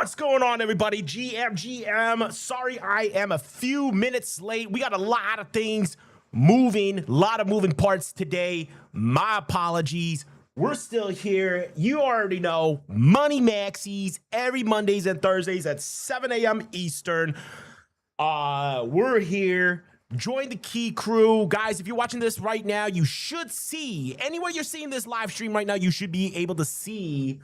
What's going on, everybody? GM. Sorry, I am a few minutes late. We got a lot of things moving, a lot of moving parts today. My apologies. We're still here. You already know, Money Maxxis every Mondays and Thursdays at 7 a.m. Eastern. We're here. Join the key crew. Guys, if you're watching this right now, you should see, anywhere you're seeing this live stream right now, you should be able to see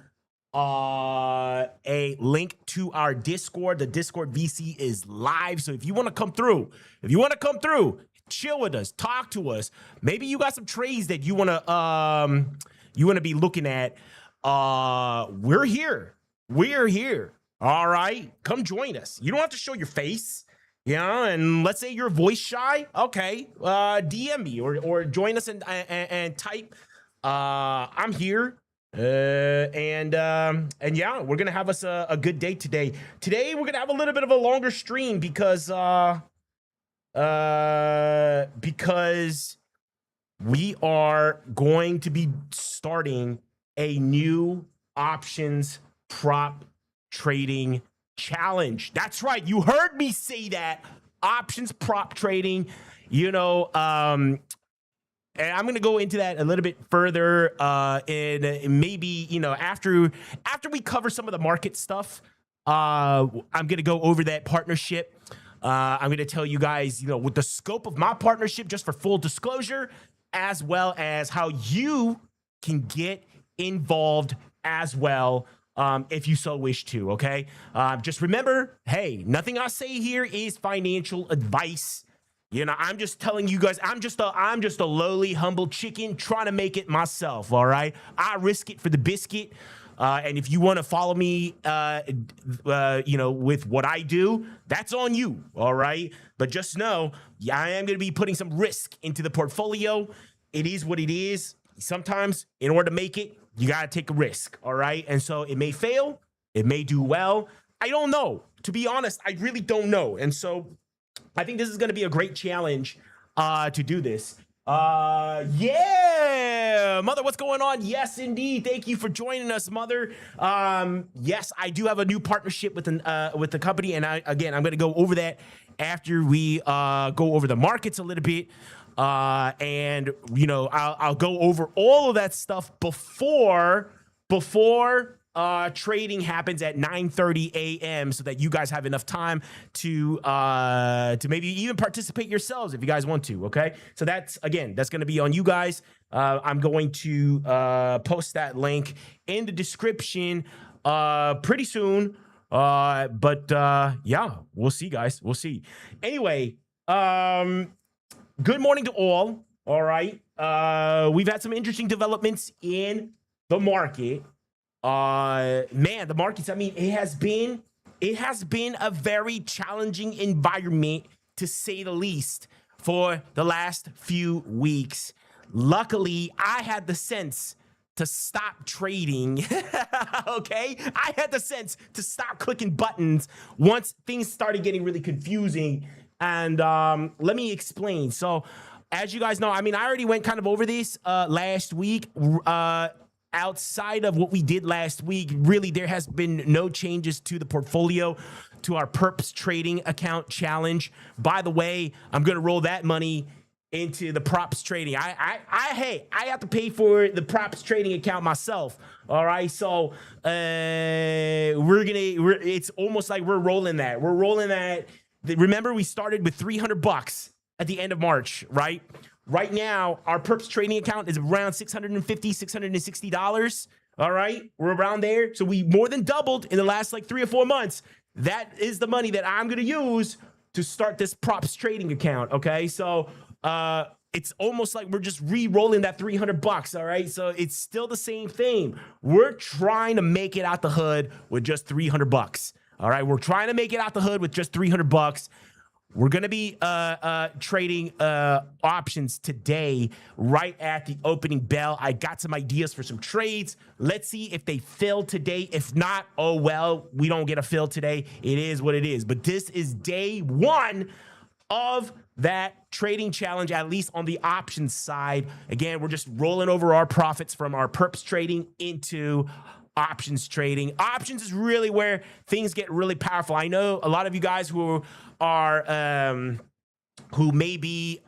a link to our Discord. The Discord VC is live. So if you want to come through, chill with us, talk to us. Maybe you got some trades that you want to be looking at. We're here. We're here. All right. Come join us. You don't have to show your face. Yeah, and let's say you're voice shy. Okay, DM me or join us and type. I'm here. And yeah, we're gonna have us a good day today. Today we're gonna have a little bit of a longer stream because we are going to be starting a new options prop trading challenge. That's right, you heard me say that. Options prop trading, you know. And I'm going to go into that a little bit further in maybe, you know, after we cover some of the market stuff. I'm going to go over that partnership. I'm going to tell you guys, you know, with the scope of my partnership, just for full disclosure, as well as how you can get involved as well, if you so wish to. Okay. Just remember, hey, nothing I say here is financial advice. You know, I'm just telling you guys, I'm just a lowly, humble chicken trying to make it myself, all right? I risk it for the biscuit. And if you want to follow me, you know, with what I do, that's on you, all right? But just know, yeah, I am going to be putting some risk into the portfolio. It is what it is. Sometimes, in order to make it, you got to take a risk, all right? And so it may fail. It may do well. I don't know. To be honest, I really don't know. And so I think this is going to be a great challenge to do this. Yeah, Mother, what's going on? Yes, indeed. Thank you for joining us, Mother. Yes, I do have a new partnership with the company, and I'm going to go over that after we go over the markets a little bit, and you know, I'll go over all of that stuff before trading happens at 9:30 a.m. so that you guys have enough time to maybe even participate yourselves if you guys want to. Okay, so that's going to be on you guys. I'm going to post that link in the description pretty soon. But yeah, we'll see, guys. We'll see. Anyway, good morning to all. All right, we've had some interesting developments in the market. Man, the markets, I mean, it has been a very challenging environment, to say the least, for the last few weeks. Luckily, I had the sense to stop trading. Okay, I had the sense to stop clicking buttons once things started getting really confusing. And let me explain. So as you guys know, I mean, I already went kind of over this last week. Outside of what we did last week, really, there has been no changes to the portfolio, to our perps trading account challenge. By the way, I'm going to roll that money into the props trading. Hey, I have to pay for the props trading account myself. All right, so it's almost like we're rolling that. We're rolling that. Remember, we started with $300 at the end of March, right? Right now, our perps trading account is around $650, $660. All right, we're around there. So we more than doubled in the last like 3 or 4 months. That is the money that I'm going to use to start this props trading account. Okay, so it's almost like we're just re-rolling that $300. All right, so it's still the same thing. We're trying to make it out the hood with just $300. All right, we're trying to make it out the hood with just $300. We're going to be trading options today right at the opening bell. I got some ideas for some trades. Let's see if they fill today. If not, oh well, we don't get a fill today. It is what it is. But this is day one of that trading challenge, at least on the options side. Again, we're just rolling over our profits from our perps trading into options trading. Options is really where things get really powerful. I know a lot of you guys who are who may be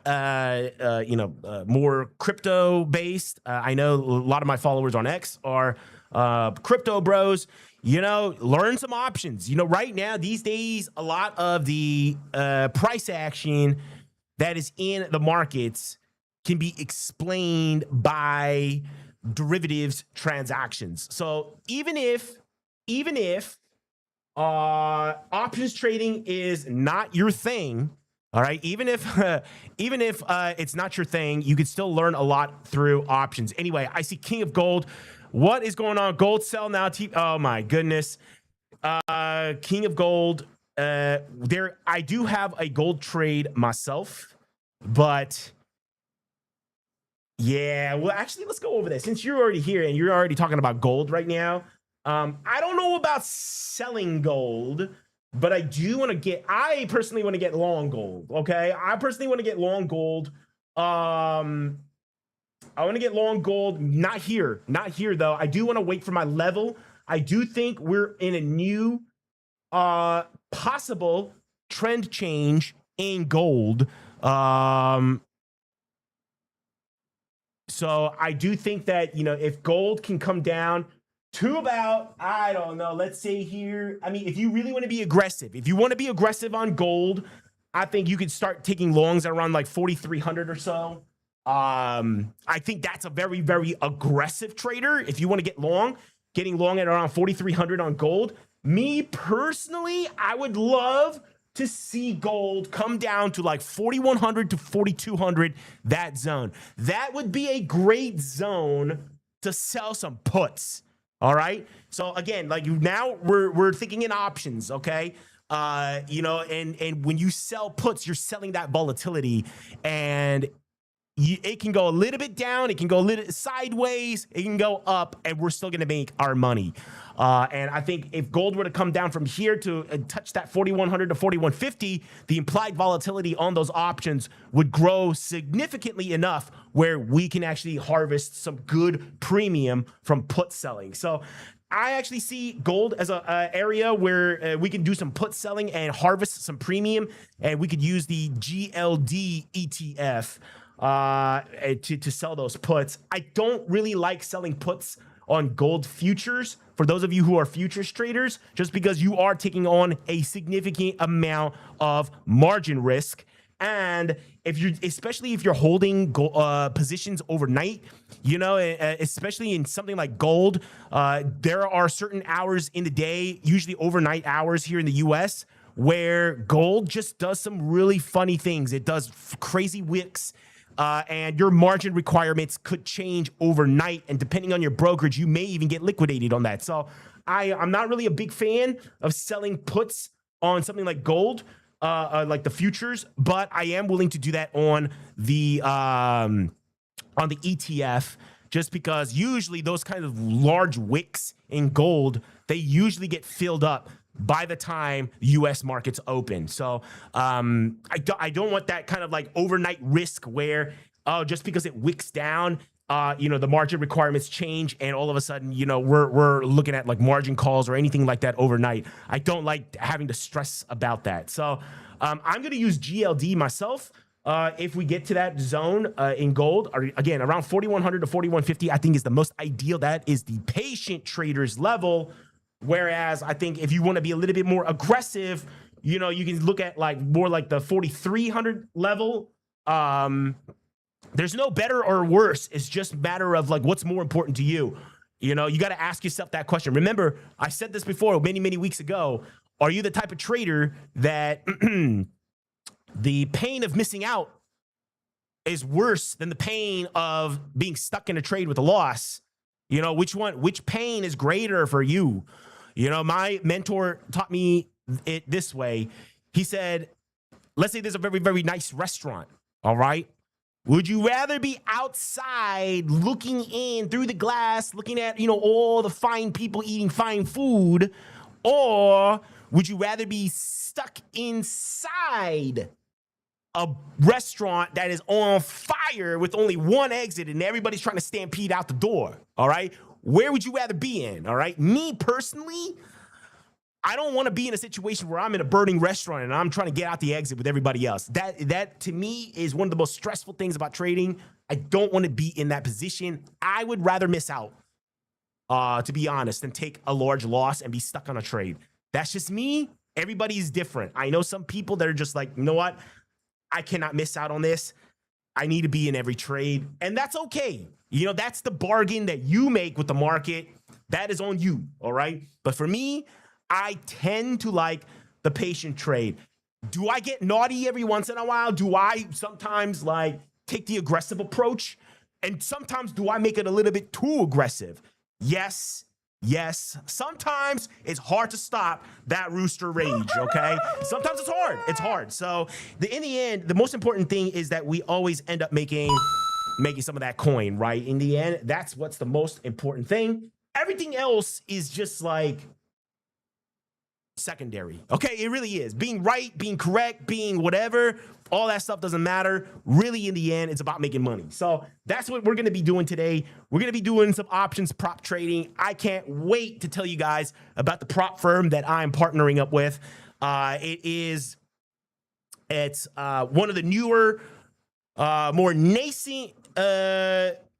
more crypto based. I know a lot of my followers on X are crypto bros. Learn some options. Right now, these days, a lot of the price action that is in the markets can be explained by derivatives transactions. So even if options trading is not your thing, all right, even if it's not your thing, you could still learn a lot through options. Anyway, I see King of Gold. What is going on? Gold sell now. Oh my goodness. King of Gold. I do have a gold trade myself, but yeah, well, actually, let's go over this. Since you're already here and you're already talking about gold right now, I don't know about selling gold, but I personally want to get long gold, okay? I personally want to get long gold. I want to get long gold, not here though. I do want to wait for my level. I do think we're in a new possible trend change in gold. So I do think that, if gold can come down to about, I don't know, let's say here, I mean, if you really want to be aggressive, if you want to be aggressive on gold, I think you could start taking longs at around like 4,300 or so. I think that's a very, very aggressive trader. If you want to get long, getting long at around 4,300 on gold. Me personally, I would love to see gold come down to like 4,100 to 4,200, that zone. That would be a great zone to sell some puts. All right. So again, like now we're thinking in options. Okay. And when you sell puts, you're selling that volatility, and it can go a little bit down, it can go a little sideways, it can go up, and we're still going to make our money. And I think if gold were to come down from here to touch that 4,100 to 4,150, the implied volatility on those options would grow significantly enough where we can actually harvest some good premium from put selling. So I actually see gold as a area where we can do some put selling and harvest some premium, and we could use the GLD ETF to sell those puts. I don't really like selling puts on gold futures for those of you who are futures traders, just because you are taking on a significant amount of margin risk. And especially if you're holding positions overnight, especially in something like gold, there are certain hours in the day, usually overnight hours here in the US, where gold just does some really funny things. It does crazy wicks. And your margin requirements could change overnight. And depending on your brokerage, you may even get liquidated on that. So I'm not really a big fan of selling puts on something like gold, like the futures, but I am willing to do that on the ETF, just because usually those kind of large wicks in gold, they usually get filled up by the time U.S. markets open. So I don't want that kind of like overnight risk where, just because it wicks down, the margin requirements change, and all of a sudden, we're looking at like margin calls or anything like that overnight. I don't like having to stress about that. So I'm going to use GLD myself. If we get to that zone in gold, or again, around 4,100 to 4,150, I think is the most ideal. That is the patient trader's level. Whereas I think if you want to be a little bit more aggressive, you can look at like more like the 4,300 level. There's no better or worse. It's just a matter of like what's more important to you. You got to ask yourself that question. Remember, I said this before many, many weeks ago. Are you the type of trader that the pain of missing out is worse than the pain of being stuck in a trade with a loss? Which pain is greater for you? My mentor taught me it this way. He said, let's say there's a very, very nice restaurant. All right. Would you rather be outside looking in through the glass, looking at, all the fine people eating fine food, or would you rather be stuck inside a restaurant that is on fire with only one exit and everybody's trying to stampede out the door? All right. where would you rather be in? All right. Me personally, I don't want to be in a situation where I'm in a burning restaurant and I'm trying to get out the exit with everybody else. That to me is one of the most stressful things about trading. I don't want to be in that position. I would rather miss out, to be honest, than take a large loss and be stuck on a trade. That's just me. Everybody's different. I know some people that are just like, you know what? I cannot miss out on this. I need to be in every trade. And that's okay. You know, that's the bargain that you make with the market. That is on you. All right. But for me, I tend to like the patient trade. Do I get naughty every once in a while? Do I sometimes like take the aggressive approach? And sometimes do I make it a little bit too aggressive? Yes. Yes. Sometimes it's hard to stop that rooster rage, okay? Sometimes it's hard. It's hard. So in the end, the most important thing is that we always end up making some of that coin, right? In the end, that's what's the most important thing. Everything else is just like secondary. Okay, it really is. Being right, being correct, being whatever, all that stuff doesn't matter. Really, in the end, it's about making money. So that's what we're going to be doing today. We're going to be doing some options prop trading. I can't wait to tell you guys about the prop firm that I'm partnering up with. It's one of the newer, more nascent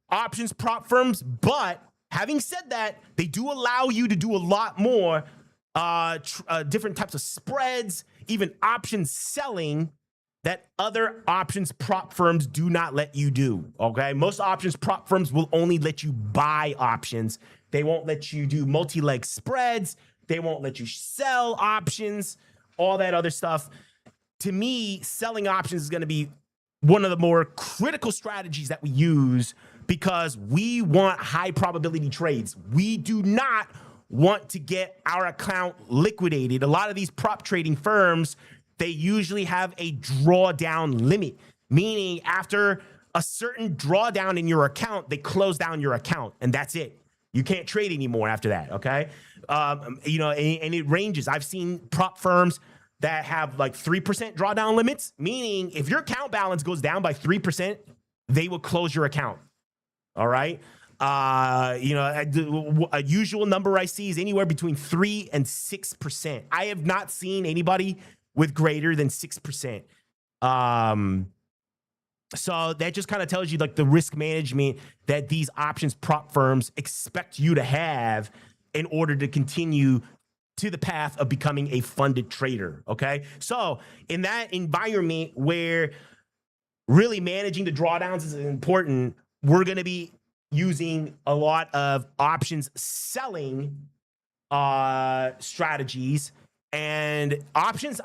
options prop firms. But having said that, they do allow you to do a lot more different types of spreads, even options selling that other options prop firms do not let you do, okay? Most options prop firms will only let you buy options. They won't let you do multi-leg spreads. They won't let you sell options, all that other stuff. To me, selling options is going to be one of the more critical strategies that we use because we want high probability trades. We do not want to get our account liquidated. A lot of these prop trading firms, they usually have a drawdown limit, meaning after a certain drawdown in your account, they close down your account and that's it. You can't trade anymore after that, okay? You know, and it ranges. I've seen prop firms that have like 3% drawdown limits, meaning if your account balance goes down by 3%, they will close your account, all right? You know, a usual number I see is anywhere between 3 and 6%. I have not seen anybody with greater than 6%. So that just kind of tells you like the risk management that these options prop firms expect you to have in order to continue to the path of becoming a funded trader. Okay. So in that environment where really managing the drawdowns is important, we're going to be using a lot of options selling strategies. And options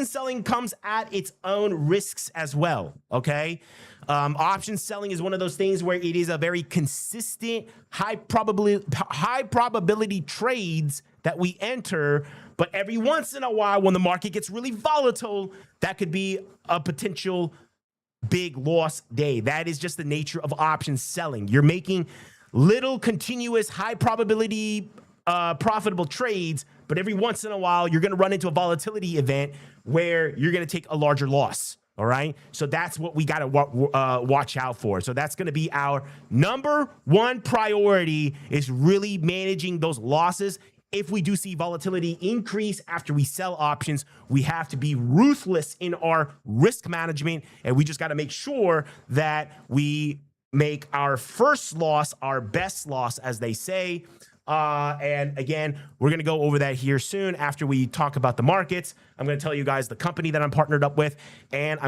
selling comes at its own risks as well, okay? Options selling is one of those things where it is a very consistent, high probability trades that we enter, but every once in a while when the market gets really volatile, that could be a potential big loss day. That is just the nature of options selling. You're making little continuous high probability profitable trades, but every once in a while, you're going to run into a volatility event where you're going to take a larger loss. All right. So that's what we got to watch out for. So that's going to be our number one priority, is really managing those losses. If we do see volatility increase after we sell options, we have to be ruthless in our risk management. And we just got to make sure that we make our first loss our best loss, as they say. And again, we're going to go over that here soon after we talk about the markets. I'm going to tell you guys the company that I'm partnered up with, and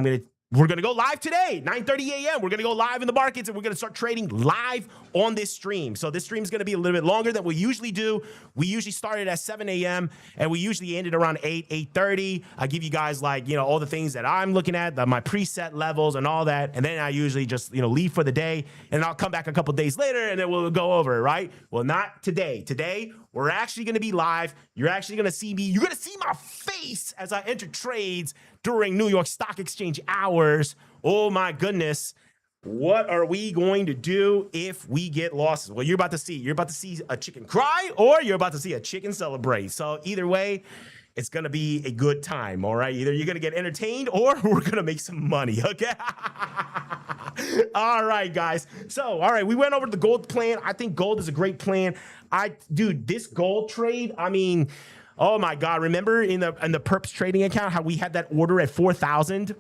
we're going to go live today, 9:30 a.m. We're going to go live in the markets, and we're going to start trading live on this stream. So this stream is going to be a little bit longer than we usually do. We usually started at 7 a.m. and we usually ended around 8:30. I give you guys like, you know, all the things that I'm looking at, my preset levels and all that. And then I usually just, you know, leave for the day, and I'll come back a couple days later and then we'll go over it, right? Well, not today. Today, we're actually going to be live. You're actually going to see me. You're going to see my face as I enter trades during New York Stock Exchange hours. Oh my goodness. What are we going to do if we get losses? Well, you're about to see. You're about to see a chicken cry, or you're about to see a chicken celebrate. So either way, it's going to be a good time, all right? Either you're going to get entertained or we're going to make some money, okay? All right, guys. So, all right, we went over the gold plan. I think gold is a great plan. Dude, this gold trade, I mean, oh my God. Remember in the perps trading account how we had that order at 4,000?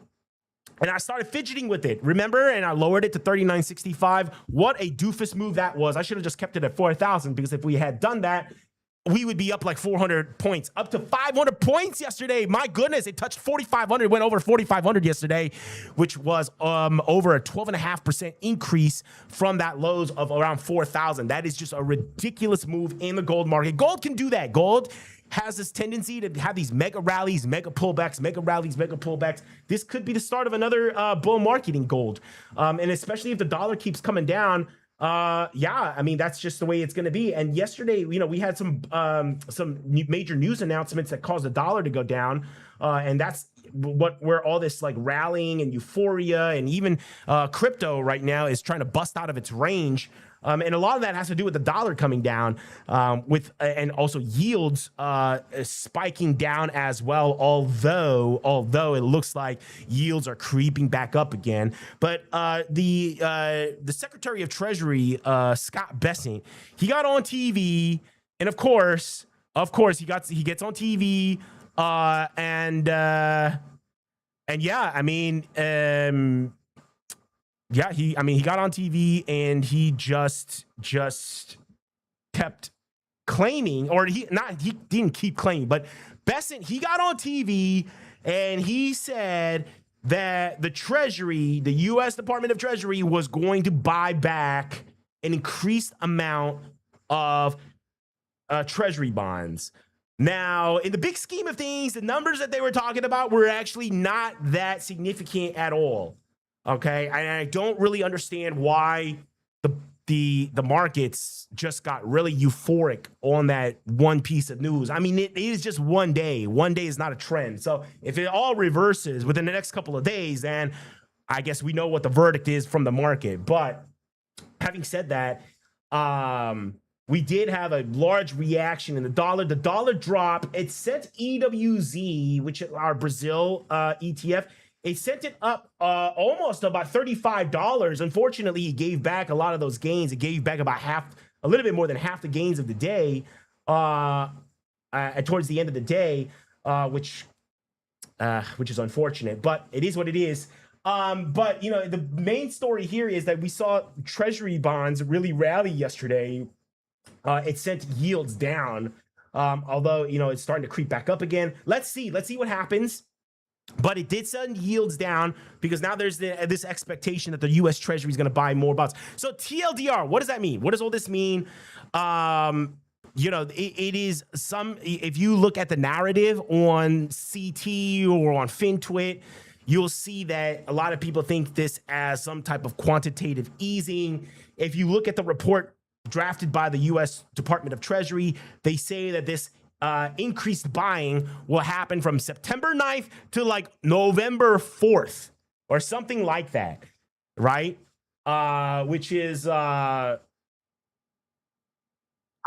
And I started fidgeting with it, remember? And I lowered it to 39.65. What a doofus move that was. I should have just kept it at 4,000 because if we had done that, we would be up like 400 points, up to 500 points yesterday. My goodness, it touched 4,500, went over 4,500 yesterday, which was over a 12.5% increase from that lows of around 4,000. That is just a ridiculous move in the gold market. Gold can do that. Gold has this tendency to have these mega rallies, mega pullbacks, mega rallies, mega pullbacks. This could be the start of another bull market in gold. And especially if the dollar keeps coming down, yeah, I mean, that's just the way it's going to be. And yesterday, you know, we had some major news announcements that caused the dollar to go down. And that's where all this like rallying and euphoria and even crypto right now is trying to bust out of its range. And a lot of that has to do with the dollar coming down, and also yields spiking down as well. Although it looks like yields are creeping back up again. But the Secretary of Treasury, Scott Bessent, he got on TV, and of course he gets on TV, and yeah, I mean. Yeah, he got on TV and he just kept claiming, or he didn't keep claiming, but Bessent, he got on TV and he said that the Treasury, the U.S. Department of Treasury, was going to buy back an increased amount of Treasury bonds. Now, in the big scheme of things, the numbers that they were talking about were actually not that significant at all. Okay, I don't really understand why the markets just got really euphoric on that one piece of news. I mean, it is just one day. One day is not a trend. So if it all reverses within the next couple of days, then I guess we know what the verdict is from the market. But having said that, we did have a large reaction in the dollar. The dollar drop. It sent EWZ, which is our Brazil ETF. It sent it up almost about $35. Unfortunately, he gave back a lot of those gains. It gave back about a little bit more than half the gains of the day towards the end of the day, which is unfortunate, but it is what it is. But, you know, the main story here is that we saw Treasury bonds really rally yesterday. It sent yields down, although, you know, it's starting to creep back up again. Let's see what happens. But it did send yields down because now there's this expectation that the U.S. Treasury is going to buy more bonds. So TLDR, what does that mean? What does all this mean? You know, it is if you look at the narrative on CT or on FinTwit, you'll see that a lot of people think this as some type of quantitative easing. If you look at the report drafted by the U.S. Department of Treasury, they say that this increased buying will happen from September 9th to like November 4th or something like that, right? Which is, I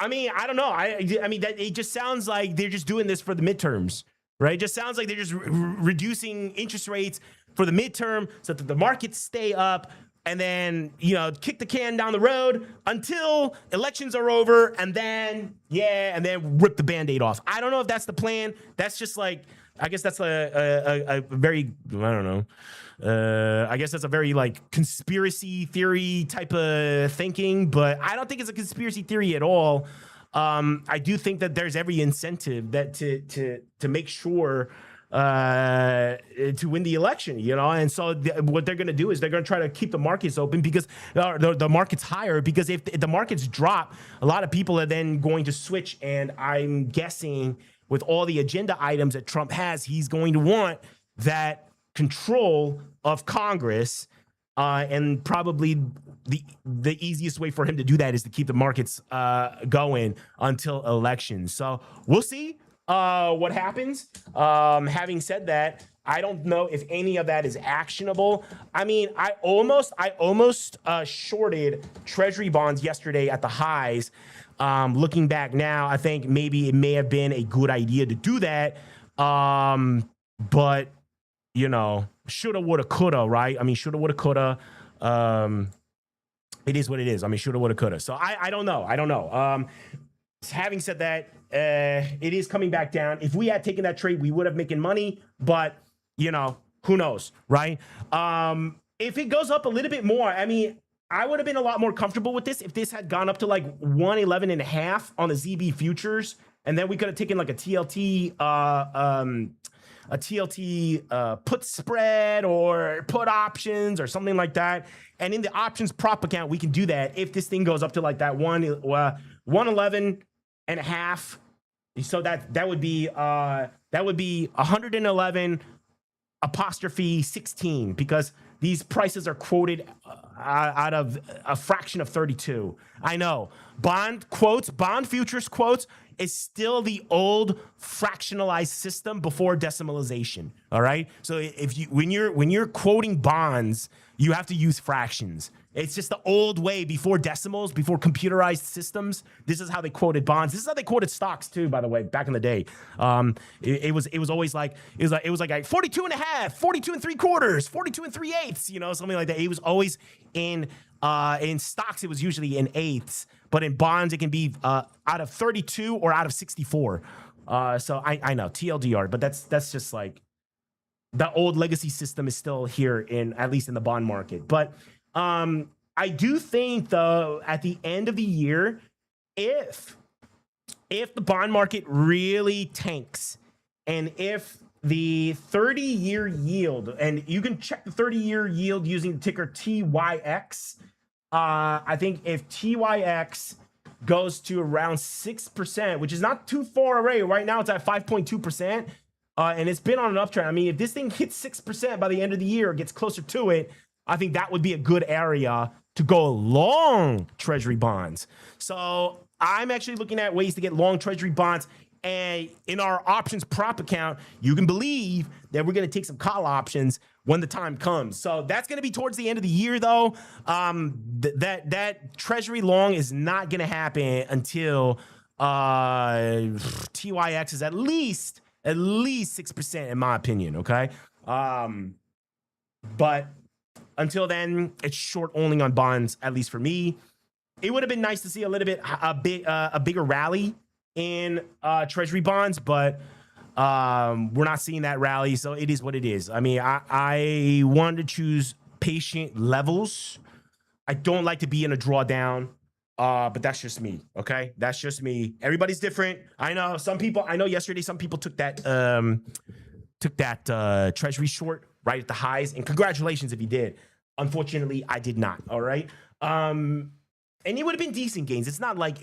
mean, I don't know. I mean, that it just sounds like they're just doing this for the midterms, right? It just sounds like they're just reducing interest rates for the midterm so that the markets stay up, and then, you know, kick the can down the road until elections are over, and then, yeah, and then rip the Band-Aid off. I don't know if that's the plan. That's just like, I guess that's a very, I don't know. I guess that's a very like conspiracy theory type of thinking, but I don't think it's a conspiracy theory at all. I do think that there's every incentive that to make sure to win the election, you know, and so what they're going to do is they're going to try to keep the markets open because the markets higher, because if the markets drop, a lot of people are then going to switch, and I'm guessing with all the agenda items that Trump has, he's going to want that control of Congress, and probably the easiest way for him to do that is to keep the markets going until elections. So we'll see what happens. Having said that, I don't know if any of that is actionable. I mean, I almost shorted Treasury bonds yesterday at the highs. Looking back now, I think maybe it may have been a good idea to do that. But, you know, shoulda, woulda, coulda, right? I mean, shoulda, woulda, coulda. It is what it is. I mean, shoulda, woulda, coulda. So I don't know. I don't know. Having said that, it is coming back down. If we had taken that trade, we would have making money, but you know, who knows, right? If it goes up a little bit more, I mean, I would have been a lot more comfortable with this if this had gone up to like 111.5 on the ZB futures, and then we could have taken like a TLT put spread or put options or something like that. And in the options prop account, we can do that if this thing goes up to like that 111.5. So that would be 111 apostrophe 16, because these prices are quoted out of a fraction of 32. I know. Bond futures quotes is still the old fractionalized system before decimalization. All right. So if you when you're quoting bonds, you have to use fractions. It's just the old way before decimals, before computerized systems. This is how they quoted bonds. This is how they quoted stocks too, by the way, back in the day. It was always like 42 and a half, 42 and 3/4, 42 and 3/8, you know, something like that. It was always in stocks, it was usually in eighths, but in bonds, it can be out of 32 or out of 64. So I know TLDR, but that's just like the old legacy system is still here at least in the bond market. But I do think though, at the end of the year, if the bond market really tanks, and if the 30-year yield, and you can check the 30-year yield using the ticker TYX. I think if TYX goes to around 6%, which is not too far away. Right now it's at 5.2%. And it's been on an uptrend. I mean, if this thing hits 6% by the end of the year, or gets closer to it, I think that would be a good area to go long treasury bonds. So I'm actually looking at ways to get long treasury bonds. And in our options prop account, you can believe that we're going to take some call options when the time comes. So that's going to be towards the end of the year, though. That treasury long is not going to happen until TYX is at least 6%, in my opinion. Okay. But until then, it's short only on bonds, at least for me. It would have been nice to see a bigger rally in treasury bonds, but we're not seeing that rally, so it is what it is. I mean, I wanted to choose patient levels. I don't like to be in a drawdown, but that's just me. Okay, that's just me. Everybody's different. I know some people. I know yesterday some people took that treasury short right at the highs, and congratulations if you did. Unfortunately, I did not. All right. And it would have been decent gains. It's not like,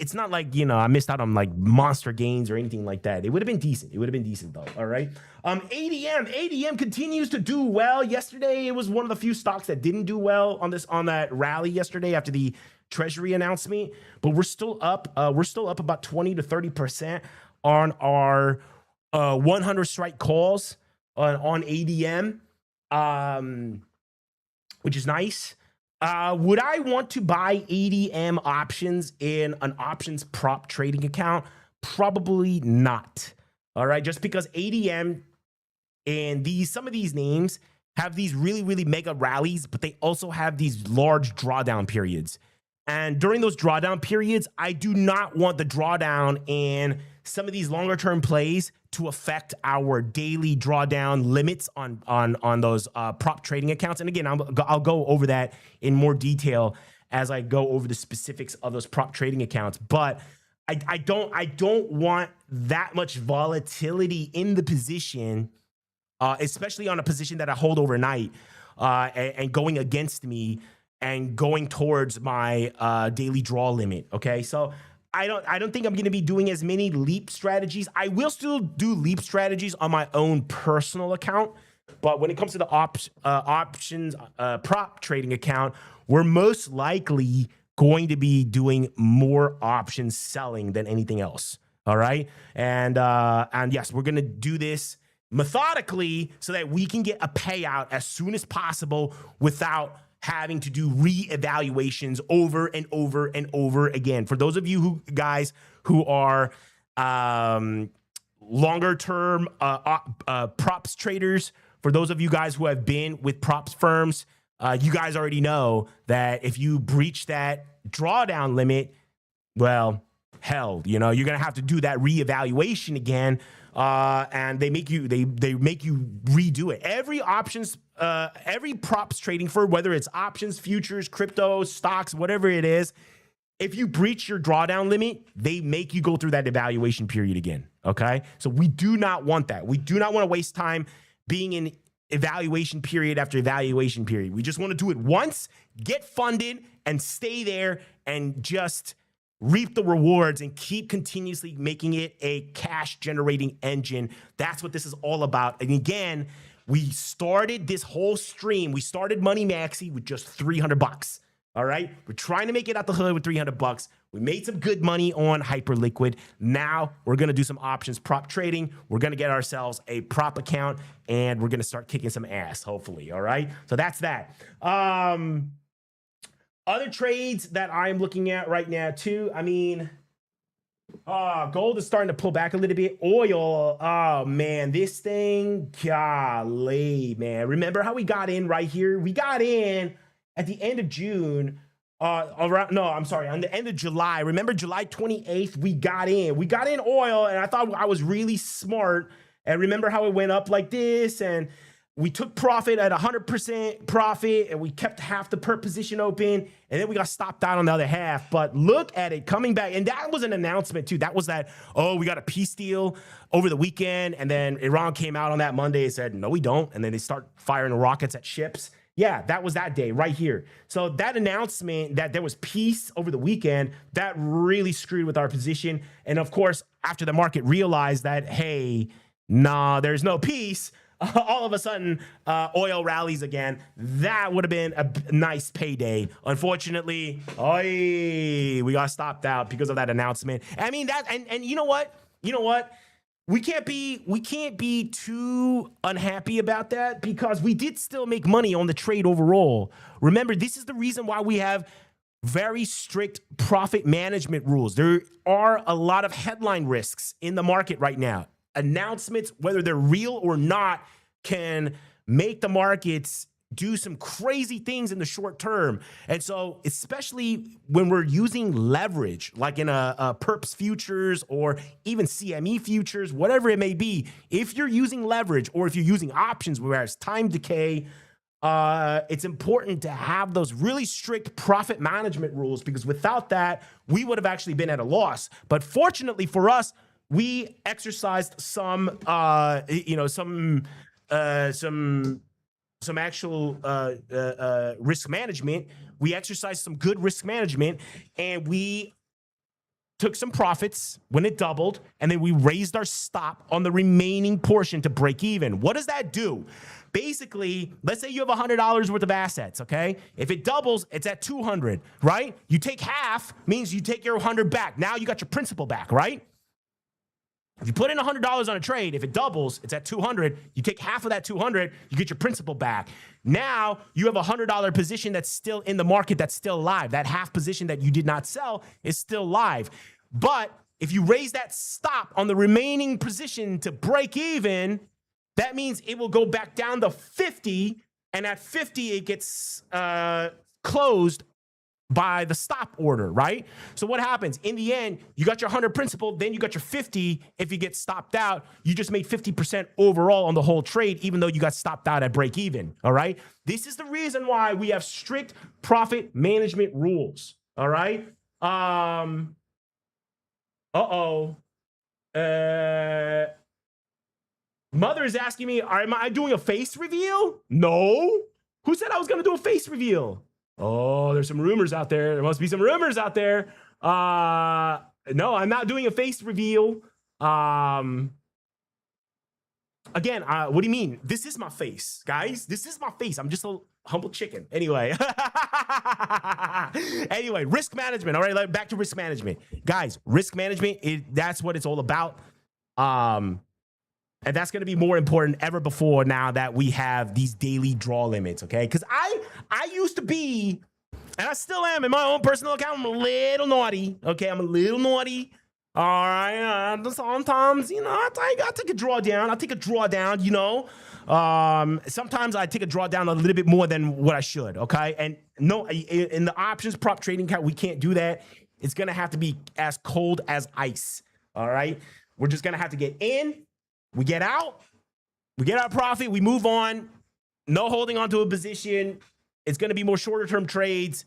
you know, I missed out on like monster gains or anything like that. It would have been decent. It would have been decent though. All right. ADM continues to do well. Yesterday, it was one of the few stocks that didn't do well on that rally yesterday after the treasury announcement, but we're still up. We're still up about 20 to 30% on our 100 strike calls on ADM, which is nice. Would I want to buy ADM options in an options prop trading account? Probably not. All right. Just because ADM and some of these names have these really, really mega rallies, but they also have these large drawdown periods. And during those drawdown periods, I do not want the drawdown in some of these longer term plays to affect our daily drawdown limits on those prop trading accounts. And again, I'll go over that in more detail as I go over the specifics of those prop trading accounts. But I don't want that much volatility in the position, especially on a position that I hold overnight and going against me and going towards my daily draw limit. Okay, so I don't think I'm going to be doing as many leap strategies. I will still do leap strategies on my own personal account, but when it comes to the options prop trading account, we're most likely going to be doing more options selling than anything else. All right, and yes, we're going to do this methodically so that we can get a payout as soon as possible without having to do re-evaluations over and over and over again. For those of you guys who are longer term props traders, for those of you guys who have been with props firms you guys already know that if you breach that drawdown limit, well, hell, you're gonna have to do that reevaluation again, and they make you redo it. Every props trading firm, whether it's options, futures, crypto, stocks, whatever it is, if you breach your drawdown limit, they make you go through that evaluation period again. Okay, so we do not want that. We do not want to waste time being in evaluation period after evaluation period. We just want to do it once, get funded, and stay there and just reap the rewards and keep continuously making it a cash generating engine. That's what this is all about. And again, we started this whole stream. We started Money Maxxi with just $300. All right. We're trying to make it out the hood with $300. We made some good money on Hyperliquid. Now we're going to do some options prop trading. We're going to get ourselves a prop account and we're going to start kicking some ass, hopefully. All right. So that's that. Other trades that I'm looking at right now too. I mean, gold is starting to pull back a little bit. Oil, oh man, this thing, golly, man. Remember how we got in right here? We got in at the end of June, on the end of July. Remember July 28th, we got in oil, and I thought I was really smart. And remember how it went up like this, and we took profit at 100% profit, and we kept half the per position open, and then we got stopped out on the other half. But look at it coming back, and that was an announcement too. That was that, we got a peace deal over the weekend, and then Iran came out on that Monday and said, no, we don't, and then they start firing rockets at ships. Yeah, that was that day right here. So that announcement that there was peace over the weekend, that really screwed with our position. And of course, after the market realized that, hey, nah, there's no peace, all of a sudden, oil rallies again. That would have been a nice payday. Unfortunately, we got stopped out because of that announcement. I mean, that, and you know what? We can't be too unhappy about that because we did still make money on the trade overall. Remember, this is the reason why we have very strict profit management rules. There are a lot of headline risks in the market right now. Announcements, whether they're real or not, can make the markets do some crazy things in the short term. And so, especially when we're using leverage, like in a perps futures or even CME futures, whatever it may be, if you're using leverage or if you're using options where it's time decay, it's important to have those really strict profit management rules, because without that, we would have actually been at a loss. But fortunately for us, we exercised some actual risk management. We exercised some good risk management, and we took some profits when it doubled, and then we raised our stop on the remaining portion to break even. What does that do? Basically, let's say you have $100 worth of assets, okay? If it doubles, it's at 200, right? You take half, means you take your 100 back. Now you got your principal back, right? If you put in $100 on a trade, if it doubles, it's at 200. You take half of that 200, you get your principal back. Now you have a $100 position that's still in the market, that's still live. That half position that you did not sell is still live. But if you raise that stop on the remaining position to break even, that means it will go back down to 50, and at 50 it gets closed by the stop order, right? So what happens? In the end, you got your 100 principal, then you got your 50. If you get stopped out, you just made 50% overall on the whole trade, even though you got stopped out at break even, all right? This is the reason why we have strict profit management rules, all right? Mother is asking me, am I doing a face reveal? No. Who said I was going to do a face reveal? Oh, there's some rumors out there. There must be some rumors out there. No, I'm not doing a face reveal. Again, what do you mean? This is my face, guys. This is my face. I'm just a humble chicken. Anyway. Anyway, risk management. All right, back to risk management. Guys, risk management, that's what it's all about. And that's going to be more important ever before now that we have these daily draw limits, okay? Because I used to be, and I still am in my own personal account, I'm a little naughty, okay? I'm a little naughty. All right, sometimes, I take a drawdown. I'll take a drawdown, Sometimes I take a drawdown a little bit more than what I should, okay? And no, in the options prop trading account, we can't do that. It's gonna have to be as cold as ice, all right? We're just gonna have to get in, we get out, we get our profit, we move on. No holding on to a position. It's gonna be more shorter term trades,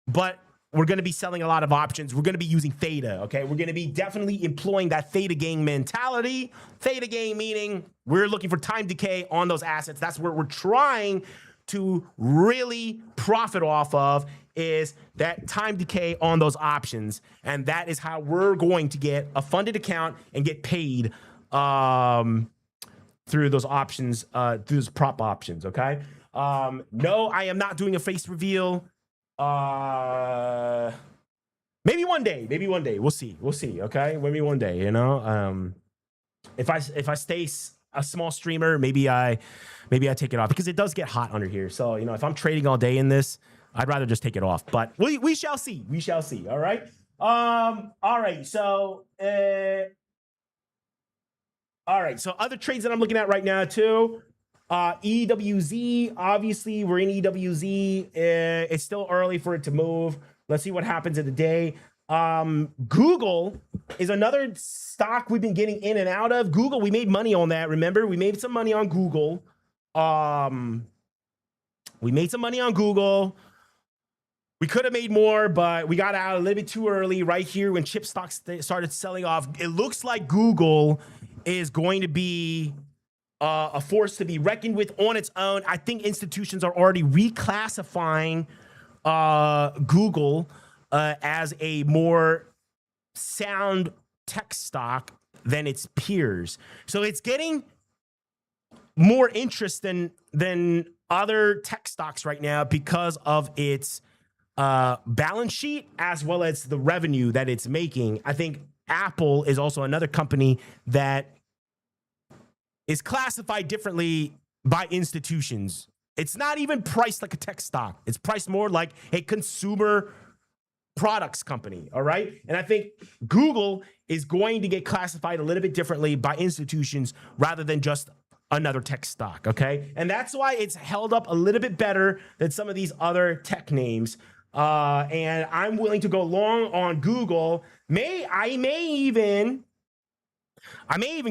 but we're going to be selling a lot of options. We're going to be using theta, okay? We're going to be definitely employing that theta gain mentality. Theta gain meaning we're looking for time decay on those assets. That's where we're trying to really profit off of, is that time decay on those options. And that is how we're going to get a funded account and get paid through those options, through those prop options, okay? No, I am not doing a face reveal. Maybe one day, we'll see, okay? Maybe one day, you know. If I stay a small streamer, maybe I take it off, because it does get hot under here. So, you know, if I'm trading all day in this, I'd rather just take it off, but we shall see. All right. All right. So other trades that I'm looking at right now too. EWZ, obviously we're in EWZ. It's still early for it to move. Let's see what happens in the day. Google is another stock we've been getting in and out of. Google, we made money on that. Remember, we made some money on Google. We could have made more, but we got out a little bit too early right here when chip stocks started selling off. It looks like Google is going to be a force to be reckoned with on its own. I think institutions are already reclassifying Google as a more sound tech stock than its peers. So it's getting more interest than other tech stocks right now because of its balance sheet as well as the revenue that it's making. I think Apple is also another company that is classified differently by institutions. It's not even priced like a tech stock. It's priced more like a consumer products company, all right? And I think Google is going to get classified a little bit differently by institutions rather than just another tech stock, okay? And that's why it's held up a little bit better than some of these other tech names. And I'm willing to go long on Google. I may even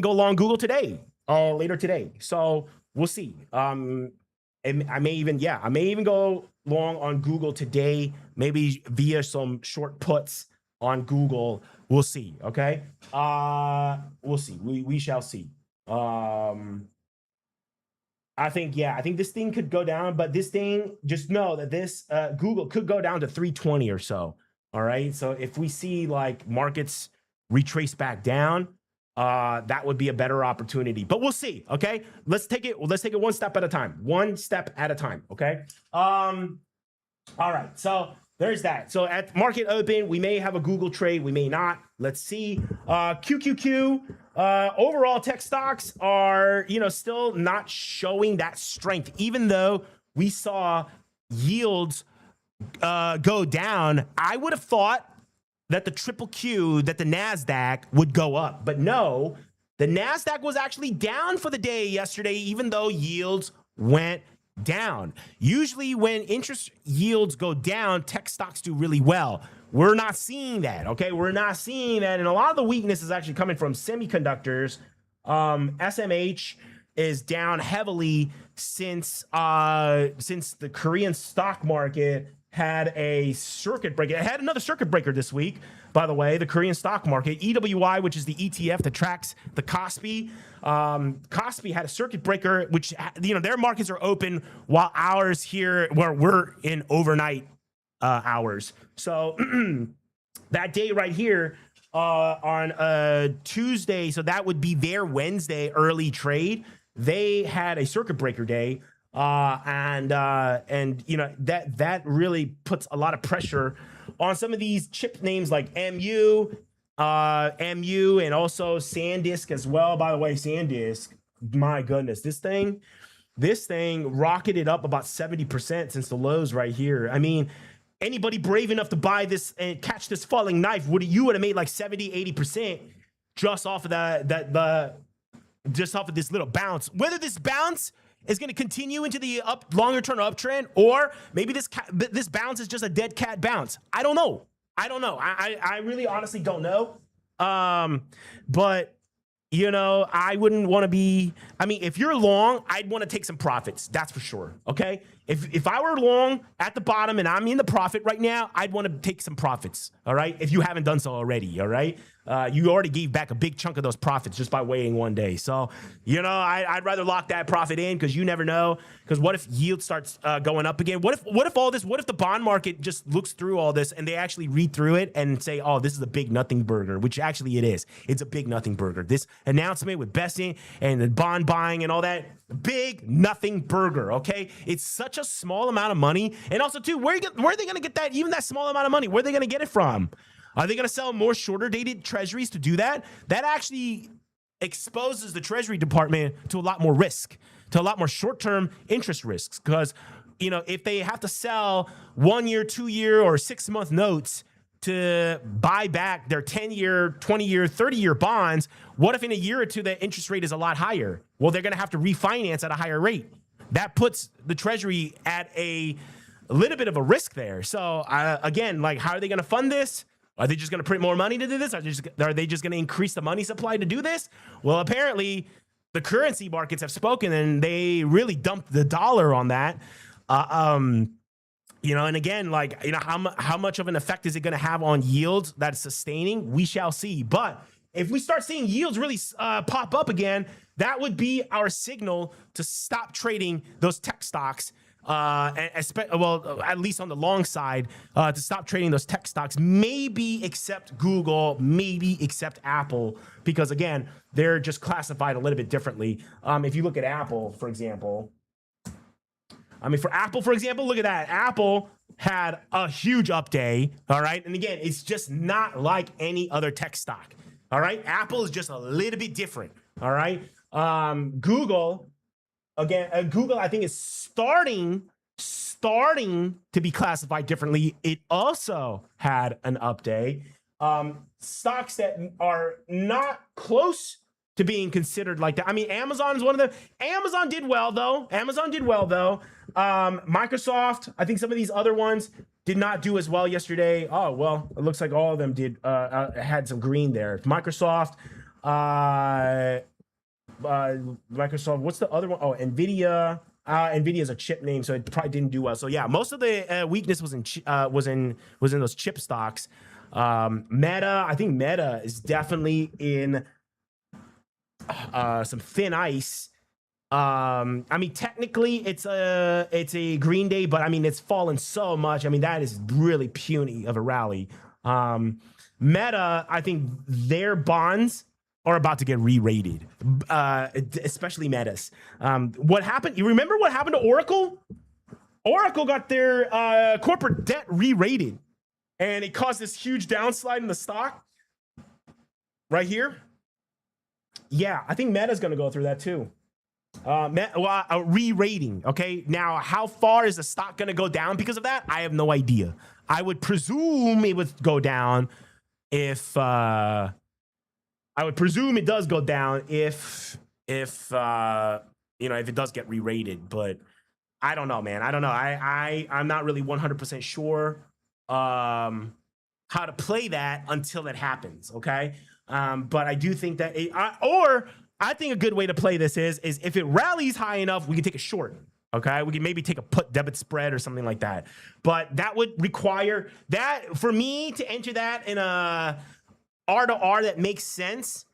go long Google today. Later today. So we'll see. And I may even go long on Google today, maybe via some short puts on Google. We'll see. Okay. We'll see. We shall see. I think this thing could go down, but this thing, just know that this Google could go down to 320 or so. All right. So if we see like markets retrace back down, that would be a better opportunity, but we'll see. Okay, let's take it one step at a time. Okay. All right, so there's that. So at market open, we may have a Google trade, we may not. Let's see. QQQ, overall tech stocks are, still not showing that strength, even though we saw yields go down. I would have thought that the QQQ, that the NASDAQ would go up. But no, the NASDAQ was actually down for the day yesterday, even though yields went down. Usually when interest yields go down, tech stocks do really well. We're not seeing that, okay? We're not seeing that. And a lot of the weakness is actually coming from semiconductors. SMH is down heavily since the Korean stock market had a circuit breaker. It had another circuit breaker this week, by the way, the Korean stock market. EWI, which is the ETF that tracks the Kospi. Kospi had a circuit breaker, which, their markets are open while ours here, where we're in overnight hours. So that day right here on Tuesday, so that would be their Wednesday early trade, they had a circuit breaker day. And that really puts a lot of pressure on some of these chip names like MU, and also SanDisk as well. By the way, SanDisk, my goodness, this thing rocketed up about 70% since the lows right here. I mean, anybody brave enough to buy this and catch this falling knife, you would have made like 70, 80% just off of the just off of this little bounce. Whether this bounce is going to continue into the longer term uptrend, or maybe this bounce is just a dead cat bounce. I don't know. I really honestly don't know. But you know, I wouldn't want to be, I mean, if you're long, I'd want to take some profits. That's for sure. Okay. If I were long at the bottom and I'm in the profit right now, I'd want to take some profits. All right. If you haven't done so already. All right. You already gave back a big chunk of those profits just by waiting one day. So, you know, I'd rather lock that profit in, because you never know. Because what if yield starts going up again? What if the bond market just looks through all this and they actually read through it and say, oh, this is a big nothing burger, which actually it is. It's a big nothing burger. This announcement with Bessie and the bond buying and all that, big nothing burger. Okay. It's such a small amount of money. And also too, where are they going to get that, even that small amount of money? Where are they going to get it from? Are they going to sell more shorter dated treasuries to do that? That actually exposes the Treasury Department to a lot more risk, to a lot more short-term interest risks. Because, you know, if they have to sell 1 year, 2 year, or 6 month notes to buy back their 10-year, 20-year, 30-year bonds, what if in a year or two the interest rate is a lot higher? Well, they're going to have to refinance at a higher rate. That puts the Treasury at a little bit of a risk there. So again, like, how are they going to fund this? Are they just going to print more money to do this? Are they just going to increase the money supply to do this? Well, apparently the currency markets have spoken, and they really dumped the dollar on that. You know, and again, like, you know, how much of an effect is it going to have on yields that's sustaining? We shall see. But if we start seeing yields really pop up again, that would be our signal to stop trading those tech stocks. Well, at least on the long side, to stop trading those tech stocks, maybe except Google, maybe except Apple, because again, they're just classified a little bit differently. If you look at Apple, for example, look at that. Apple had a huge up day. All right. And again, it's just not like any other tech stock. All right. Apple is just a little bit different. All right. Google, again, Google, I think, is starting to be classified differently. It also had an up day. Stocks that are not close to being considered like that. I mean, Amazon is one of them. Amazon did well though. Microsoft, I think some of these other ones did not do as well yesterday. Oh, well, it looks like all of them did, had some green there. Microsoft, what's the other one? Oh, Nvidia. Nvidia is a chip name, so it probably didn't do well. So yeah, most of the weakness was in those chip stocks. Meta, I think Meta is definitely in some thin ice. I mean, technically it's a green day, but I mean, it's fallen so much. I mean, that is really puny of a rally. Meta, I think their bonds are about to get re-rated, especially Meta's. What happened? You remember what happened to Oracle? Oracle got their corporate debt re-rated, and it caused this huge downslide in the stock right here. Yeah, I think Meta's going to go through that too. A re-rating. Okay, now how far is the stock going to go down because of that? I have no idea. I would presume it would go down if. I would presume it does go down if you know, if it does get re-rated, but I don't know, man. I don't know. I'm not really 100% sure how to play that until it happens. Okay. But I do think that I think a good way to play this is if it rallies high enough, we can take a short. Okay, we can maybe take a put debit spread or something like that. But that would require that for me to enter that in a R to R that makes sense.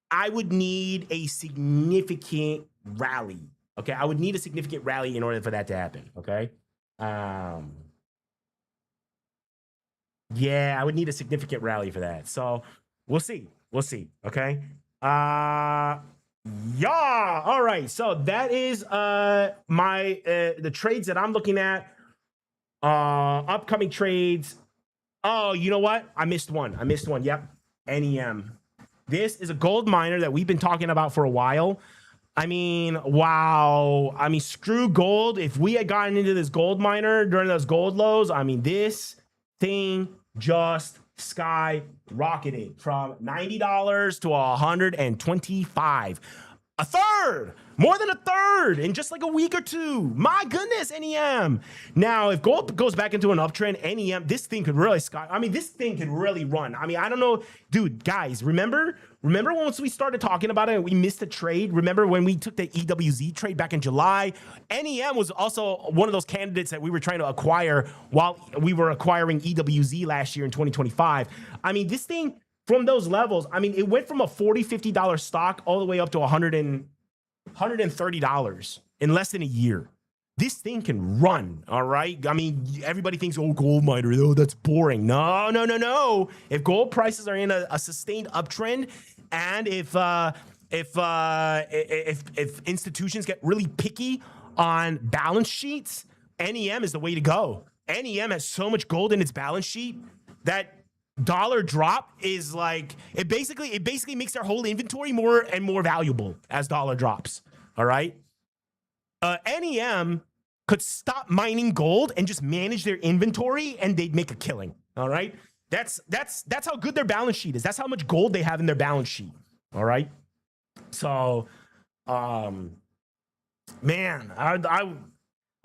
I would need a significant rally. Okay, I would need a significant rally in order for that to happen. Okay, yeah, I would need a significant rally for that. So we'll see. Okay. Yeah. All right. So that is the trades that I'm looking at. Upcoming trades. Oh, you know what? I missed one. Yep. NEM. This is a gold miner that we've been talking about for a while. I mean, wow. I mean, screw gold. If we had gotten into this gold miner during those gold lows, I mean, this thing just skyrocketed from $90 to $125. A third, more than a third in just like a week or two. My goodness, NEM. Now, if gold goes back into an uptrend, NEM, this thing could really this thing could really run. I mean, I don't know, dude, guys, remember once we started talking about it and we missed a trade? Remember when we took the EWZ trade back in July? NEM was also one of those candidates that we were trying to acquire while we were acquiring EWZ last year in 2025. I mean, this thing, from those levels, I mean, it went from a $40, $50 stock all the way up to $130 in less than a year. This thing can run, all right? I mean, everybody thinks, oh, gold miner, oh, that's boring. No, no, no, no. If gold prices are in a sustained uptrend, and if institutions get really picky on balance sheets, NEM is the way to go. NEM has so much gold in its balance sheet that dollar drop is like, it basically makes their whole inventory more and more valuable as dollar drops. All right. NEM could stop mining gold and just manage their inventory and they'd make a killing. All right. That's how good their balance sheet is. That's how much gold they have in their balance sheet. All right. So, man, I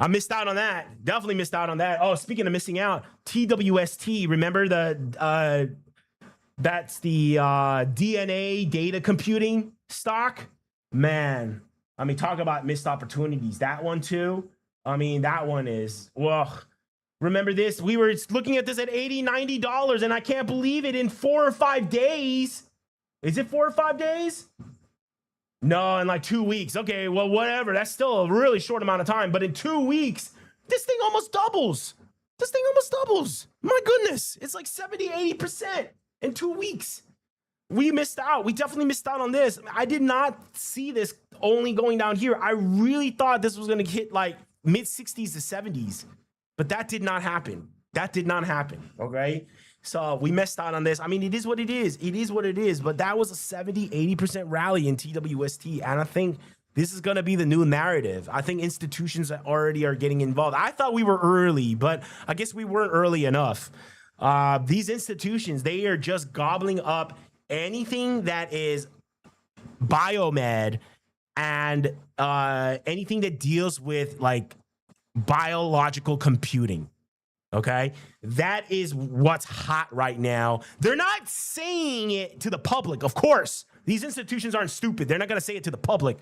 missed out on that. Definitely missed out on that. Oh, speaking of missing out, TWST, remember that's the DNA data computing stock? Man, I mean, talk about missed opportunities. That one too. I mean, that one is, well, remember this? We were looking at this at $80, $90, and I can't believe it, in 4 or 5 days. Is it 4 or 5 days? No, in like 2 weeks. Okay, well, whatever. That's still a really short amount of time. But in 2 weeks, this thing almost doubles. This thing almost doubles. My goodness. It's like 70, 80% in 2 weeks. We missed out. We definitely missed out on this. I did not see this only going down here. I really thought this was going to hit like mid 60s to 70s. But that did not happen. That did not happen. Okay. So we missed out on this. I mean, it is what it is. It is what it is. But that was a 70, 80% rally in TWST. And I think this is going to be the new narrative. I think institutions already are getting involved. I thought we were early, but I guess we weren't early enough. These institutions, they are just gobbling up anything that is biomed and anything that deals with like biological computing. Okay, that is what's hot right now. They're not saying it to the public, of course. These institutions aren't stupid. They're not going to say it to the public.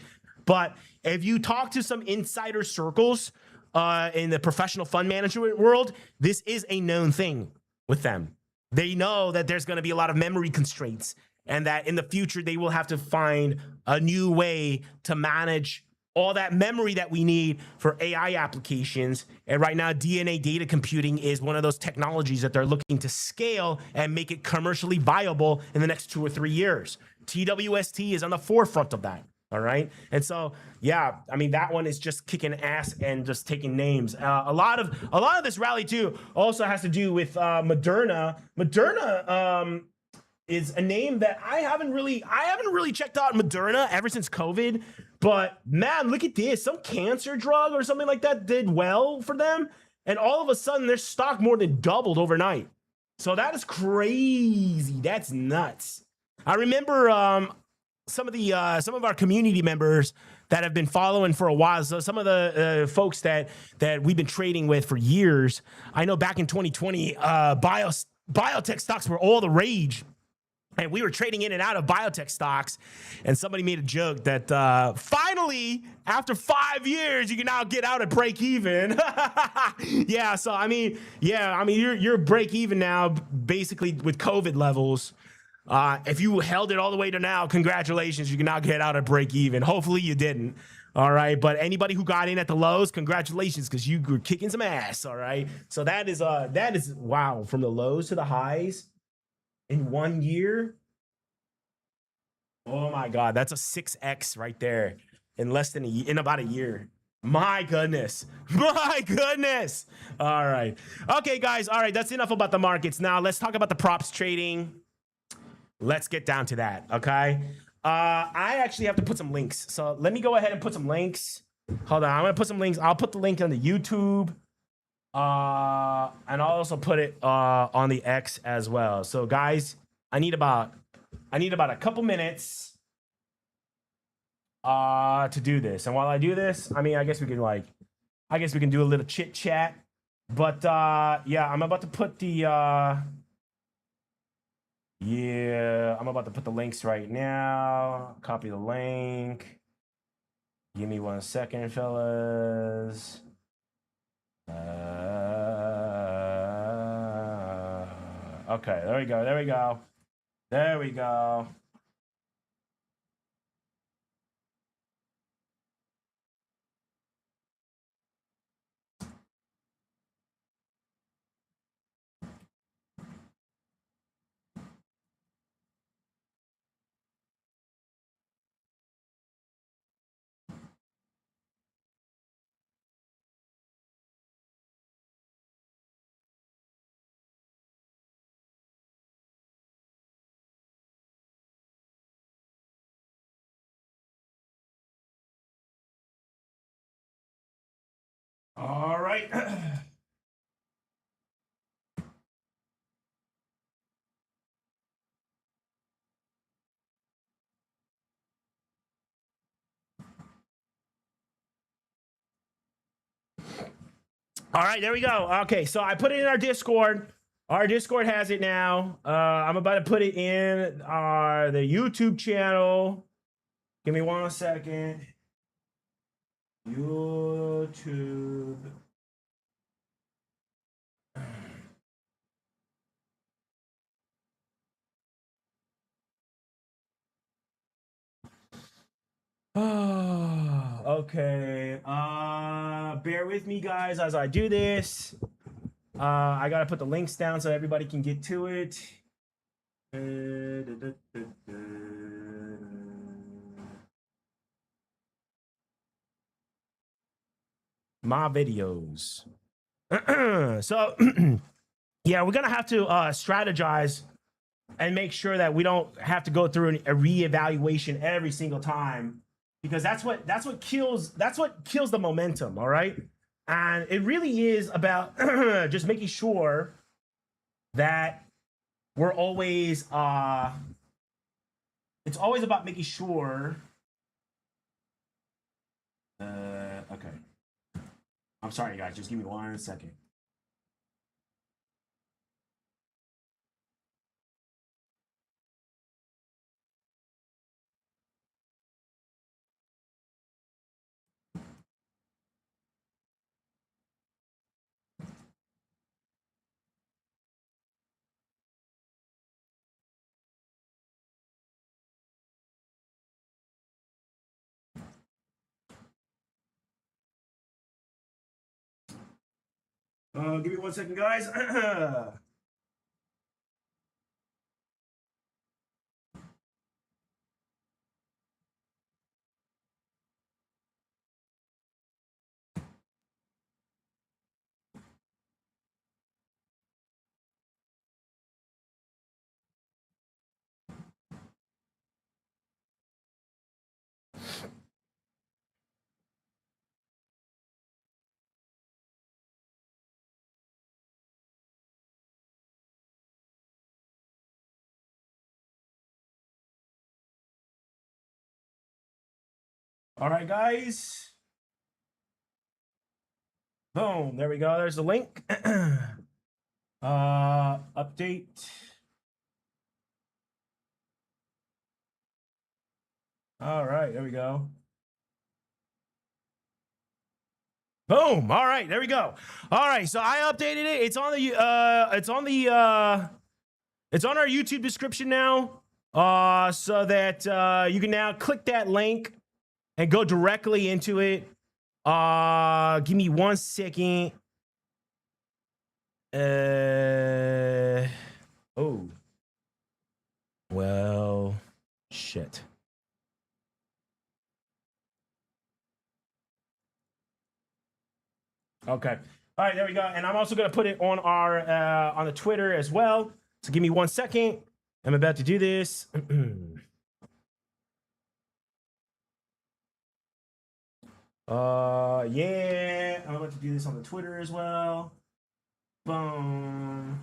But if you talk to some insider circles in the professional fund management world, this is a known thing with them. They know that there's going to be a lot of memory constraints and that in the future they will have to find a new way to manage all that memory that we need for AI applications. And right now, DNA data computing is one of those technologies that they're looking to scale and make it commercially viable in the next 2 or 3 years. TWST is on the forefront of that. All right. And so, yeah, I mean, that one is just kicking ass and just taking names. A lot of this rally too also has to do with Moderna. Moderna is a name that I haven't really checked out Moderna ever since COVID. But man, look at this. Some cancer drug or something like that did well for them. And all of a sudden their stock more than doubled overnight. So that is crazy. That's nuts. I remember some of our community members that have been following for a while. So some of the folks that we've been trading with for years. I know back in 2020, biotech stocks were all the rage. And we were trading in and out of biotech stocks, and somebody made a joke that finally, after 5 years, you can now get out at break even. Yeah, so you're break even now, basically with COVID levels. If you held it all the way to now, congratulations, you can now get out at break even. Hopefully you didn't. All right, but anybody who got in at the lows, congratulations, because you were kicking some ass. All right, so that is wow, from the lows to the highs. In 1 year, oh my God, that's a 6x right there in less than in about a year. My goodness, my goodness. All right, okay, guys. All right, that's enough about the markets. Now let's talk about the props trading. Let's get down to that. Okay, I actually have to put some links, so let me go ahead and put some links. Hold on, I'm gonna put some links. I'll put the link on the YouTube. And I'll also put it on the X as well. So guys, I need about a couple minutes. to do this. And while I do this, I mean, I guess we can do a little chit chat. But yeah, I'm about to put the I'm about to put the links right now. Copy the link. Give me 1 second, fellas. Okay, there we go. There we go. There we go. All right. All right, there we go. Okay, so I put it in our Discord. Our Discord has it now. I'm about to put it in the YouTube channel. Give me 1 second. YouTube. Oh, okay. Bear with me, guys, as I do this. I gotta put the links down so everybody can get to it. My videos. So, yeah, we're gonna have to strategize and make sure that we don't have to go through a reevaluation every single time, because that's what kills the momentum. All right, and it really is about just making sure that we're always it's always about making sure okay, I'm sorry guys, just give me 1 second. Give me 1 second, guys. All right, guys. Boom. There we go. There's the link. Update. All right, there we go. Boom. All right, there we go. All right, so I updated it. It's on our YouTube description now. So that you can now click that link and go directly into it. Give me 1 second. Oh. Well, shit. Okay. All right, there we go. And I'm also gonna put it on our on the Twitter as well. So give me 1 second. I'm about to do this. Yeah, I'm about to do this on the Twitter as well. Boom.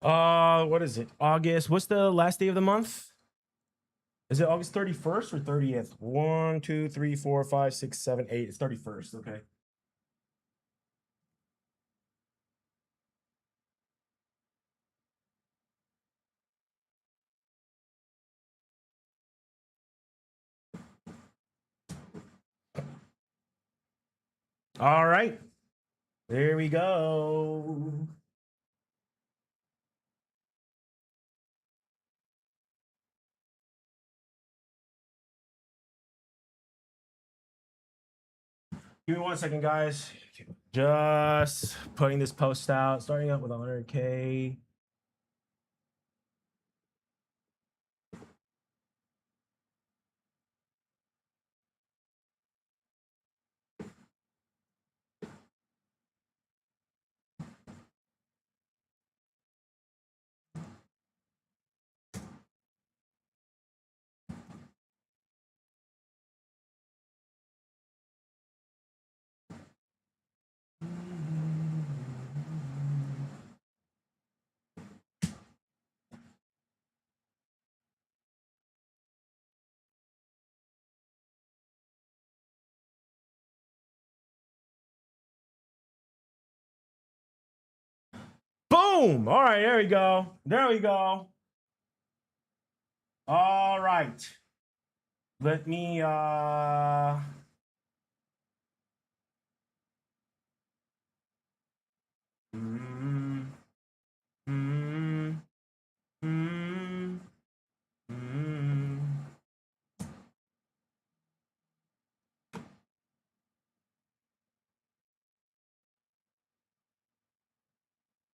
What is it? August. What's the last day of the month? Is it August 31st or 30th? 1, 2, 3, 4, 5, 6, 7, 8. It's 31st. Okay. All right. There we go. Give me 1 second, guys. Just putting this post out, starting up with 100K. Boom. All right, there we go. There we go. All right. Let me mm, mm, mm, mm.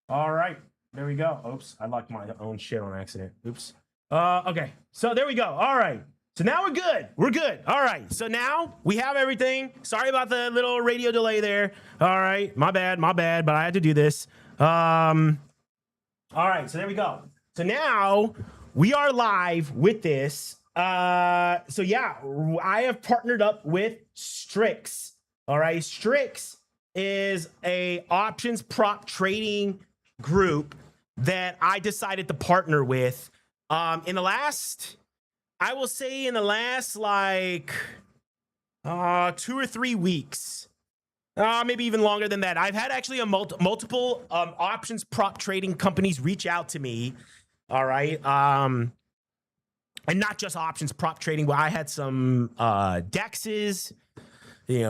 All right. There we go. Oops, I locked my own shit on accident. Oops. Okay. So there we go. All right. So now we're good. We're good. All right. So now we have everything. Sorry about the little radio delay there. All right. My bad. My bad. But I had to do this. All right. So there we go. So now we are live with this. So yeah, I have partnered up with Strix. All right. Strix is a options prop trading group that I decided to partner with. In the last, I will say in the last like 2 or 3 weeks, maybe even longer than that. I've had actually multiple options prop trading companies reach out to me. All right. And not just options prop trading, but I had some DEXs,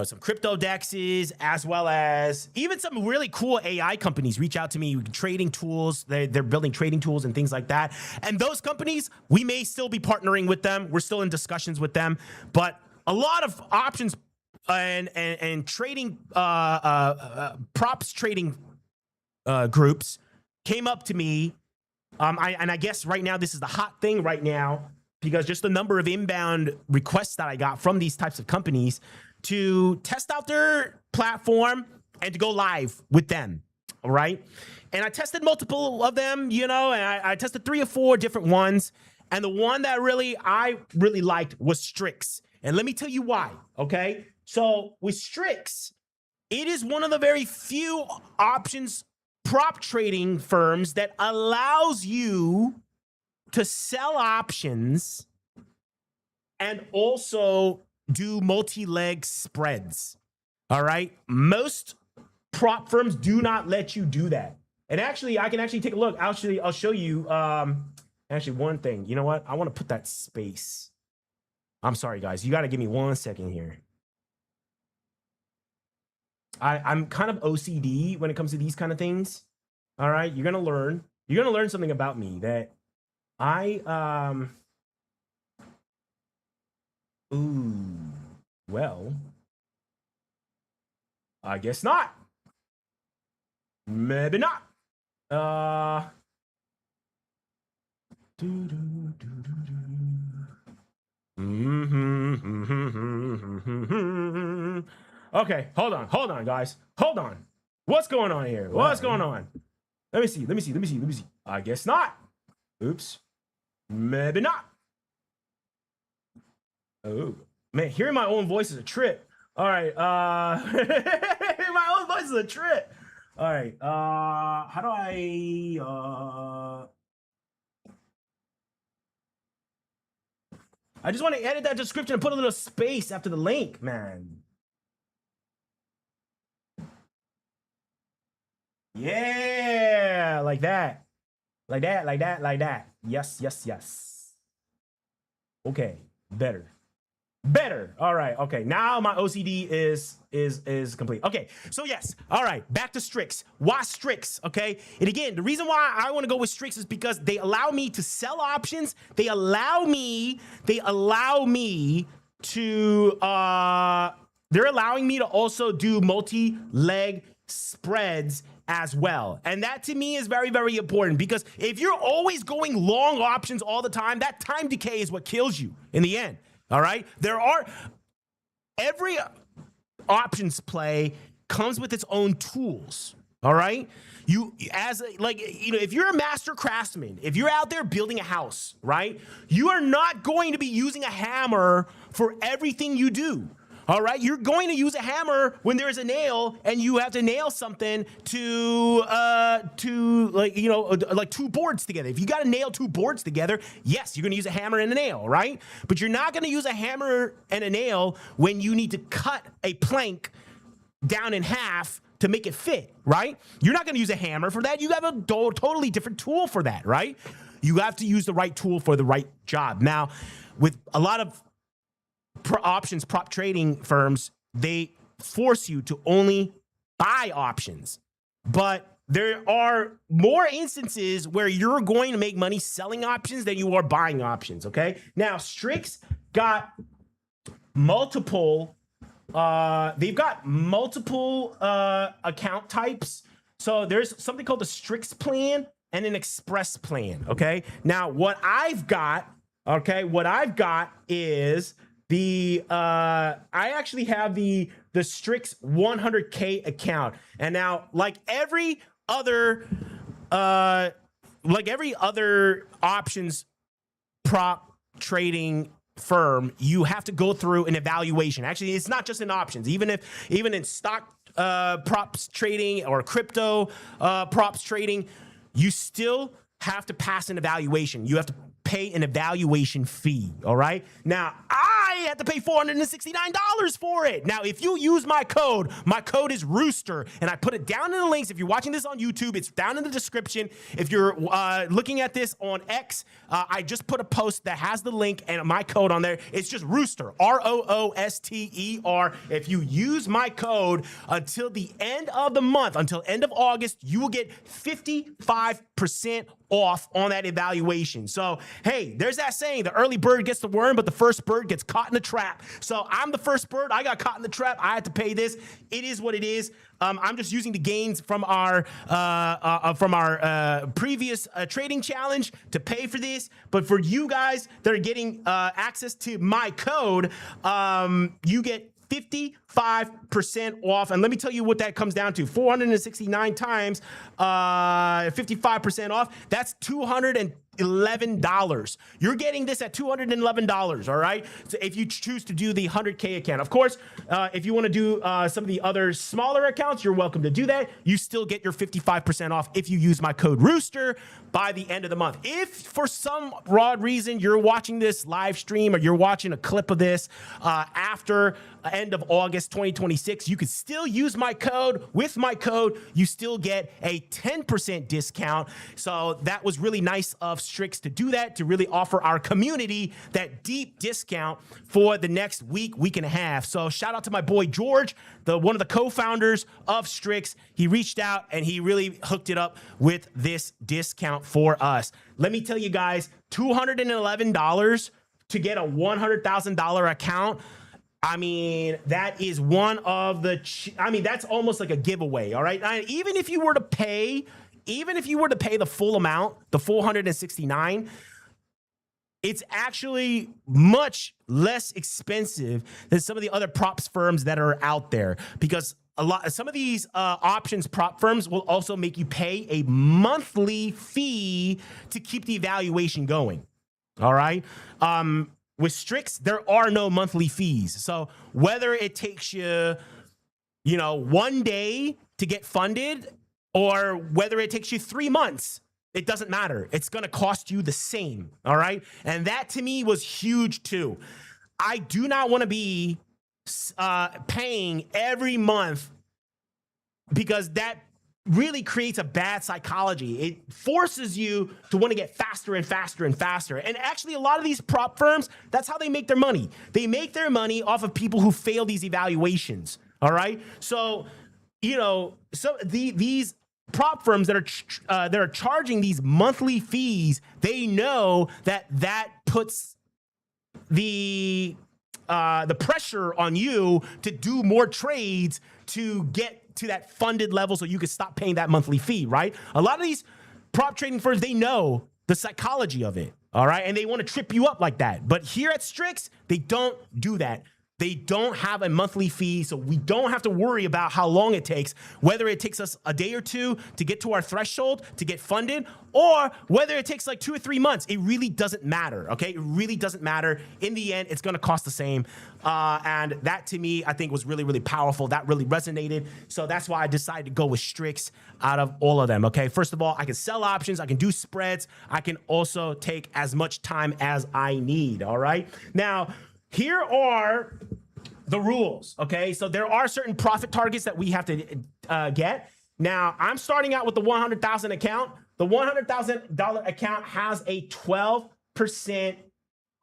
some crypto DEXs, as well as even some really cool AI companies reach out to me, trading tools. They're building trading tools and things like that. And those companies, we may still be partnering with them. We're still in discussions with them. But a lot of options and trading props trading groups came up to me. I guess right now this is the hot thing right now, because just the number of inbound requests that I got from these types of companies to test out their platform and to go live with them. All right. And I tested multiple of them, and I tested 3 or 4 different ones. And the one that I really liked was Strix. And let me tell you why. Okay. So with Strix, it is one of the very few options prop trading firms that allows you to sell options and also do multi-leg spreads. All right. Most prop firms do not let you do that. And actually, I can actually take a look. I'll show you actually one thing. You know what? I want to put that space. I'm sorry, guys. You got to give me 1 second here. I'm kind of OCD when it comes to these kind of things. All right. You're going to learn. You're going to learn something about me that well, I guess not. Maybe not. Okay, hold on, guys. Hold on. What's going on here? What's going on? Let me see. I guess not. Oops. Maybe not. Oh, man, hearing my own voice is a trip. All right. My own voice is a trip. All right. How do I just want to edit that description and put a little space after the link, man. Yeah, like that. Like that, like that, like that. Yes, yes, yes. Okay, better. Better. All right. Okay. Now my OCD is complete. Okay. So yes. All right. Back to Strix. Why Strix? Okay. And again, the reason why I want to go with Strix is because they allow me to sell options. They allow me to they're allowing me to also do multi-leg spreads as well. And that to me is very, very important, because if you're always going long options all the time, that time decay is what kills you in the end. All right. Every options play comes with its own tools. All right. If you're a master craftsman, if you're out there building a house, right, you are not going to be using a hammer for everything you do. All right, you're going to use a hammer when there's a nail and you have to nail something to like two boards together. If you got to nail two boards together, yes, you're going to use a hammer and a nail, right? But you're not going to use a hammer and a nail when you need to cut a plank down in half to make it fit, right? You're not going to use a hammer for that. You have a totally different tool for that, right? You have to use the right tool for the right job. Now, with a lot of prop trading firms, they force you to only buy options, but there are more instances where you're going to make money selling options than you are buying options. Okay. Now Strix got multiple, they've got multiple account types. So there's something called the Strix plan and an Express plan. Okay. Now what I've got is I actually have the Strix 100K account. And now, like every other options prop trading firm, you have to go through an evaluation. Actually, it's not just in options. Even in stock props trading or crypto props trading, you still have to pass an evaluation. You have to pay an evaluation fee. All right. Now I had to pay $469 for it. Now, if you use my code is Rooster, and I put it down in the links. If you're watching this on YouTube, it's down in the description. If you're looking at this on X, I just put a post that has the link and my code on there. It's just Rooster, ROOSTER. If you use my code until the end of the month, until end of August, you will get 55% off on that evaluation. So, hey, there's that saying, the early bird gets the worm, but the first bird gets caught in the trap. So I'm the first bird. I got caught in the trap. I had to pay this. It is what it is. I'm just using the gains from our previous trading challenge to pay for this. But for you guys that are getting access to my code, you get 55% off. And let me tell you what that comes down to. 469 times 55% off. That's $211. You're getting this at $211, all right? So if you choose to do the 100K account. Of course, if you want to do some of the other smaller accounts, you're welcome to do that. You still get your 55% off if you use my code Rooster by the end of the month. If for some odd reason you're watching this live stream or you're watching a clip of this after end of August 2026, you could still use my code. With my code, you still get a 10% discount. So that was really nice of Strix to do that, to really offer our community that deep discount for the next week and a half. So shout out to my boy George, one of the co-founders of Strix. He reached out and he really hooked it up with this discount for us. Let me tell you guys, $211 to get a $100,000 account. I mean, that is one of the, that's almost like a giveaway. All right. Even if you were to pay the full amount, the 469, it's actually much less expensive than some of the other props firms that are out there, because some of these options prop firms will also make you pay a monthly fee to keep the evaluation going. All right. With Strix, there are no monthly fees. So whether it takes you, 1 day to get funded, or whether it takes you 3 months, it doesn't matter. It's going to cost you the same. All right. And that to me was huge too. I do not want to be paying every month, because that really creates a bad psychology. It forces you to want to get faster and faster and faster. And actually, a lot of these prop firms, that's how they make their money. They make their money off of people who fail these evaluations. All right. So, these prop firms that are charging these monthly fees, they know that puts the pressure on you to do more trades to get to that funded level so you can stop paying that monthly fee, right? A lot of these prop trading firms, they know the psychology of it, all right? And they want to trip you up like that. But here at Strix, they don't do that. They don't have a monthly fee, so we don't have to worry about how long it takes, whether it takes us a day or two to get to our threshold, to get funded, or whether it takes like 2 or 3 months. It really doesn't matter, okay? It really doesn't matter. In the end, it's gonna cost the same. And that to me, I think was really, really powerful. That really resonated. So that's why I decided to go with Strix out of all of them, okay? First of all, I can sell options, I can do spreads, I can also take as much time as I need, all right? Now, here are the rules, okay? So there are certain profit targets that we have to get. Now, I'm starting out with the 100,000 account. The $100,000 account has a 12%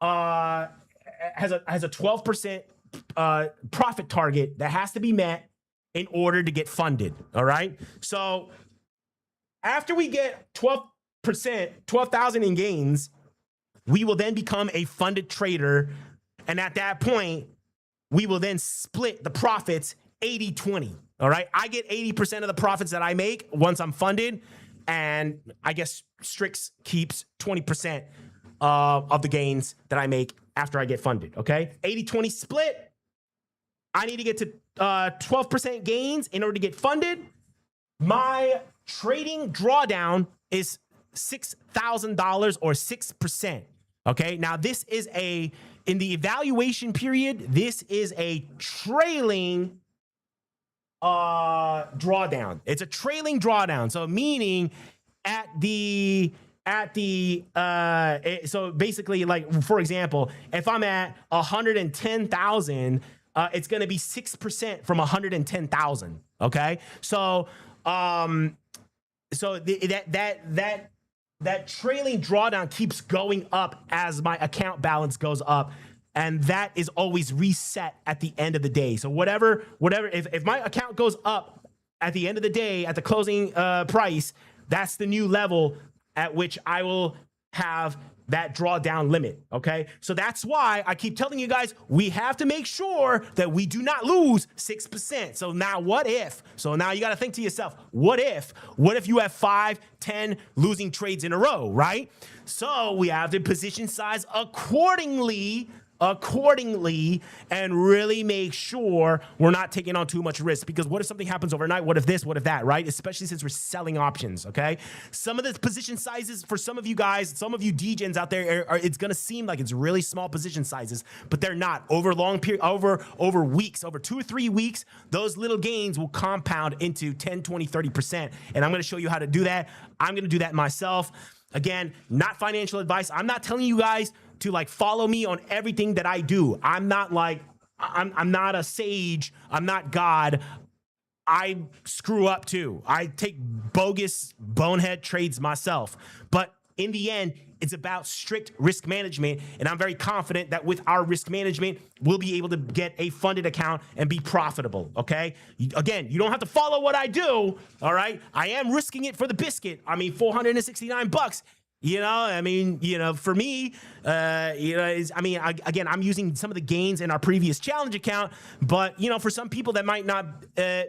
has a 12% profit target that has to be met in order to get funded, all right? So after we get 12%, 12,000 in gains, we will then become a funded trader. And at that point, we will then split the profits 80-20. All right. I get 80% of the profits that I make once I'm funded. And I guess Strix keeps 20% of the gains that I make after I get funded. Okay. 80-20 split. I need to get to 12% gains in order to get funded. My trading drawdown is $6,000 or 6%. Okay. Now, this is in the evaluation period, this is a trailing drawdown. It's a trailing drawdown. So meaning so basically, like, for example, if I'm at 110,000, it's going to be 6% from 110,000. Okay. So, that trailing drawdown keeps going up as my account balance goes up. And that is always reset at the end of the day. So whatever, if my account goes up at the end of the day, at the closing price, that's the new level at which I will have that drawdown limit, okay? So that's why I keep telling you guys, we have to make sure that we do not lose 6%. So now what if? So now you got to think to yourself, what if you have 5, 10 losing trades in a row, right? So we have to position size accordingly and really make sure we're not taking on too much risk, because what if something happens overnight? What if this? What if that, right? Especially since we're selling options, okay? Some of the position sizes for some of you guys, some of you DGens out there, it's going to seem like it's really small position sizes, but they're not. Over long period, over weeks, over 2 or 3 weeks, those little gains will compound into 10, 20, 30%. And I'm going to show you how to do that. I'm going to do that myself. Again, not financial advice. I'm not telling you guys to like follow me on everything that I do. I'm not a sage. I'm not God. I screw up too. I take bogus bonehead trades myself. But in the end, it's about strict risk management. And I'm very confident that with our risk management, we'll be able to get a funded account and be profitable, okay? Again, you don't have to follow what I do, all right? I am risking it for the biscuit. I mean, $469. You know, I mean, for me, again, I'm using some of the gains in our previous challenge account, but, for some people that might not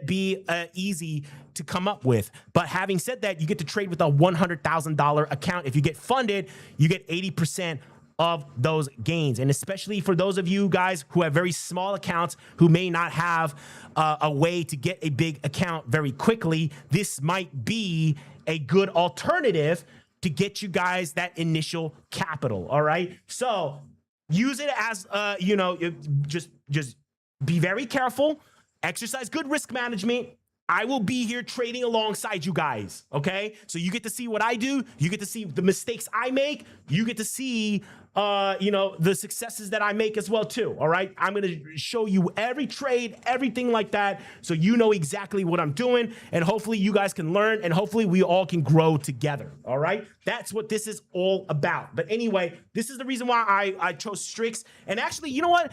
be easy to come up with. But having said that, you get to trade with a $100,000 account. If you get funded, you get 80% of those gains. And especially for those of you guys who have very small accounts who may not have a way to get a big account very quickly, this might be a good alternative to get you guys that initial capital, all right? So use it as, just be very careful, exercise good risk management. I will be here trading alongside you guys, okay? So you get to see what I do. You get to see the mistakes I make. You get to see, the successes that I make as well too, all right? I'm going to show you every trade, everything like that, so you know exactly what I'm doing, and hopefully you guys can learn, and hopefully we all can grow together, all right? That's what this is all about. But anyway, this is the reason why I chose Strix. And actually, you know what?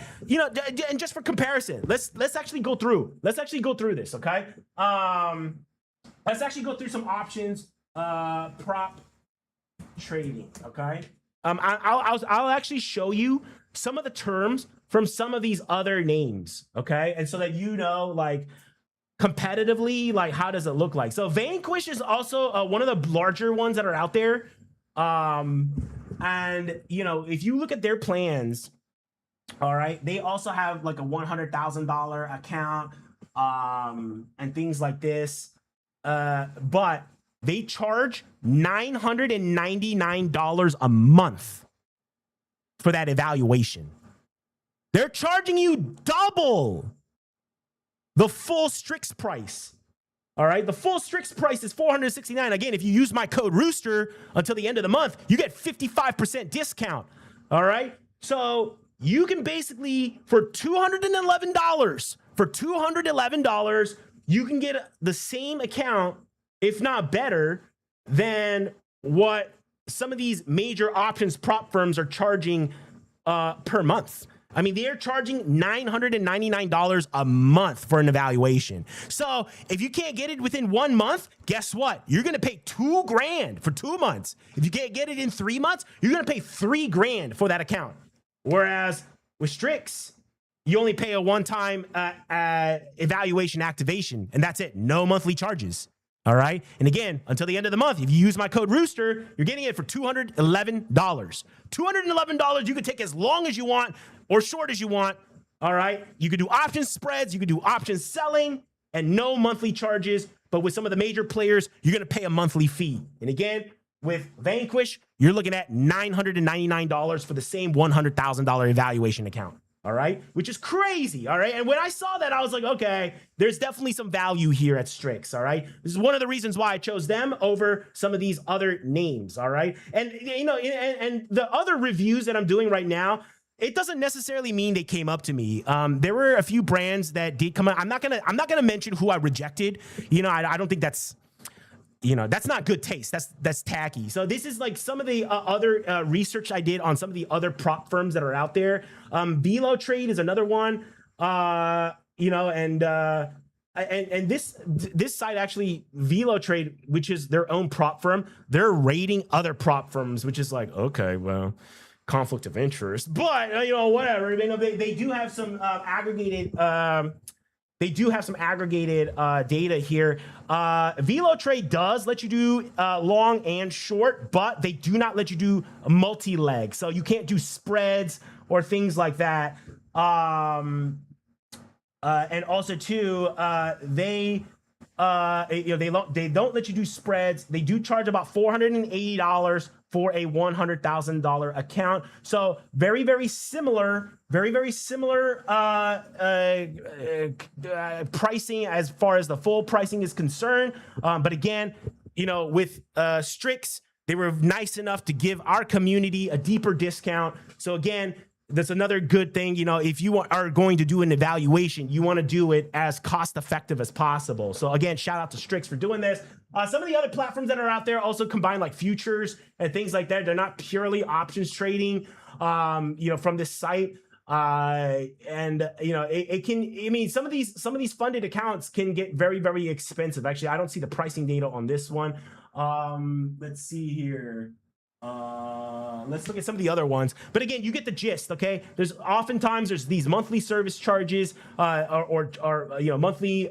And just for comparison, let's actually go through. Let's actually go through this, okay? Let's actually go through some options, prop trading, okay? I'll actually show you some of the terms from some of these other names, okay? And so that you know, like, competitively, like, how does it look like? So Vanquish is also one of the larger ones that are out there. And, if you look at their plans, all right, they also have like a $100,000 account and things like this. But they charge $999 a month for that evaluation. They're charging you double the full Strix price. All right, the full Strix price is $469. Again, if you use my code Rooster until the end of the month, you get 55% discount. All right, so you can basically, for $211, you can get the same account, if not better, than what some of these major options prop firms are charging per month. I mean, they're charging $999 a month for an evaluation. So if you can't get it within 1 month, guess what? You're going to pay $2,000 for 2 months. If you can't get it in 3 months, you're going to pay $3,000 for that account. Whereas with Strix, you only pay a one-time evaluation activation, and that's it. No monthly charges. All right. And again, until the end of the month, if you use my code Rooster, you're getting it for $211. $211, you can take as long as you want or short as you want. All right. You can do option spreads, you can do option selling, and no monthly charges. But with some of the major players, you're going to pay a monthly fee. And again, with Vanquish, you're looking at $999 for the same $100,000 evaluation account. All right, which is crazy. All right. And when I saw that, I was like, okay, there's definitely some value here at Strix. All right. This is one of the reasons why I chose them over some of these other names. All right. And, and the other reviews that I'm doing right now, it doesn't necessarily mean they came up to me. There were a few brands that did come out. I'm not gonna mention who I rejected. I don't think that's, that's not good taste. That's tacky. So this is like some of the other research I did on some of the other prop firms that are out there. Velo Trade is another one. And this site actually, Velo Trade, which is their own prop firm, they're rating other prop firms, which is like, okay, well, conflict of interest, but whatever. They do have some aggregated. They do have some aggregated data here. Velo Trade does let you do long and short, but they do not let you do multi-leg. So you can't do spreads or things like that. And also too, they don't let you do spreads. They do charge about $480 for a $100,000 account. So very, very similar pricing as far as the full pricing is concerned. But again, with Strix, they were nice enough to give our community a deeper discount. So again, that's another good thing. If you are going to do an evaluation, you want to do it as cost effective as possible. So again, shout out to Strix for doing this. Some of the other platforms that are out there also combine like futures and things like that. They're not purely options trading, from this site. It can, some of these funded accounts can get very, very expensive. Actually, I don't see the pricing data on this one. Let's see here. Let's look at some of the other ones. But again, you get the gist, okay? Oftentimes there's these monthly service charges or monthly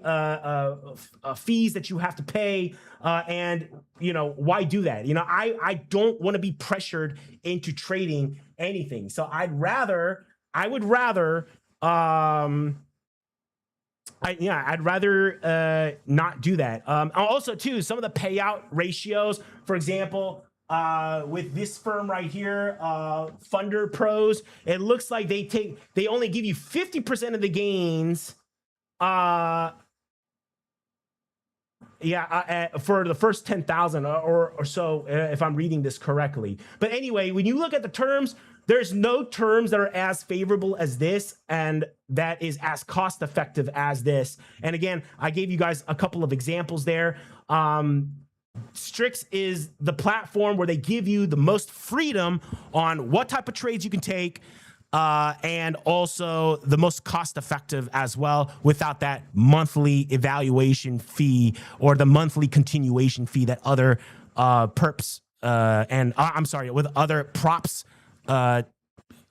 fees that you have to pay. And why do that? I don't want to be pressured into trading anything. So I'd rather not do that. Also too, some of the payout ratios, for example, with this firm right here, Funder Pros, it looks like they only give you 50% of the gains, for the first 10,000 or so, if I'm reading this correctly. But anyway, when you look at the terms, there's no terms that are as favorable as this and that is as cost effective as this. And again, I gave you guys a couple of examples there. Strix is the platform where they give you the most freedom on what type of trades you can take, and also the most cost effective as well, without that monthly evaluation fee or the monthly continuation fee that other perps with other props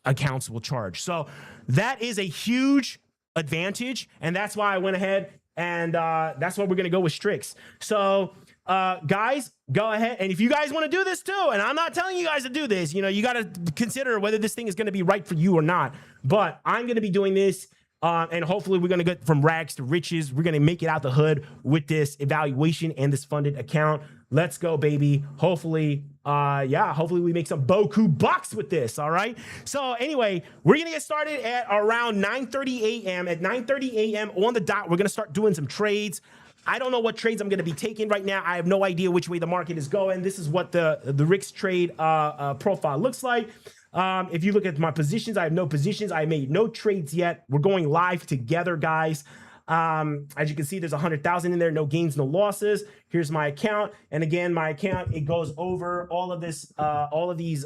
accounts will charge. So that is a huge advantage, and that's why I went ahead and that's why we're gonna go with Strix. So guys, go ahead, and if you guys want to do this too, and I'm not telling you guys to do this, you got to consider whether this thing is going to be right for you or not. But I'm going to be doing this, and hopefully we're going to get from rags to riches. We're going to make it out the hood with this evaluation and this funded account. Let's go, baby. Hopefully, hopefully we make some Boku bucks with this. All right. So anyway, we're going to get started at around 9:30 a.m. At 9:30 a.m. on the dot, we're going to start doing some trades. I don't know what trades I'm going to be taking right now. I have no idea which way the market is going. This is what the Rick's trade profile looks like. If you look at my positions, I have no positions. I made no trades yet. We're going live together, guys. As you can see, there's 100,000 in there. No gains, no losses. Here's my account. And again, my account, it goes over all of this, all of these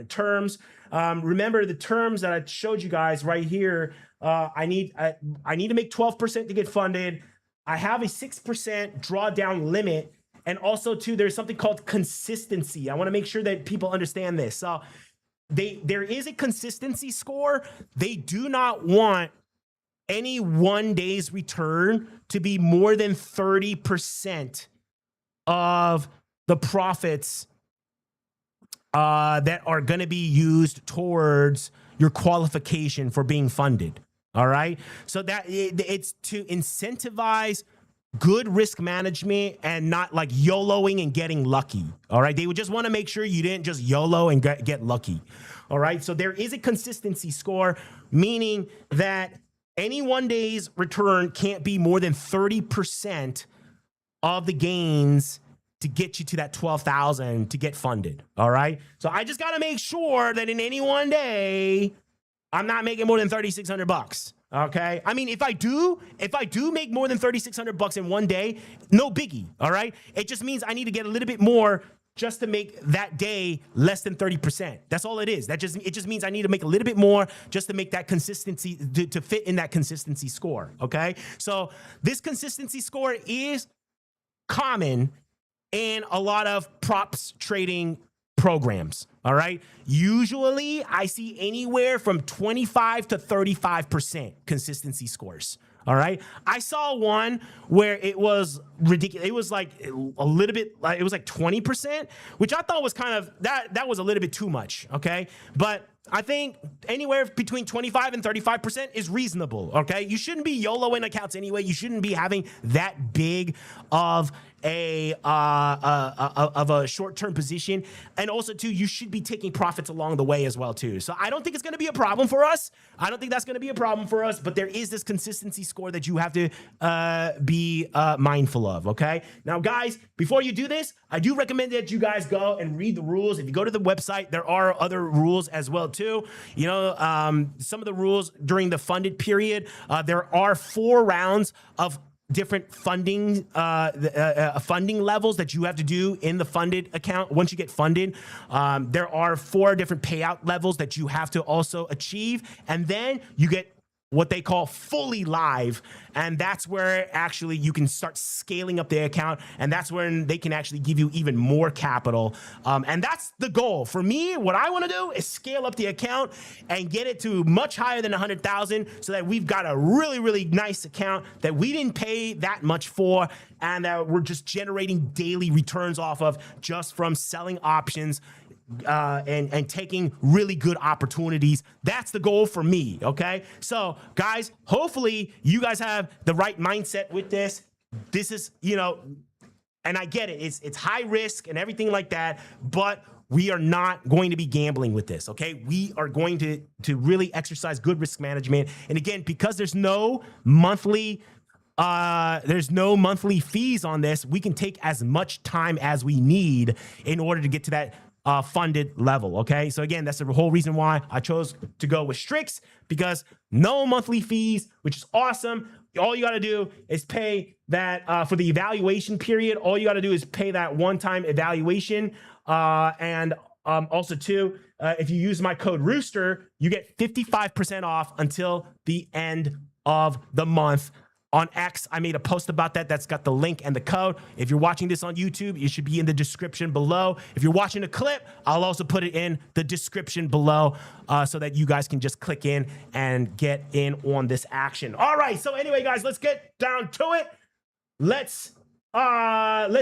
terms. Remember the terms that I showed you guys right here. I need to make 12% to get funded. I have a 6% drawdown limit. And also too, there's something called consistency. I want to make sure that people understand this. So there is a consistency score. They do not want any 1 day's return to be more than 30% of the profits that are going to be used towards your qualification for being funded. All right. So that it's to incentivize good risk management and not like YOLOing and getting lucky. All right. They would just want to make sure you didn't just YOLO and get lucky. All right. So there is a consistency score, meaning that any 1 day's return can't be more than 30% of the gains to get you to that 12,000 to get funded. All right. So I just got to make sure that in any 1 day, I'm not making more than 3,600 bucks. Okay. I mean, if I do make more than 3,600 bucks in 1 day, no biggie. All right. It just means I need to get a little bit more just to make that day less than 30%. That's all it is. It just means I need to make a little bit more just to make that consistency to fit in that consistency score. Okay. So this consistency score is common in a lot of props trading programs. All right. Usually I see anywhere from 25 to 35% consistency scores. All right. I saw one where it was ridiculous. It was like a little bit, it was like 20%, which I thought was kind of, that was a little bit too much. Okay. But I think anywhere between 25 and 35% is reasonable. Okay. You shouldn't be YOLOing accounts anyway. You shouldn't be having that big of a short-term position. And also too, you should be taking profits along the way as well too. So I don't think it's going to be a problem for us. I don't think that's going to be a problem for us, but there is this consistency score that you have to be mindful of. Okay. Now guys, before you do this, I do recommend that you guys go and read the rules. If you go to the website, there are other rules as well too. You know, some of the rules during the funded period, there are 4 rounds of different funding funding levels that you have to do in the funded account. Once you get funded, there are 4 different payout levels that you have to also achieve, and then you get what they call fully live, and that's where actually you can start scaling up the account, and that's when they can actually give you even more capital, and that's the goal for me. What I want to do is scale up the account and get it to much higher than 100,000, so that we've got a really nice account that we didn't pay that much for, and that we're just generating daily returns off of just from selling options and taking really good opportunities. That's the goal for me. Okay. So guys, hopefully you guys have the right mindset with this. This is, you know, and I get it. It's high risk and everything like that, but we are not going to be gambling with this. Okay. We are going to really exercise good risk management. And again, because there's no monthly there's no monthly fees on this. We can take as much time as we need in order to get to that funded level. Okay. So again, that's the whole reason why I chose to go with Strix, because no monthly fees, which is awesome. All you got to do is pay that for the evaluation period. All you got to do is pay that one-time evaluation. And also too, if you use my code Rooster, you get 55% off until the end of the month. On X, I made a post about that. That's got the link and the code. If you're watching this on YouTube, it should be in the description below. If you're watching a clip, I'll also put it in the description below so that you guys can just click in and get in on this action. All right. So anyway, guys, let's get down to it. Let's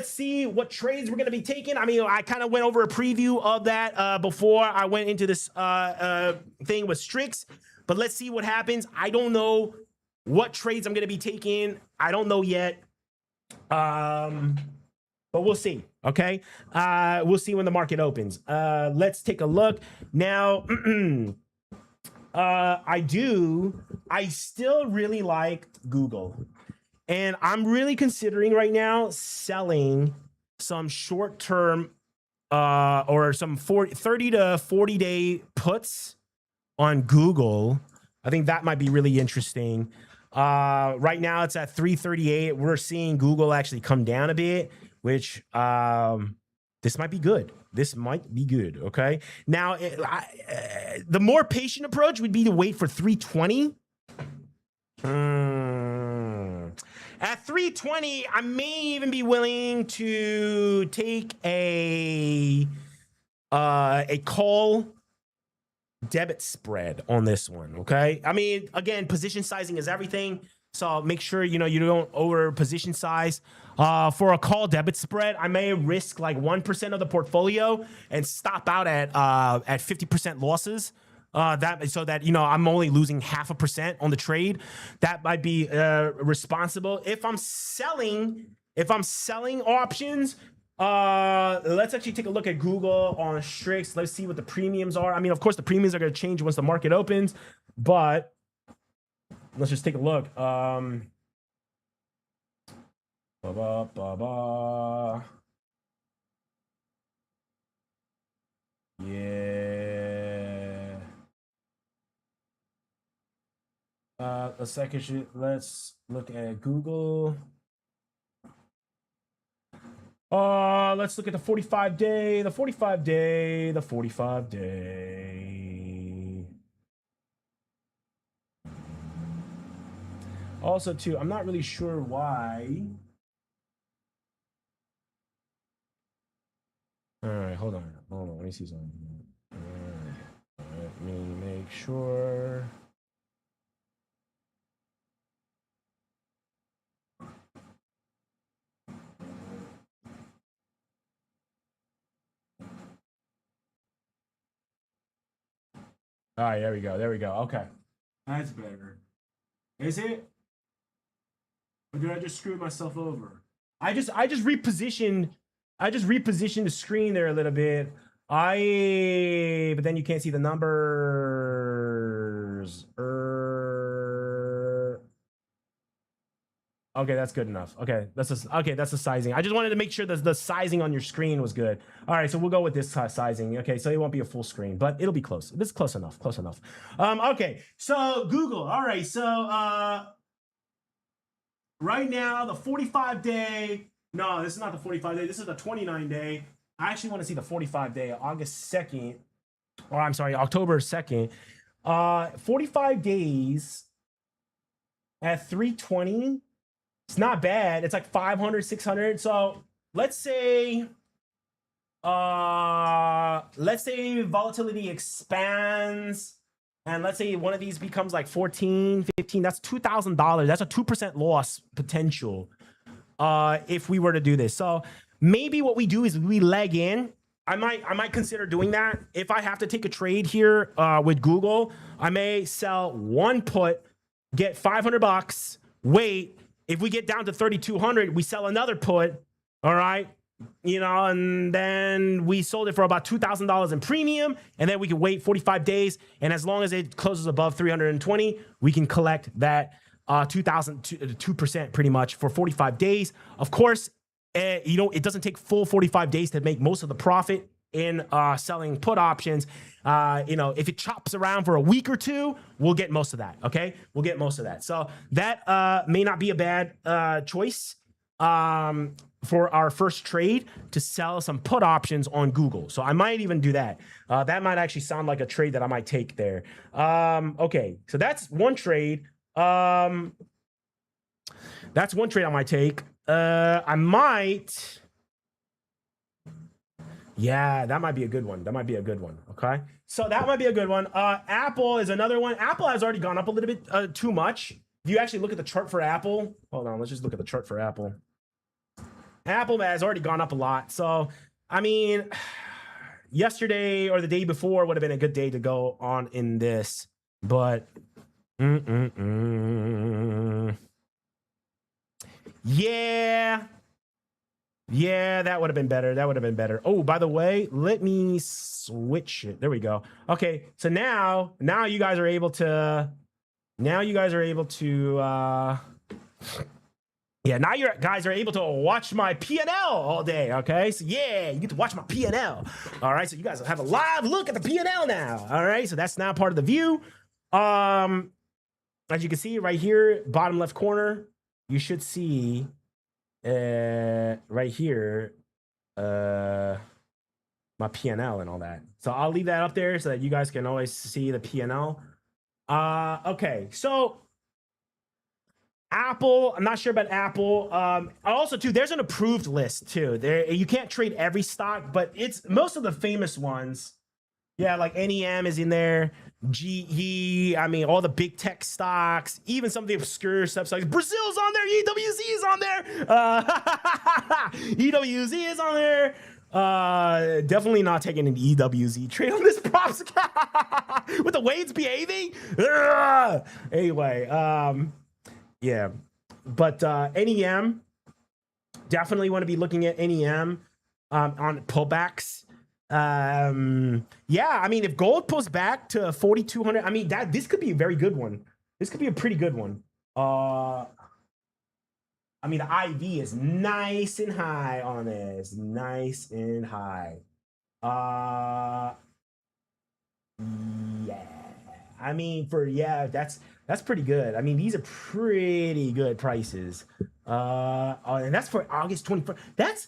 see what trades we're going to be taking. I mean, I kind of went over a preview of that before I went into this thing with Strix, but let's see what happens. I don't know what trades I'm going to be taking. I don't know yet. But we'll see. Okay. We'll see when the market opens. Let's take a look now. I still really like Google, and I'm really considering right now selling some short-term or some 30 to 40 day puts on Google. I think that might be really interesting. Right now it's at 338. We're seeing Google actually come down a bit, which this might be good. This might be good. Okay. Now, the more patient approach would be to wait for 320. At 320, I may even be willing to take a call debit spread on this one. Okay. I mean, again, position sizing is everything. So make sure, you don't over position size. For a call debit spread, I may risk like 1% of the portfolio and stop out at 50% losses. So that, I'm only losing 0.5% on the trade. That might be responsible. If I'm selling options, let's actually take a look at Google on Strix. Let's see what the premiums are. I mean, of course, the premiums are going to change once the market opens, but let's just take a look. Yeah. A second. Let's look at Google. Let's look at the 45-day, the 45-day, the 45-day. Also, too, I'm not really sure why. All right, hold on. Let me see something. All right. Let me make sure. All right, there we go. Okay. That's better. Is it? Or did I just screw myself over? I just repositioned the screen there a little bit. But then you can't see the numbers. Okay, that's good enough. Okay, that's the sizing. I just wanted to make sure that the sizing on your screen was good. All right, so we'll go with this sizing. Okay, so it won't be a full screen, but it'll be close. This is close enough. Okay, so Google. All right, so right now the 45-day. No, this is not the 45-day. This is the 29-day. I actually want to see the 45-day, August 2nd, or I'm sorry, October 2nd. 45 days at 320. It's not bad. It's like 500, 600. So let's say volatility expands, and let's say one of these becomes like 14, 15. That's $2,000. That's a 2% loss potential if we were to do this. So maybe what we do is we leg in. I might consider doing that. If I have to take a trade here with Google, I may sell one put, get $500, wait. If we get down to 3,200, we sell another put, all right? And then we sold it for about $2,000 in premium, and then we can wait 45 days, and as long as it closes above 320, we can collect that 2% pretty much for 45 days. Of course, it doesn't take full 45 days to make most of the profit in selling put options. If it chops around for a week or two, we'll get most of that. Okay, we'll get most of that. So that may not be a bad choice for our first trade to sell some put options on Google. So I might even do that. That might actually sound like a trade that I might take there. Okay, so that's one trade. That's one trade I might take. I might. Yeah, that might be a good one. That might be a good one. Okay, so that might be a good one. Apple is another one. Apple has already gone up a little bit too much. If you actually look at the chart for Apple, hold on, let's just look at the chart for Apple. Apple has already gone up a lot. So, I mean, yesterday or the day before would have been a good day to go on in this, but yeah, that would have been better. That would have been better. Oh, by the way, let me switch it. There we go. Okay, so now you guys are able to. Now you guys are able to. Yeah, now you guys are able to watch my P&L all day, okay? So yeah, you get to watch my P&L. All right, so you guys have a live look at the P&L now. All right, so that's now part of the view. As you can see right here, bottom left corner, you should see right here my P&L and all that. So I'll leave that up there so that you guys can always see the P&L. Okay, so Apple, I'm not sure about Apple. Also, too, there's an approved list too. There, you can't trade every stock, but it's most of the famous ones. Yeah, like NEM is in there, GE. I mean, all the big tech stocks, even some of the obscure stuff. Like Brazil's on there, EWZ is on there, EWZ is on there. Definitely not taking an EWZ trade on this props with the way it's behaving. Anyway, yeah, but NEM, definitely want to be looking at NEM on pullbacks. Yeah, I mean, if gold pulls back to 4,200, I mean, this could be a very good one. This could be a pretty good one. I mean, the IV is nice and high on this, nice and high. Yeah, I mean, that's pretty good. I mean, these are pretty good prices. And that's for August 21st.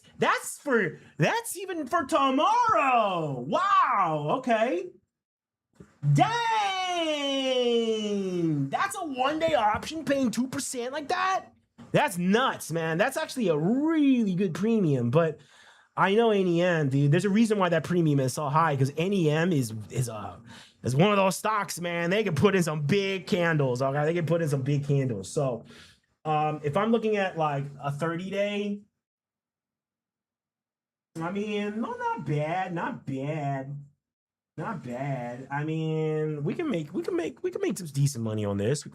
That's even for tomorrow. Wow. Okay. Dang. That's a one-day option paying 2% like that. That's nuts, man. That's actually a really good premium. But I know NEM, dude. There's a reason why that premium is so high, because NEM is one of those stocks, man. They can put in some big candles. Okay, they can put in some big candles. So, if I'm looking at like a 30-day, I mean, no, not bad. I mean, we can make some decent money on this.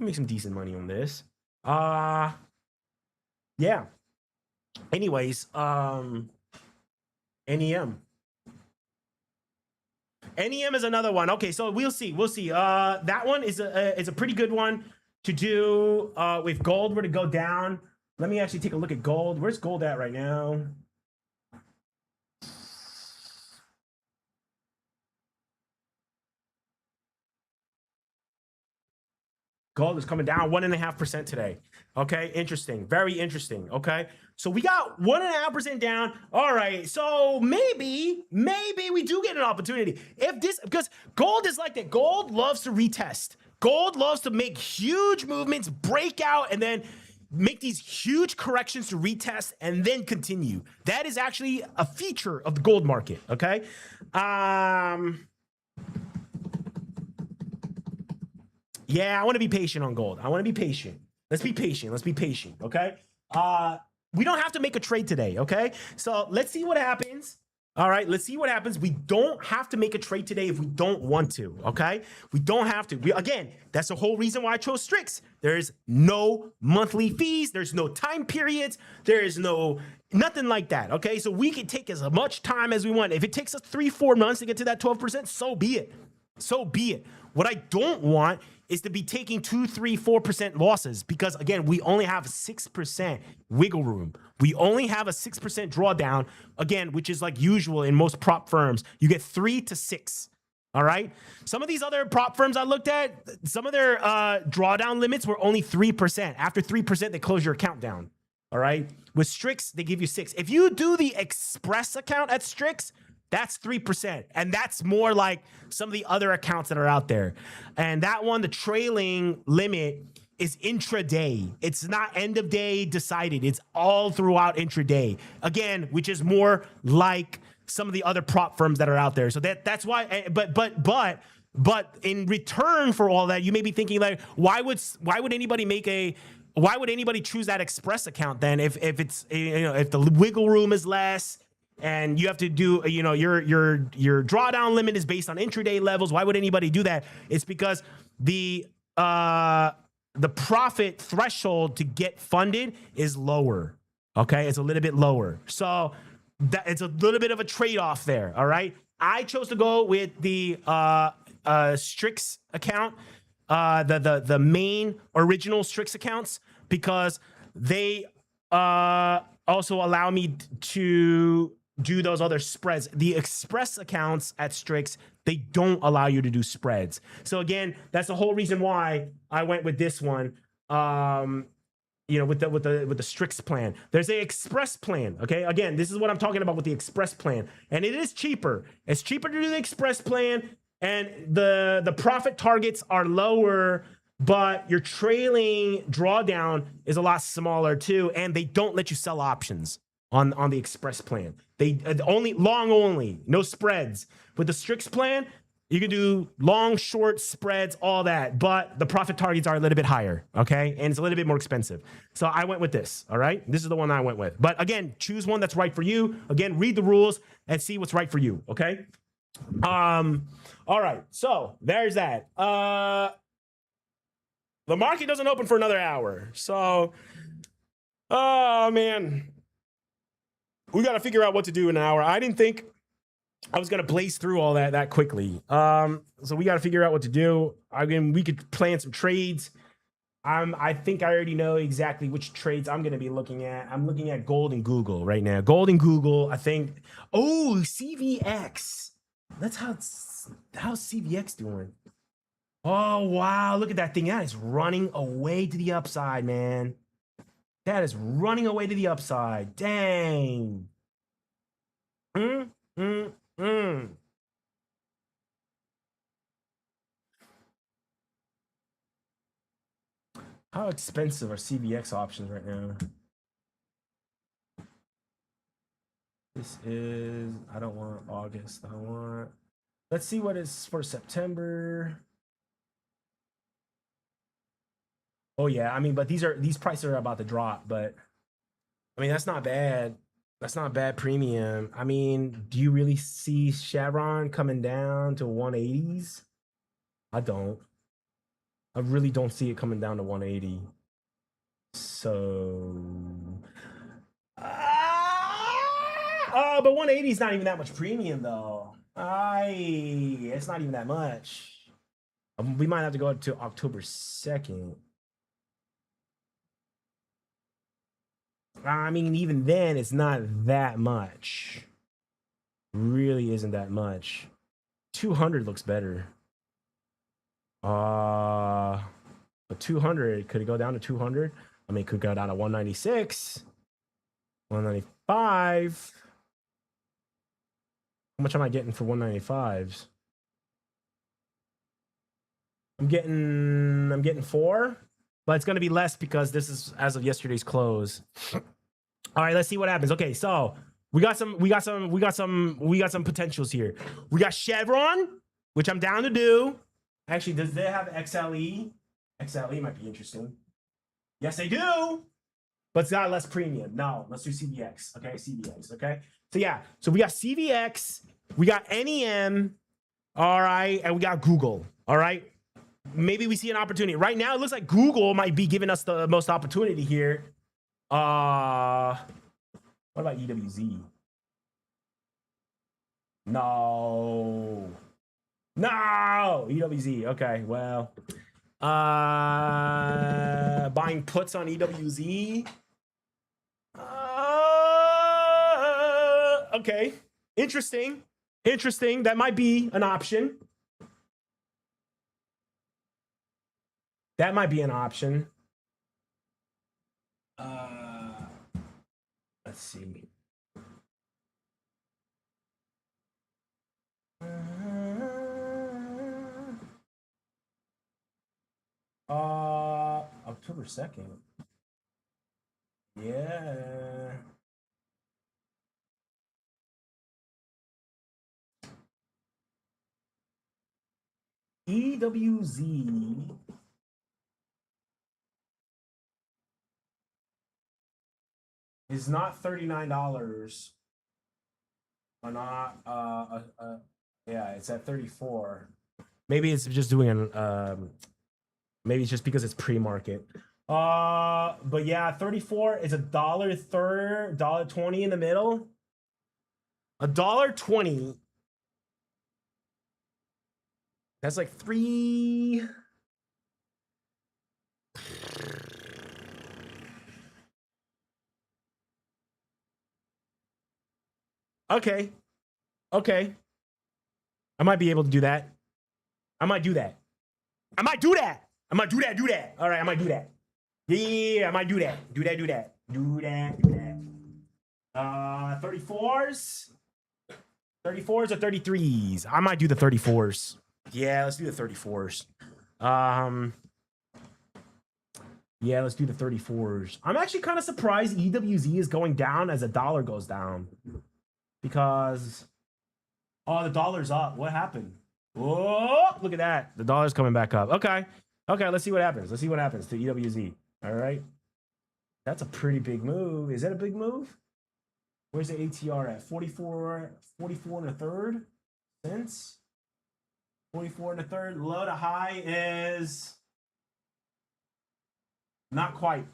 Yeah. Anyways, NEM. NEM is another one. Okay, so we'll see. That one is a pretty good one to do if gold were to go down. Let me actually take a look at gold. Where's gold at right now? Gold is coming down 1.5% today. Okay, interesting. Very interesting. Okay, so we got 1.5% down. All right, so maybe we do get an opportunity. Because gold is like that. Gold loves to retest. Gold loves to make huge movements, break out, and then make these huge corrections to retest and then continue. That is actually a feature of the gold market. Okay. Yeah, I want to be patient on gold. I want to be patient. Let's be patient. Okay. We don't have to make a trade today. Okay. So let's see what happens. All right, let's see what happens. We don't have to make a trade today if we don't want to, okay? We don't have to. Again, that's the whole reason why I chose Strix. There's no monthly fees. There's no time periods. There is nothing like that, okay? So we can take as much time as we want. If it takes us 3-4 months to get to that 12%, so be it. What I don't want is to be taking 2, 3, 4% losses because, again, we only have 6% wiggle room. We only have a 6% drawdown, again, which is like usual in most prop firms. You get 3 to 6. All right. Some of these other prop firms I looked at, some of their drawdown limits were only 3%. After 3%, they close your account down. All right. With Strix, they give you 6. If you do the Express account at Strix, that's 3%. And that's more like some of the other accounts that are out there. And that one, the trailing limit is intraday. It's not end of day decided. It's all throughout intraday. Again, which is more like some of the other prop firms that are out there. So that's why, but in return for all that, you may be thinking like, why would anybody choose that Express account then if it's, if the wiggle room is less and you have to do, your drawdown limit is based on intraday levels. Why would anybody do that? It's because the profit threshold to get funded is lower. Okay. It's a little bit lower. So it's a little bit of a trade-off there. All right. I chose to go with the Strix account, the main original Strix accounts, because they also allow me to do those other spreads. The Express accounts at Strix, they don't allow you to do spreads. So again, that's the whole reason why I went with this one. With the Strix plan. There's a Express plan. Okay. Again, this is what I'm talking about with the Express plan. And it is cheaper. It's cheaper to do the Express plan. And the profit targets are lower, but your trailing drawdown is a lot smaller too. And they don't let you sell options on the Express plan. They only no spreads. With the Strix plan, you can do long, short spreads, all that, but the profit targets are a little bit higher, okay? And it's a little bit more expensive. So I went with this, all right? This is the one I went with. But again, choose one that's right for you. Again, read the rules and see what's right for you, okay? All right, so there's that. The market doesn't open for another hour. So, oh, man. We got to figure out what to do in an hour. I didn't think I was gonna blaze through all that quickly. So we got to figure out what to do. I mean, we could plan some trades. I think I already know exactly which trades I'm gonna be looking at. I'm looking at gold and Google right now. Gold and Google. I think. Oh, CVX. How's CVX doing? Oh wow! Look at that thing. That is running away to the upside, man. That is running away to the upside. Dang. How expensive are CVX options right now? This is, I don't want August. Let's see what is for September. Oh yeah, I mean, but these prices are about to drop, but I mean, that's not bad. That's not bad premium. I mean, do you really see Chevron coming down to 180s? I don't. I really don't see it coming down to 180. So, but 180 is not even that much premium though. It's not even that much. We might have to go up to October 2nd. I mean, even then, it's not that much. Really isn't that much. 200 looks better. But 200, could it go down to 200? I mean, it could go down to 196, 195. How much am I getting for 195s? I'm getting 4, but it's going to be less because this is as of yesterday's close. All right, let's see what happens. Okay, so we got some potentials here. We got Chevron, which I'm down to do. Actually, does they have XLE? XLE might be interesting. Yes, they do. But it's got less premium. No, let's do CVX. Okay, CVX. Okay. So yeah, so we got CVX, we got NEM, all right, and we got Google. All right. Maybe we see an opportunity. Right now, it looks like Google might be giving us the most opportunity here. What about EWZ? No. EWZ. Okay, well. Buying puts on EWZ. Okay. Interesting. Interesting. That might be an option. That might be an option. Let's see. October 2nd. Yeah. EWZ is not $39. Or not yeah, it's at 34. Maybe it's just doing an maybe it's just because it's pre-market. But yeah, 34 is $1.20 in the middle. $1.20. That's like 3. Okay. Okay. I might be able to do that. I might do that. I might do that. I might do that. Do that. All right. I might do that. Yeah, I might do that. Do that. Do that. Do that. Do that. 34s. 34s or 33s. I might do the 34s. Yeah, let's do the 34s. Yeah, let's do the 34s. I'm actually kind of surprised EWZ is going down as the dollar goes down. Because, oh, the dollar's up. What happened? Whoa, look at that. The dollar's coming back up. Okay. Okay, let's see what happens. Let's see what happens to EWZ. All right. That's a pretty big move. Is that a big move? Where's the ATR at? 44 and a third cents. 44 and a third. Low to high is not quite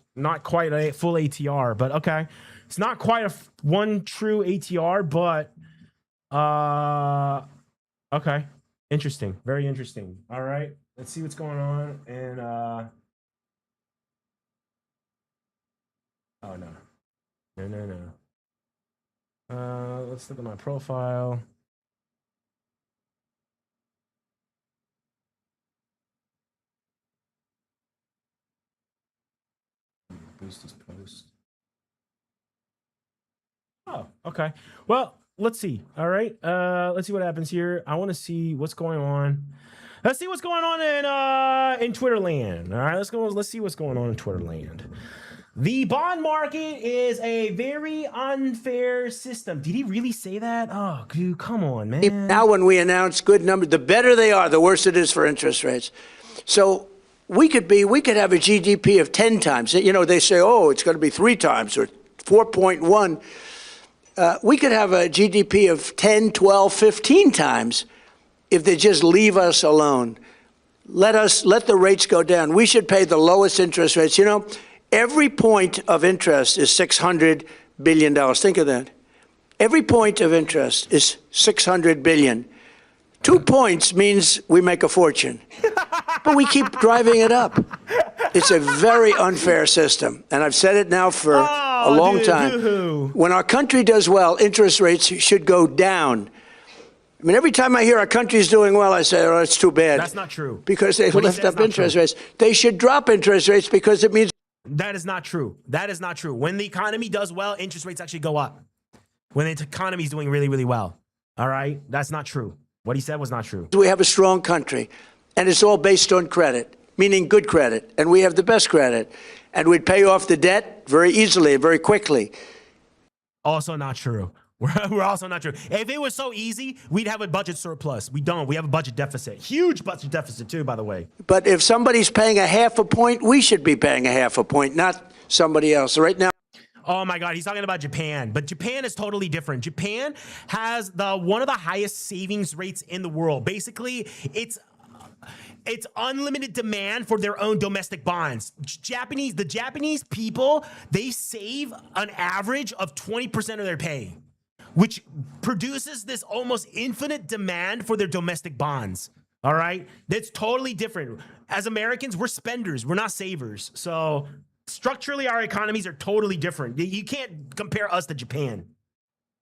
a full ATR, but okay. It's not quite one true ATR, but okay. Interesting. Very interesting. All right. Let's see what's going on. And oh no. No. Let's look at my profile. Boost this post. Oh, okay. Well, let's see. All right. Let's see what happens here. I want to see what's going on. Let's see what's going on in Twitter land. All right, let's see what's going on in Twitter land. The bond market is a very unfair system. Did he really say that? Oh, dude, come on, man. Now when we announce good numbers, the better they are, the worse it is for interest rates. So we could have a GDP of 10 times. You know, they say, oh, it's going to be 3 times or 4.1. We could have a GDP of 10, 12, 15 times if they just leave us alone. Let the rates go down. We should pay the lowest interest rates. You know, every point of interest is $600 billion. Think of that. Every point of interest is $600 billion. 2 points means we make a fortune, but we keep driving it up. It's a very unfair system, and I've said it now for a long time. When our country does well, interest rates should go down. I mean, every time I hear our country's doing well, I say, oh, it's too bad. That's not true. Because they lift up interest rates. They should drop interest rates because it means... That is not true. That is not true. When the economy does well, interest rates actually go up. When the economy is doing really, really well. All right? That's not true. What he said was not true. We have a strong country, and it's all based on credit, meaning good credit, and we have the best credit. And we'd pay off the debt very easily, very quickly. Also not true. We're also not true. If it was so easy, we'd have a budget surplus. We don't. We have a budget deficit. Huge budget deficit, too, by the way. But if somebody's paying a half a point, we should be paying a half a point, not somebody else. Right now. Oh, my God. He's talking about Japan. But Japan is totally different. Japan has one of the highest savings rates in the world. Basically, it's unlimited demand for their own domestic bonds. The Japanese people, they save an average of 20% of their pay, which produces this almost infinite demand for their domestic bonds. All right? That's totally different. as Americans, we're spenders. We're not savers. So structurally, our economies are totally different. You can't compare us to Japan.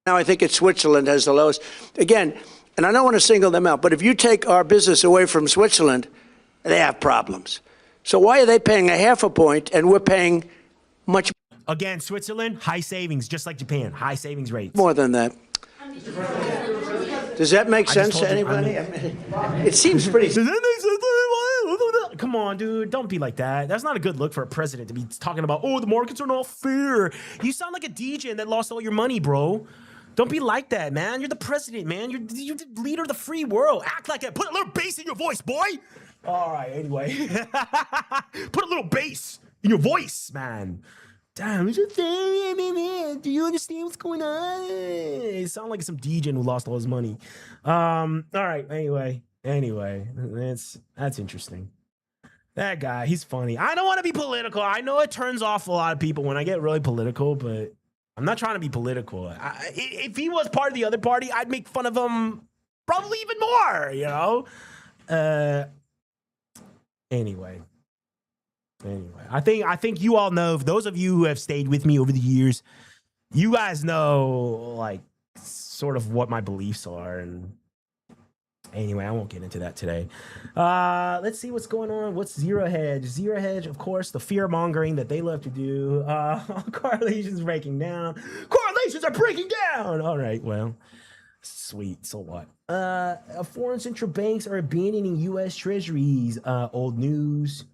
Now I think it's Switzerland has the lowest. Again, and I don't want to single them out, but if you take our business away from Switzerland, they have problems. So why are they paying a half a point and we're paying much Again, Switzerland, high savings, just like Japan, high savings rates. more than that? Does that make sense to anybody? It seems pretty. Does that make sense? Come on, dude. Don't be like that. That's not a good look for a president to be talking about, oh, the markets are not fair. You sound like a DJ that lost all your money, bro. Don't be like that, man. You're the president, man. You're the leader of the free world. Act like that. Put a little bass in your voice, boy. All right, anyway. Put a little bass in your voice, man. Damn, do you understand what's going on? It sounds like some DJ who lost all his money. All right, anyway, that's interesting. That guy, he's funny. I don't want to be political. I know it turns off a lot of people when I get really political, but I'm not trying to be political. If he was part of the other party, I'd make fun of him probably even more, you know? Anyway, I think you all know, those of you who have stayed with me over the years, you guys know, like, sort of what my beliefs are. And anyway, I won't get into that today. Let's see what's going on. What's Zero Hedge? Zero Hedge, of course, the fear mongering that they love to do. Correlations breaking down. Correlations are breaking down. All right, well, sweet. So what? Foreign central banks are abandoning U.S. treasuries. Old news.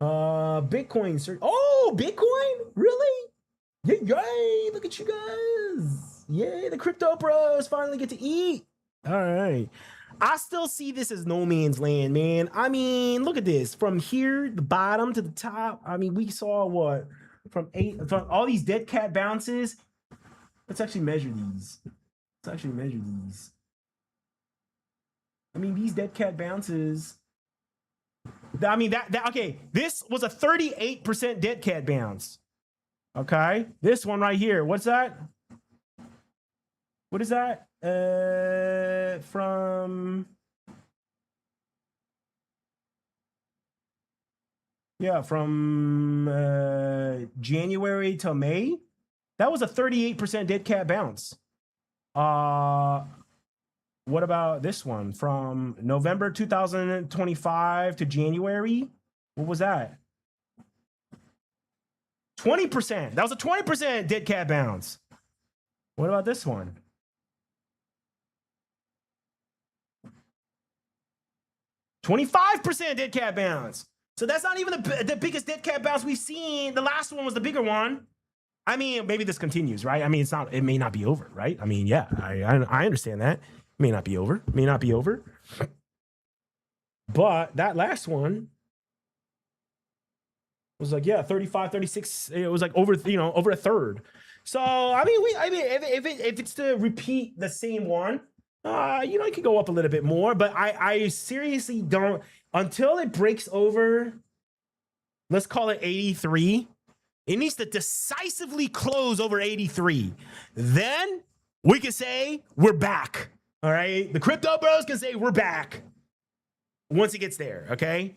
Bitcoin. Oh, Bitcoin? Really? Yay! Look at you guys. Yay, the crypto bros finally get to eat. All right. I still see this as no man's land, man. I mean, look at this. From here, the bottom to the top. I mean, we saw what? From all these dead cat bounces. Let's actually measure these. I mean, these dead cat bounces. I mean, okay, this was a 38% dead cat bounce. Okay, this one right here, what's that? What is that? From January to May, that was a 38% dead cat bounce. What about this one from November 2025 to January? What was that? 20%. That was a 20% dead cat bounce. What about this one? $25 dead cat bounce. So that's not even the biggest dead cat bounce we've seen. The last one was the bigger one. I mean, maybe this continues, right? I mean, it may not be over, right? I mean, yeah, I understand that. It may not be over. But that last one was like, yeah, 35, 36. It was like over a third. So, I mean, if it's to repeat the same one, it could go up a little bit more, but I seriously don't, until it breaks over, let's call it 83. It needs to decisively close over 83. Then we can say we're back. All right. The crypto bros can say we're back once it gets there. Okay.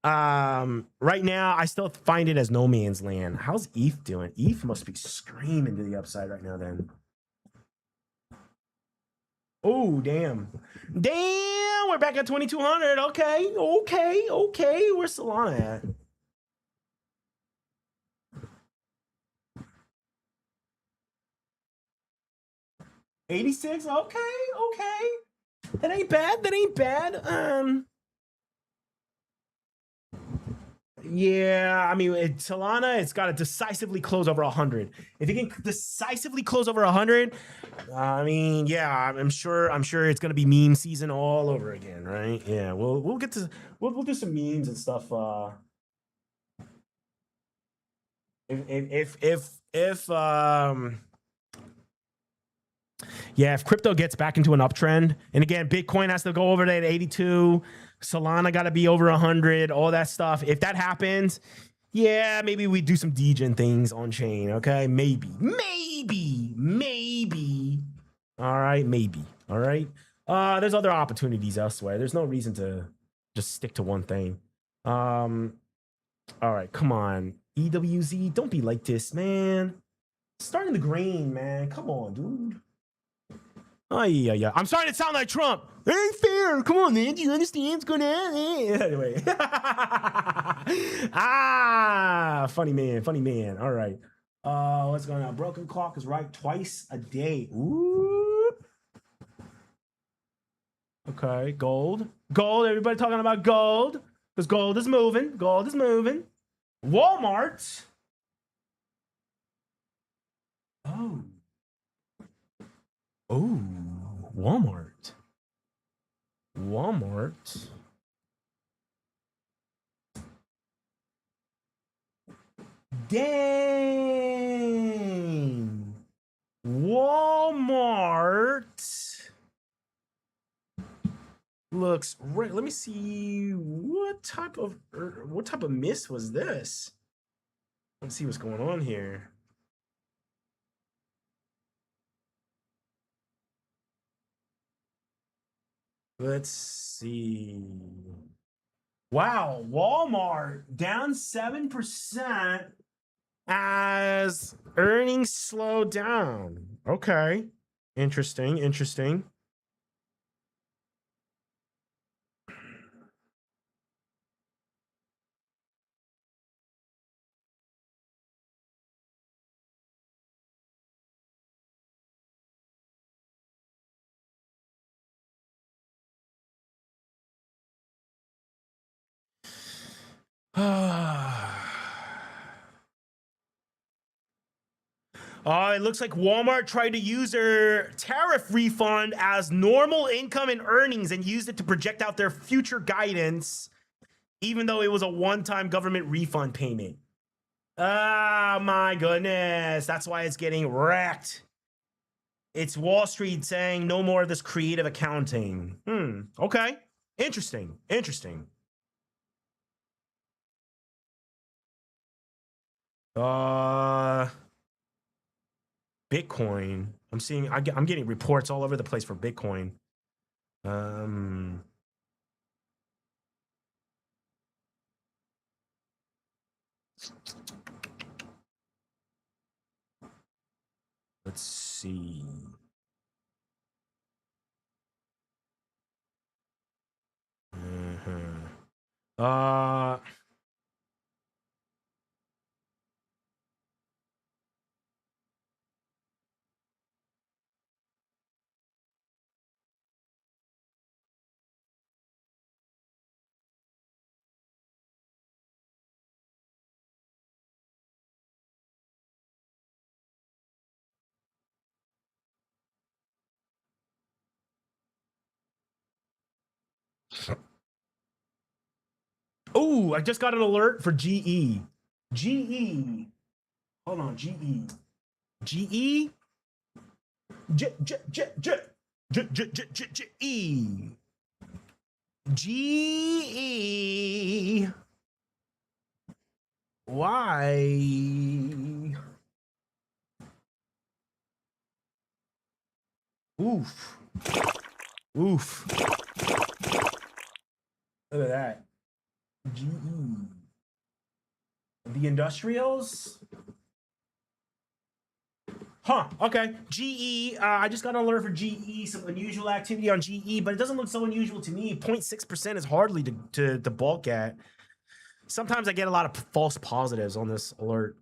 Right now, I still find it as no man's land. How's ETH doing? ETH must be screaming to the upside right now then. Oh, damn. We're back at 2,200. Okay. Where's Solana at? $86. Okay. That ain't bad. Yeah, I mean, Solana, it's got to decisively close over 100. If it can decisively close over 100, I mean, yeah, I'm sure it's gonna be meme season all over again, right? Yeah, we'll do some memes and stuff. If crypto gets back into an uptrend, and again, Bitcoin has to go over that 82, Solana got to be over 100, all that stuff. If that happens, yeah, maybe we do some degen things on chain. Okay, maybe. All right, maybe. All right. There's other opportunities elsewhere. There's no reason to just stick to one thing. All right, come on. EWZ, don't be like this, man. Starting the green, man. Come on, dude. Oh, yeah. I'm starting to sound like Trump. Ain't fair. Come on, man. Do you understand what's going on? Anyway. Funny man. All right. What's going on? Broken clock is right twice a day. Ooh. Okay, gold. Gold. Everybody talking about gold. Because gold is moving. Walmart. Oh. Oh. Walmart. Dang. Walmart looks right. Let me see what type of miss was this. Let's see what's going on here. Let's see. Wow, Walmart down 7% as earnings slow down. Okay. Interesting. It looks like Walmart tried to use their tariff refund as normal income and earnings and used it to project out their future guidance, even though it was a one-time government refund payment. Ah, my goodness. That's why it's getting wrecked. It's Wall Street saying no more of this creative accounting. Okay. Interesting. Bitcoin. I'm getting reports all over the place for Bitcoin. Let's see. Oh, I just got an alert for GE. GE. Hold on, GE. GE. GE. GE. Why? Oof. Look at that. GE. The industrials? Huh, okay. GE, I just got an alert for GE, some unusual activity on GE, but it doesn't look so unusual to me. 0.6% is hardly to bulk at. Sometimes I get a lot of false positives on this alert.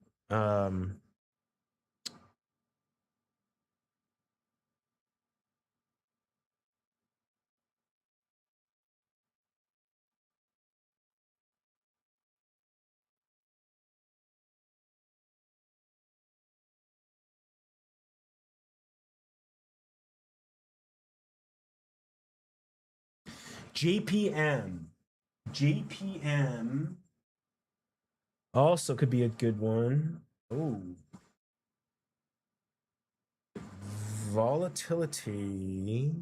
JPM. JPM also could be a good one. Oh. Volatility.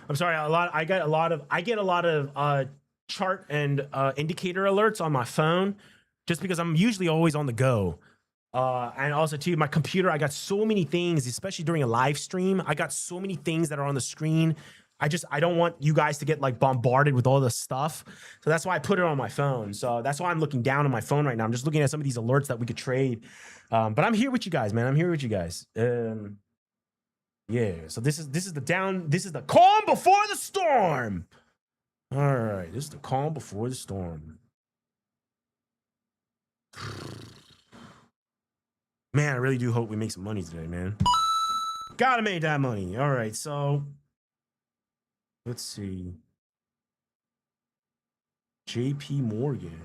I'm sorry. I get a lot of chart and indicator alerts on my phone, just because I'm usually always on the go. And also too, my computer, I got so many things, especially during a live stream. I got so many things that are on the screen. I don't want you guys to get like bombarded with all this stuff. So that's why I put it on my phone. So that's why I'm looking down on my phone right now. I'm just looking at some of these alerts that we could trade. But I'm here with you guys, man. I'm here with you guys. Yeah. So this is the calm before the storm. All right. This is the calm before the storm. Man, I really do hope we make some money today, man. Gotta make that money. All right, so let's see. JP Morgan.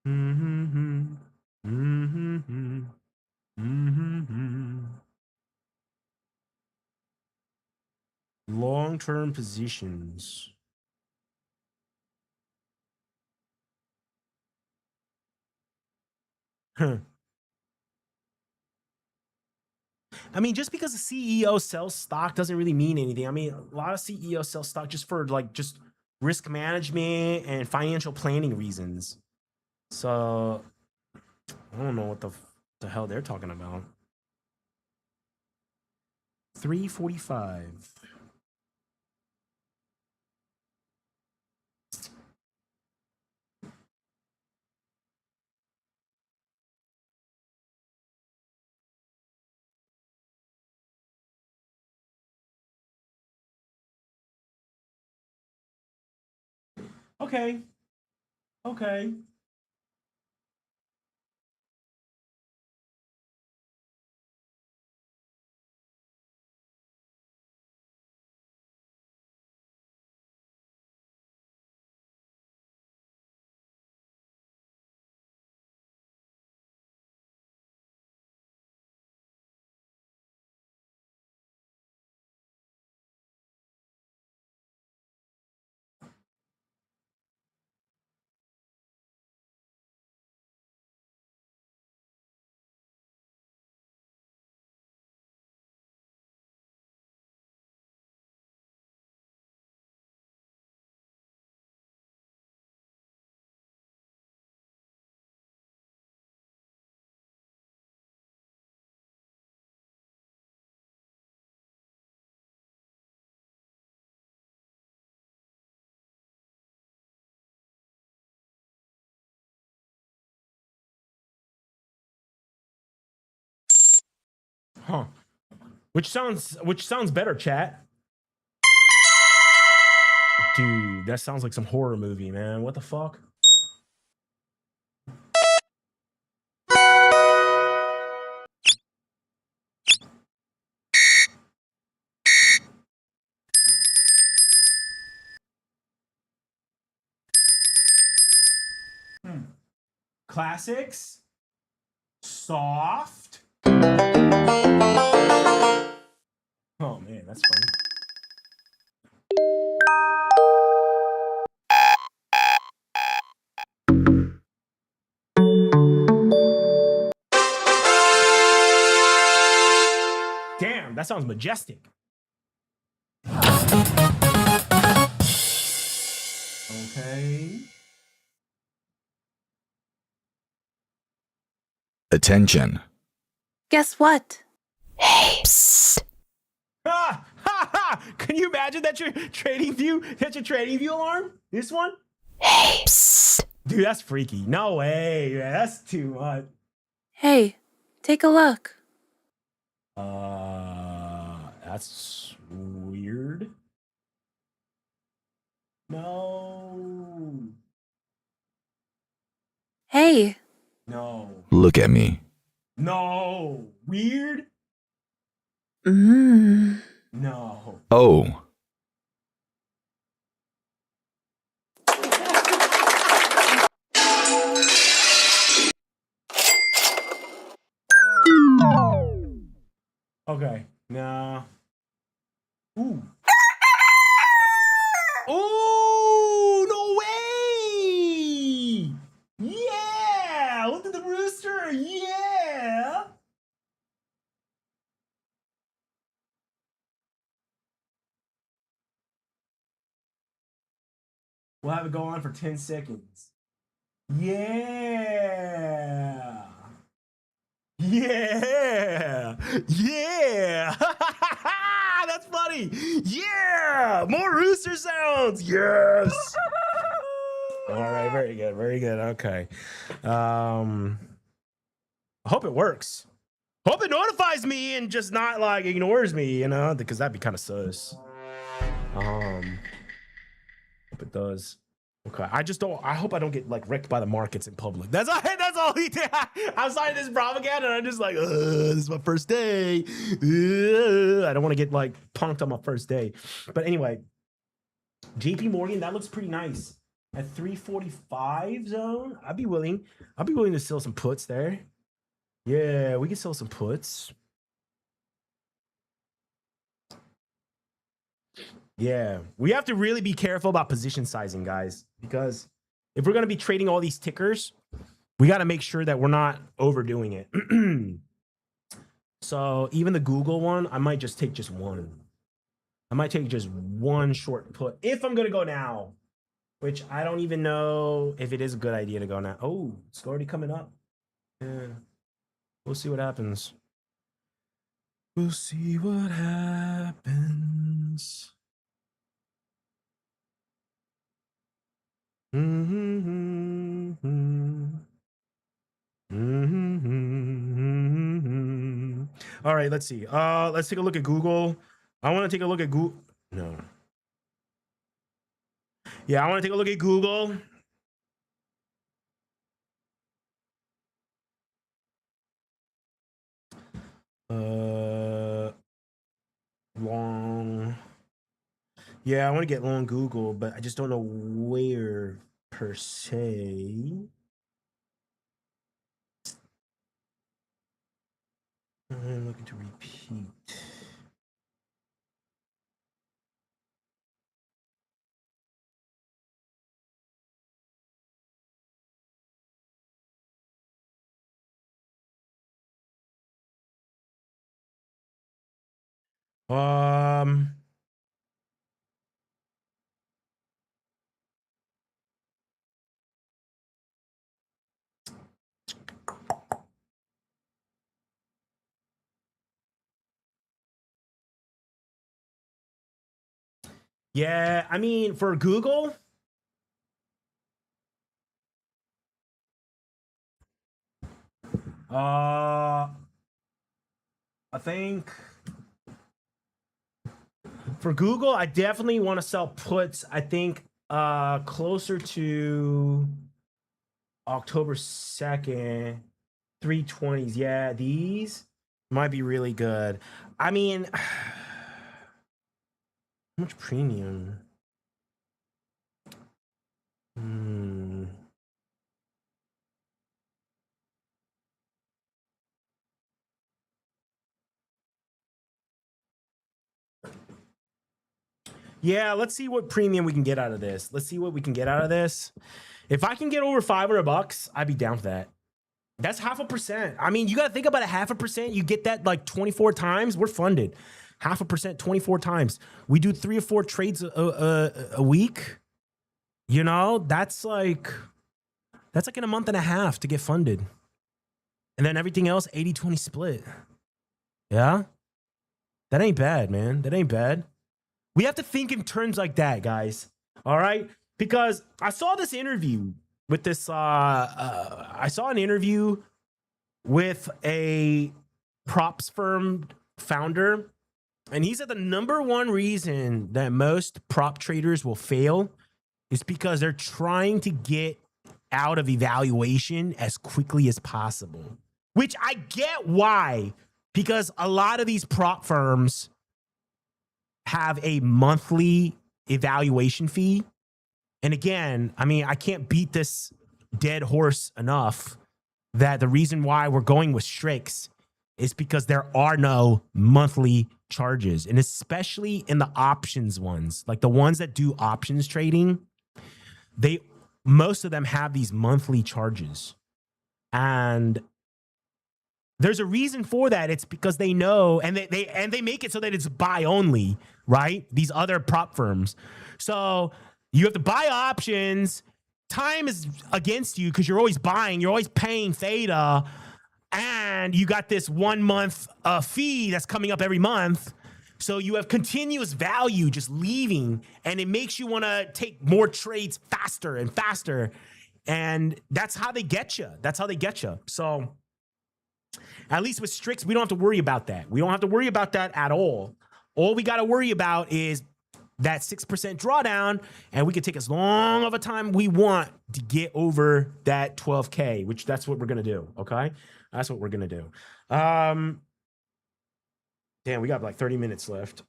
Mm-hmm. Mm-hmm. Mm-hmm. Long-term positions. Huh. I mean, just because a CEO sells stock doesn't really mean anything. I mean, a lot of CEOs sell stock just for like just risk management and financial planning reasons. So I don't know what the hell they're talking about. 345. Okay. Okay. Huh. Which sounds better, chat. Dude, that sounds like some horror movie, man. What the fuck? Classics. Soft. Oh man, that's funny. Damn, that sounds majestic. Okay. Attention. Guess what? Ha ha ha! Can you imagine that your trading view? That's your trading view alarm? This one? Dude, that's freaky. No way, man. That's too much. Hey, take a look. That's weird. No. Hey, No. Look at me. No. Weird? mmm. No. Oh. Okay. Nah. Ooh. Ooh, no way! Yeah! Look at the rooster! Yeah! We'll have it go on for 10 seconds. Yeah. Yeah. Yeah. That's funny. Yeah. More rooster sounds. Yes. All right. Very good. Very good. Okay. I hope it works. Hope it notifies me and just not like ignores me, you know, because that'd be kind of sus. Hope it does. Okay, I hope I don't get like wrecked by the markets in public. That's all he did. I'm signing this propaganda and I'm just like, this is my first day. I don't want to get like punked on my first day. But anyway, JP Morgan, that looks pretty nice. At 345 zone, I'd be willing to sell some puts there. Yeah, we can sell some puts. Yeah, we have to really be careful about position sizing, guys, because if we're going to be trading all these tickers, we got to make sure that we're not overdoing it. So even the Google one, I might just take just one. I might take just one short put if I'm going to go now, which I don't even know if it is a good idea to go now. Oh, it's already coming up. Yeah. We'll see what happens. We'll see what happens. All right, let's see. Let's take a look at Google. I want to take a look at Google. No. Yeah, I want to take a look at Google. Long. Yeah, I want to get long Google, but I just don't know where per se. I'm looking to repeat. Yeah, I mean, for Google, I think for Google, I definitely want to sell puts. I think closer to October 2nd, 320s. Yeah, these might be really good. I mean, how much premium? Yeah, let's see what premium we can get out of this. Let's see what we can get out of this. If I can get over $500, I'd be down for that. That's 0.5%. I mean, you got to think about a 0.5%. You get that like 24 times. We're funded. 0.5%, 24 times. We do 3 or 4 trades a week. You know, that's like in a month and a half to get funded. And then everything else, 80-20 split. Yeah? That ain't bad, man. That ain't bad. We have to think in terms like that, guys. All right? Because I saw this interview with this, I saw an interview with a props firm founder, and he said the number one reason that most prop traders will fail is because they're trying to get out of evaluation as quickly as possible, which I get why, because a lot of these prop firms have a monthly evaluation fee. And again, I mean, I can't beat this dead horse enough that the reason why we're going with Strix is because there are no monthly charges. And especially in the options ones, like the ones that do options trading, most of them have these monthly charges. And there's a reason for that. It's because they know, and they make it so that it's buy only, right? These other prop firms. So You have to buy options. Time is against you because you're always buying. You're always paying theta. And you got this 1 month fee that's coming up every month. So you have continuous value just leaving. And it makes you want to take more trades faster and faster. And that's how they get you. That's how they get you. So at least with Strix, we don't have to worry about that. We don't have to worry about that at all. All we got to worry about is that 6% drawdown, and we can take as long of a time we want to get over that 12K, which that's what we're going to do. Okay. That's what we're going to do. Damn, we got like 30 minutes left.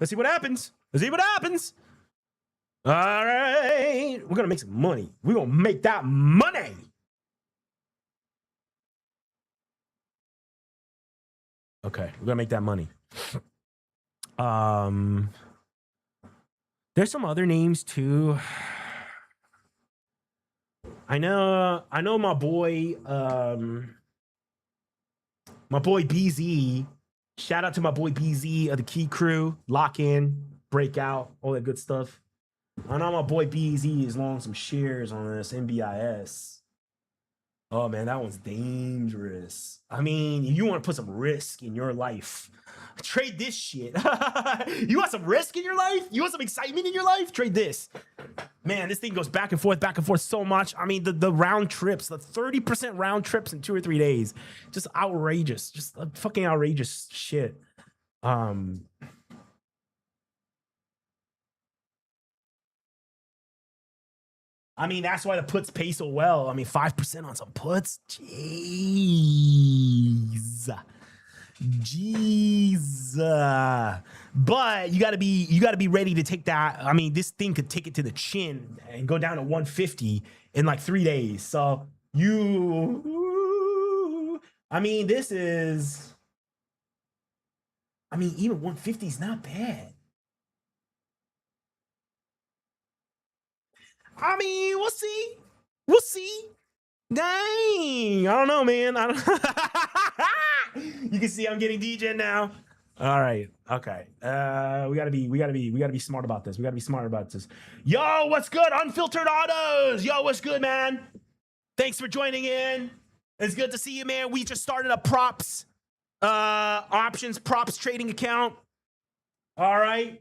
Let's see what happens. Let's see what happens. All right. We're going to make some money. We're going to make that money. Okay. We're going to make that money. There's some other names too. I know my boy BZ. Shout out to my boy BZ of the Key Crew, Lock In, Breakout, all that good stuff. I know my boy BZ is long some shares on this NBIS. Oh man, that one's dangerous. I mean, you want to put some risk in your life. Trade this shit. You want some risk in your life? You want some excitement in your life? Trade this. Man, this thing goes back and forth so much. I mean, the round trips, the 30% round trips in 2 or 3 days. Just outrageous. Just fucking outrageous shit. I mean, that's why the puts pay so well. I mean, 5% on some puts. Jeez. But you gotta be ready to take that. I mean, this thing could take it to the chin and go down to 150 in like 3 days. So I mean, even 150 is not bad. I mean, we'll see. We'll see. Dang. I don't know, man. You can see I'm getting DJ now. All right. Okay. We gotta be smart about this. We gotta be smart about this. Yo, what's good? Unfiltered Autos. Yo, what's good, man? Thanks for joining in. It's good to see you, man. We just started a props, options props trading account. All right.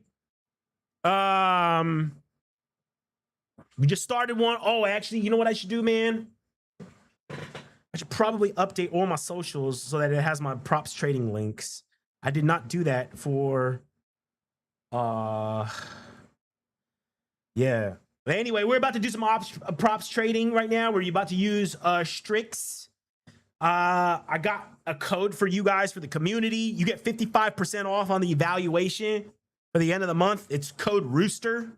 We just started one. Oh, actually, you know what I should do, man? I should probably update all my socials so that it has my props trading links. I did not do that for, yeah. But anyway, we're about to do some props trading right now. We're about to use Strix. I got a code for you guys for the community. You get 55% off on the evaluation for the end of the month. It's code Rooster.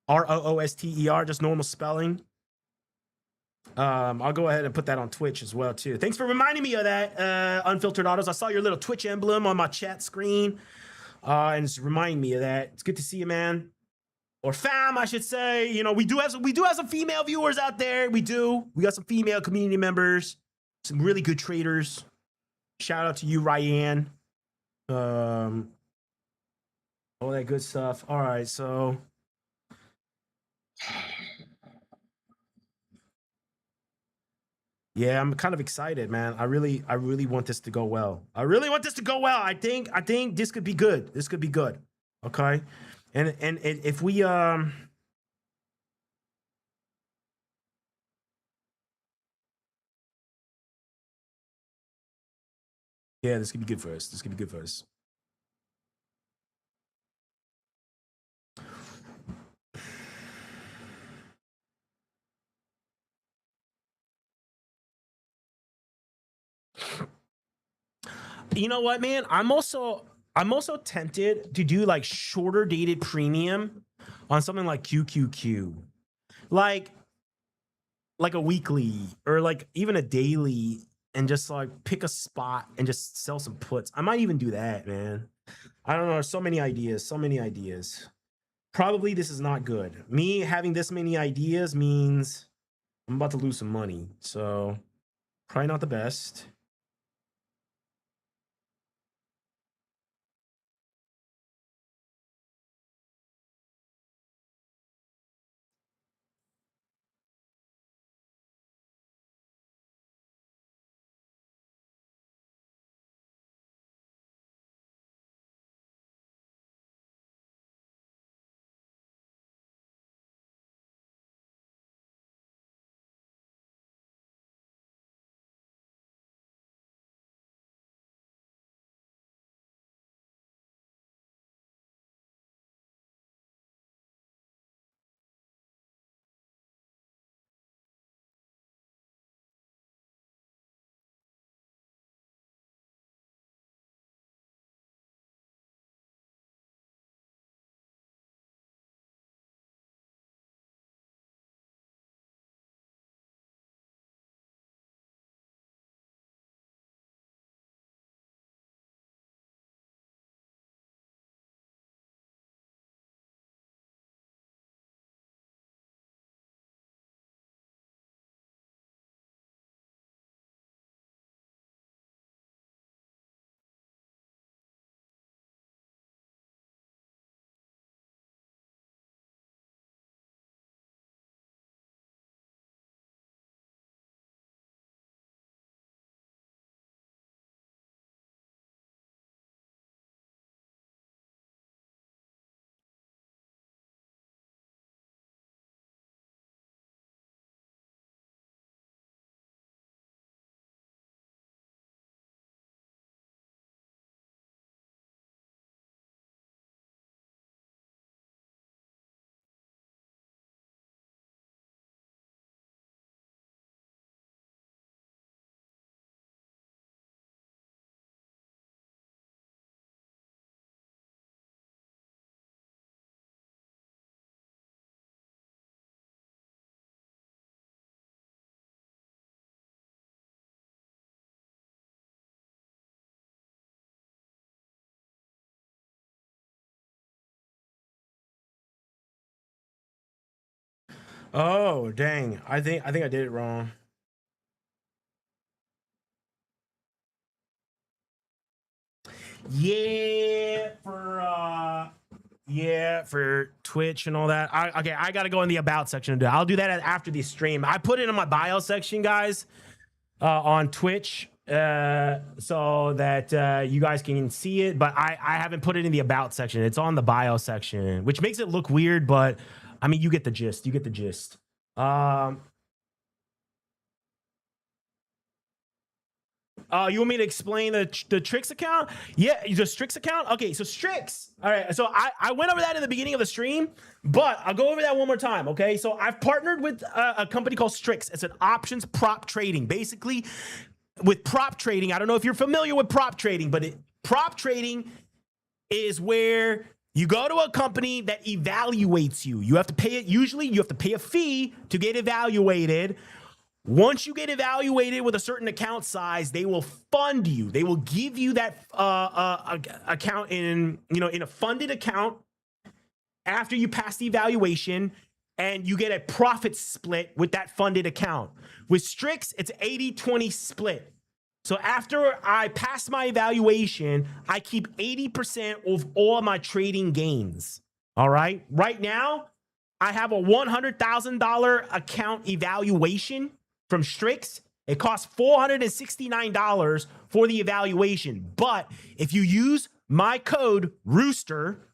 ROOSTER, just normal spelling. I'll go ahead and put that on Twitch as well too. Thanks for reminding me of that, Unfiltered Autos. I saw your little Twitch emblem on my chat screen, and it's reminding me of that. It's good to see you, man, or fam, I should say. You know, we do have some female viewers out there. We got some female community members, some really good traders. Shout out to you, Ryan. All that good stuff. All right, so. Yeah, I'm kind of excited, man. I really want this to go well. I think this could be good. This could be good. Okay. And if we yeah, this could be good for us. This could be good for us. You know what, man? I'm also tempted to do like shorter dated premium on something like QQQ, like a weekly or like even a daily, and just like pick a spot and just sell some puts. I might even do that, man. I don't know. So many ideas. So many ideas. Probably this is not good. Me having this many ideas means I'm about to lose some money. So probably not the best. Oh, dang. I think I did it wrong. Yeah, for Twitch and all that. Okay, I got to go in the about section and do it. I'll do that after the stream. I put it in my bio section, guys, on Twitch, so that you guys can see it. But I haven't put it in the about section. It's on the bio section, which makes it look weird. But I mean, you get the gist. You get the gist. You want me to explain the Trix account? Yeah, the Strix account? Okay, so Strix. All right, so I went over that in the beginning of the stream, but I'll go over that one more time, okay? So I've partnered with a company called Strix. It's an options prop trading. Basically, with prop trading, I don't know if you're familiar with prop trading, but prop trading is where you go to a company that evaluates you. You have to pay it. Usually, you have to pay a fee to get evaluated. Once you get evaluated with a certain account size, they will fund you. They will give you that account in a funded account after you pass the evaluation, and you get a profit split with that funded account. With Strix, it's 80-20 split. So after I pass my evaluation, I keep 80% of all my trading gains. All right. Right now, I have a $100,000 account evaluation from Strix. It costs $469 for the evaluation. But if you use my code Rooster,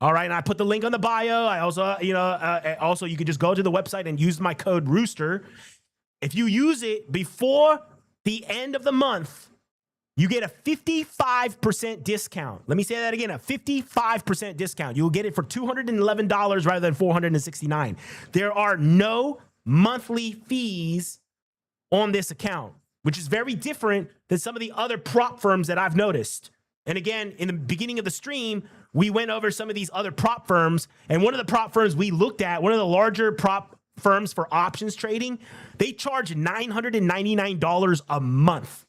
all right, and I put the link on the bio. I also, also you could just go to the website and use my code Rooster. If you use it before the end of the month, you get a 55% discount. Let me say that again, a 55% discount. You'll get it for $211 rather than $469. There are no monthly fees on this account, which is very different than some of the other prop firms that I've noticed. And again, in the beginning of the stream, we went over some of these other prop firms. And one of the prop firms we looked at, one of the larger prop firms for options trading, they charge $999 a month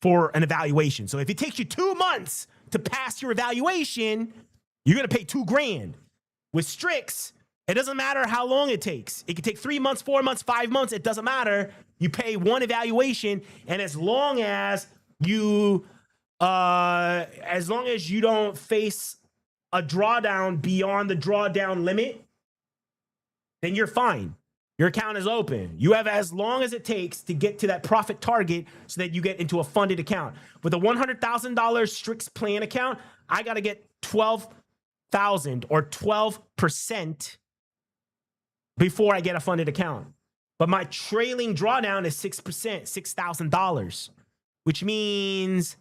for an evaluation. So if it takes you 2 months to pass your evaluation, you're going to pay $2,000. With Strix, it doesn't matter how long it takes. It could take 3 months, 4 months, 5 months. It doesn't matter. You pay one evaluation, and as long as you don't face a drawdown beyond the drawdown limit, then you're fine. Your account is open. You have as long as it takes to get to that profit target so that you get into a funded account. With a $100,000 Strix plan account, I got to get 12,000 or 12% before I get a funded account. But my trailing drawdown is 6%, $6,000, which means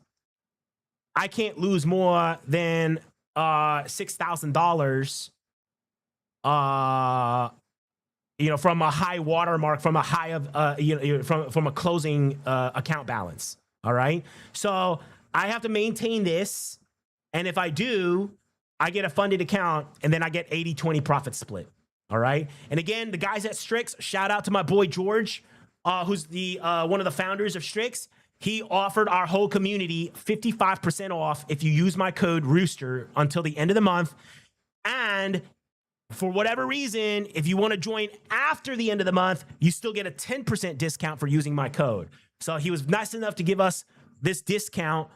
I can't lose more than $6,000 from a high watermark, from a high of from a closing account balance. All right. So I have to maintain this. And if I do, I get a funded account, and then I get 80-20 profit split. All right. And again, the guys at Strix, shout out to my boy George, who's the one of the founders of Strix. He offered our whole community 55% off if you use my code Rooster until the end of the month. And for whatever reason, if you want to join after the end of the month, you still get a 10% discount for using my code. So he was nice enough to give us this discount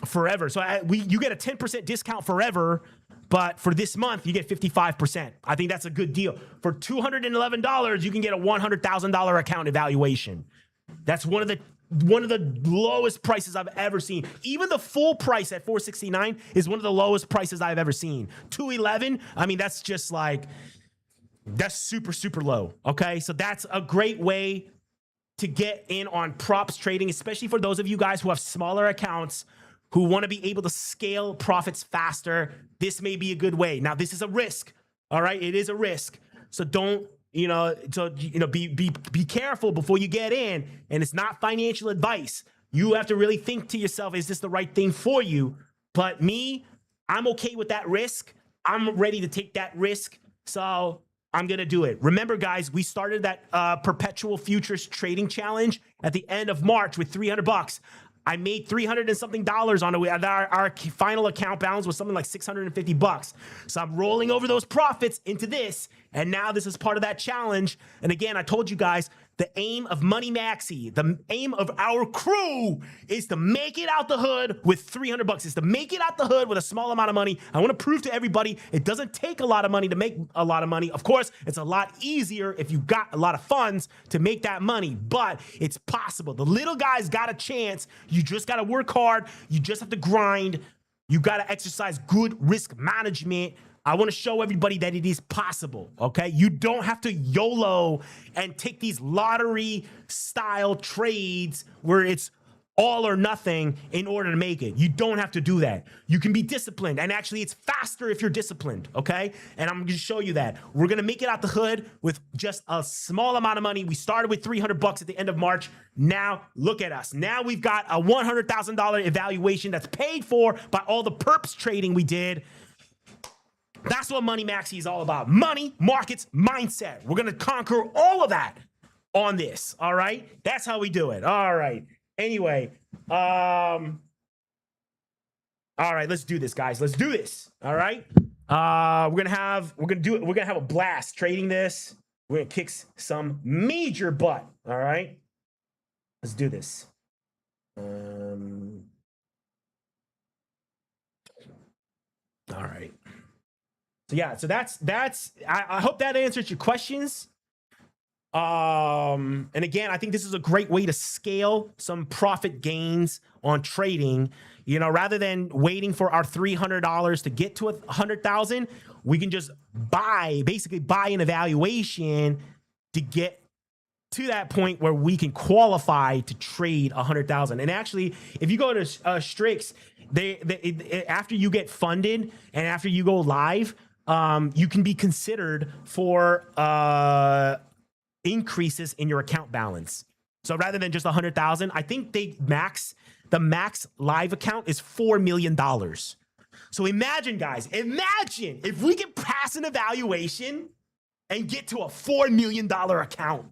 forever. So you get a 10% discount forever, but for this month, you get 55%. I think that's a good deal. For $211, you can get a $100,000 account evaluation. That's one of the lowest prices I've ever seen. Even the full price at $469 is one of the lowest prices I've ever seen. $211, I mean, that's just like, that's super, super low. Okay, so that's a great way to get in on props trading, especially for those of you guys who have smaller accounts who want to be able to scale profits faster. This may be a good way. Now, this is a risk. All right, it is a risk. So don't, be careful before you get in. And it's not financial advice. You have to really think to yourself, is this the right thing for you? But me, I'm okay with that risk. I'm ready to take that risk. So I'm going to do it. Remember, guys, we started that perpetual futures trading challenge at the end of March with $300. I made $300 and something on it. Our final account balance was something like $650. So I'm rolling over those profits into this. And now this is part of that challenge. And again, I told you guys, the aim of Money Maxxi, the aim of our crew is to make it out the hood with $300. Is to make it out the hood with a small amount of money. I want to prove to everybody it doesn't take a lot of money to make a lot of money. Of course, it's a lot easier if you got a lot of funds to make that money, but it's possible. The little guys got a chance. You just got to work hard. You just have to grind. You got to exercise good risk management. I want to show everybody that it is possible, okay? You don't have to YOLO and take these lottery-style trades where it's all or nothing in order to make it. You don't have to do that. You can be disciplined, and actually it's faster if you're disciplined, okay? And I'm going to show you that. We're going to make it out the hood with just a small amount of money. We started with $300 at the end of March. Now, look at us. Now we've got a $100,000 evaluation that's paid for by all the perps trading we did. That's what Money Maxxi is all about. Money, markets, mindset. We're going to conquer all of that on this, all right? That's how we do it. All right. Anyway, all right, let's do this, guys. Let's do this. All right? We're going to have a blast trading this. We're going to kick some major butt, all right? Let's do this. All right. So yeah, so that's I hope that answers your questions. And again, I think this is a great way to scale some profit gains on trading. You know, rather than waiting for our $300 to get to 100,000, we can just basically buy an evaluation to get to that point where we can qualify to trade 100,000. And actually, if you go to Strix, after you get funded and after you go live, you can be considered for increases in your account balance. So rather than just 100,000, I think the max live account is $4 million. So imagine, guys, if we can pass an evaluation and get to a $4 million account.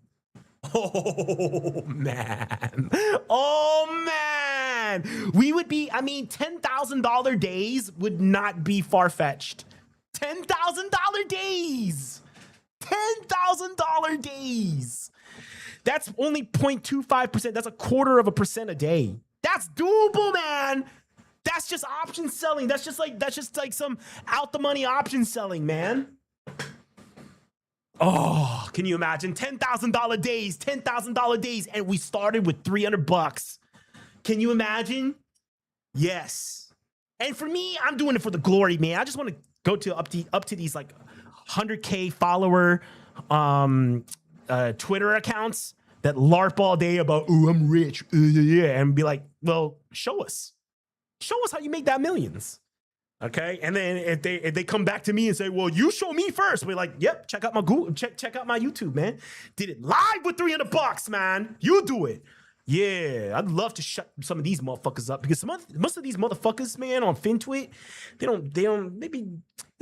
Oh man. Oh man. We would be, I mean, $10,000 days would not be far-fetched. $10,000 days. $10,000 days. That's only 0.25%. That's a quarter of a percent a day. That's doable, man. That's just option selling. That's just like some out the money option selling, man. Oh, can you imagine? $10,000 days, $10,000 days, and we started with $300. Can you imagine? Yes. And for me, I'm doing it for the glory, man. I just want to go to up to these like 100K follower Twitter accounts that LARP all day about, oh, I'm rich, yeah, and be like, well, show us how you make that millions. Okay, and then if they come back to me and say, well, you show me first, we're like, yep, check out my Google, check out my YouTube, man. Did it live with $300, man. You do it. Yeah, I'd love to shut some of these motherfuckers up because most of these motherfuckers, man, on FinTwit, they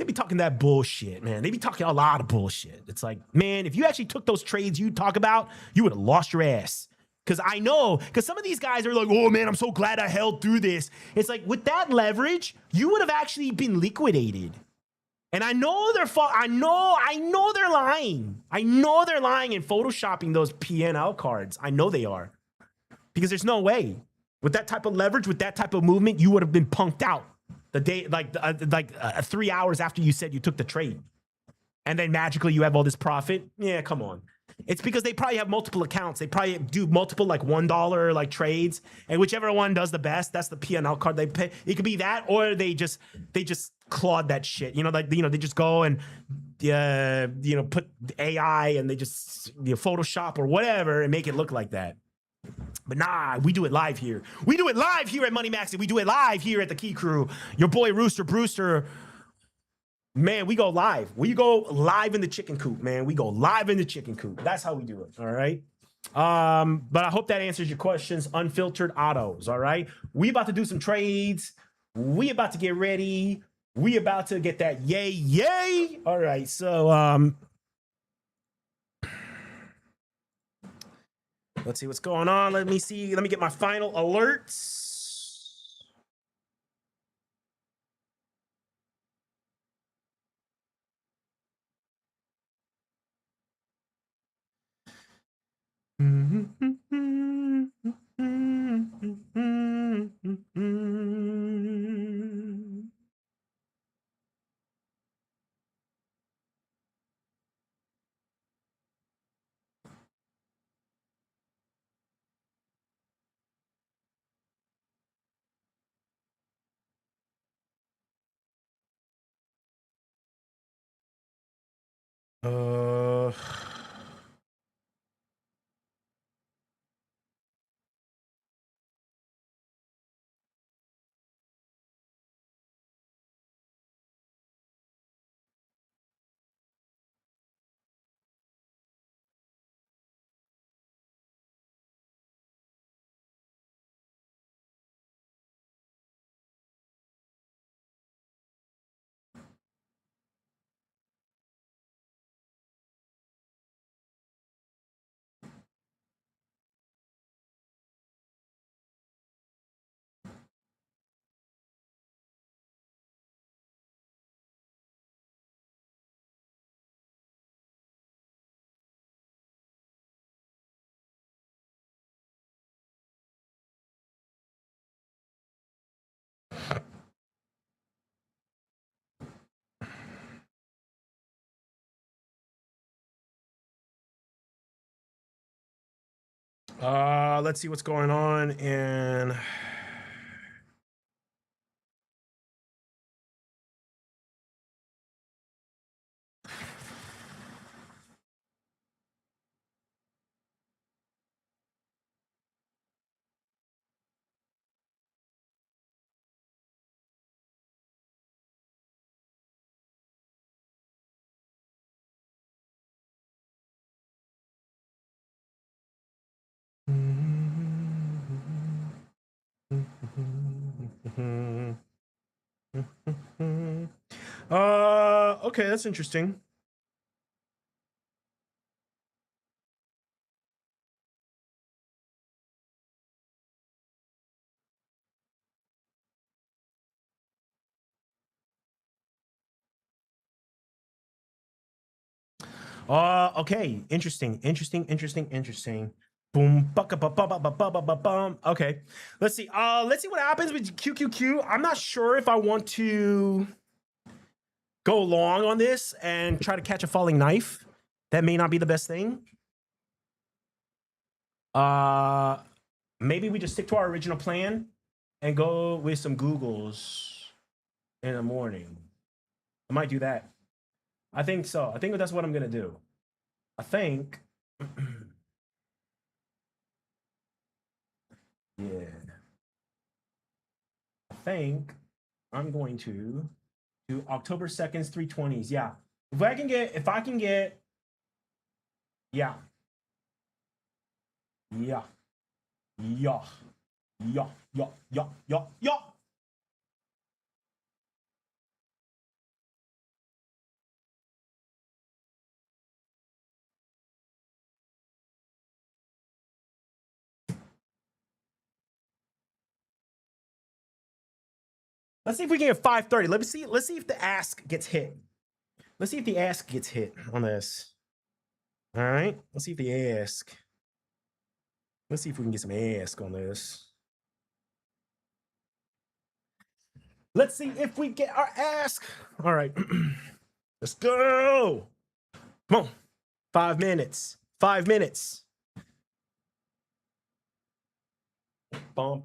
be talking that bullshit, man. They be talking a lot of bullshit. It's like, man, if you actually took those trades you talk about, you would have lost your ass. Because I know, because some of these guys are like, oh man, I'm so glad I held through this. It's like, with that leverage, you would have actually been liquidated. And I know they're I know they're lying. I know they're lying and photoshopping those PNL cards. I know they are. Because there's no way. With that type of leverage, with that type of movement, you would have been punked out the day, 3 hours after you said you took the trade. And then magically you have all this profit. Yeah, come on. It's because they probably have multiple accounts. They probably do multiple like $1 like trades, and whichever one does the best, that's the P&L card they pay. It could be that, or they just clawed that shit. They just go and put AI and they just Photoshop or whatever and make it look like that. But nah, we do it live here. We do it live here at Money Maxxi. We do it live here at the Key Crew. Your boy Rooster Brewster. Man, we go live. We go live in the chicken coop, man. We go live in the chicken coop. That's how we do it, all right? But I hope that answers your questions. Unfiltered autos, all right? We about to do some trades. We about to get ready. We about to get that yay. All right, so let's see what's going on. Let me see. Let me get my final alerts. Let's see what's going on and okay, that's interesting. Okay. Interesting. Boom. Bum. Okay. Let's see. Let's see what happens with QQQ. I'm not sure if I want to go long on this and try to catch a falling knife. That may not be the best thing. Maybe we just stick to our original plan and go with some Googles in the morning. I might do that. I think so. I think that's what I'm gonna do. I think. Yeah. I think I'm going to do October 2nd's 320s. Yeah. If I can get, yeah. Yeah. Yeah. Yeah. Yeah. Yeah. Yeah. Yeah. Let's see if we can get 530. Let's see if the ask gets hit. Let's see if the ask gets hit on this. All right. Let's see if the ask. Let's see if we can get some ask on this. Let's see if we get our ask. All right. Let's go. Come on. 5 minutes. 5 minutes. Let's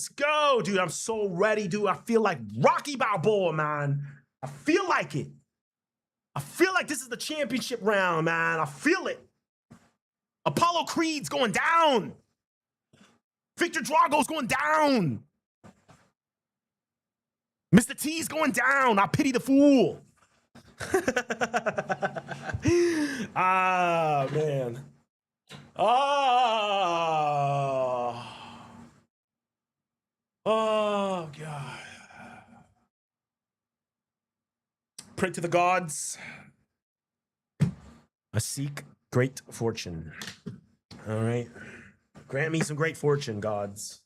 go, dude. I'm so ready, dude. I feel like Rocky Balboa, man. I feel like it. I feel like this is the championship round, man. I feel it. Apollo Creed's going down. Victor Drago's going down. Mr. T's going down. I pity the fool. Ah, man. Oh. Oh, God. Pray to the gods. I seek great fortune. All right. Grant me some great fortune, gods.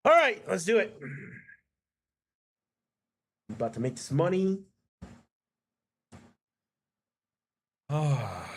All right, let's do it. About to make this money. Oh.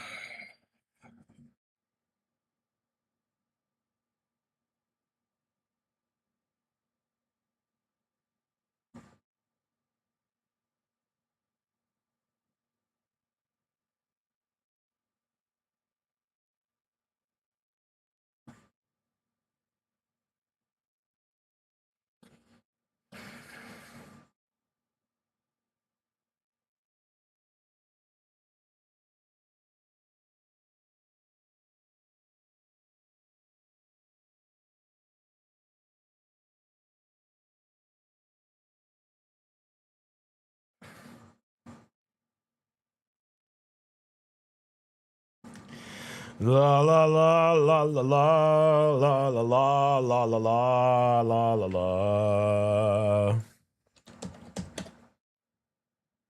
La la la la la la la la la la la la la la.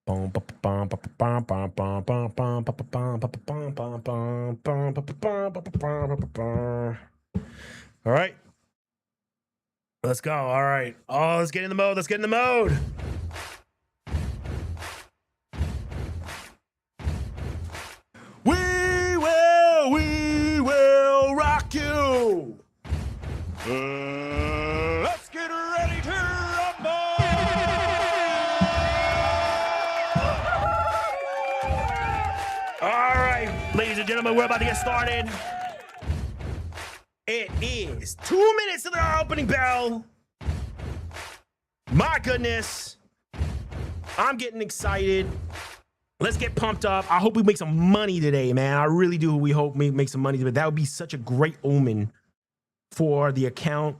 All right. Let's go. All right. Oh, let's get in the mode. Let's get in the mode. We will rock you. Let's get ready to rumble. All right, ladies and gentlemen, we're about to get started. It is 2 minutes to the opening bell. My goodness. I'm getting excited. Let's get pumped up. I hope we make some money today, man. I really do. We hope we make some money today. That would be such a great omen for the account.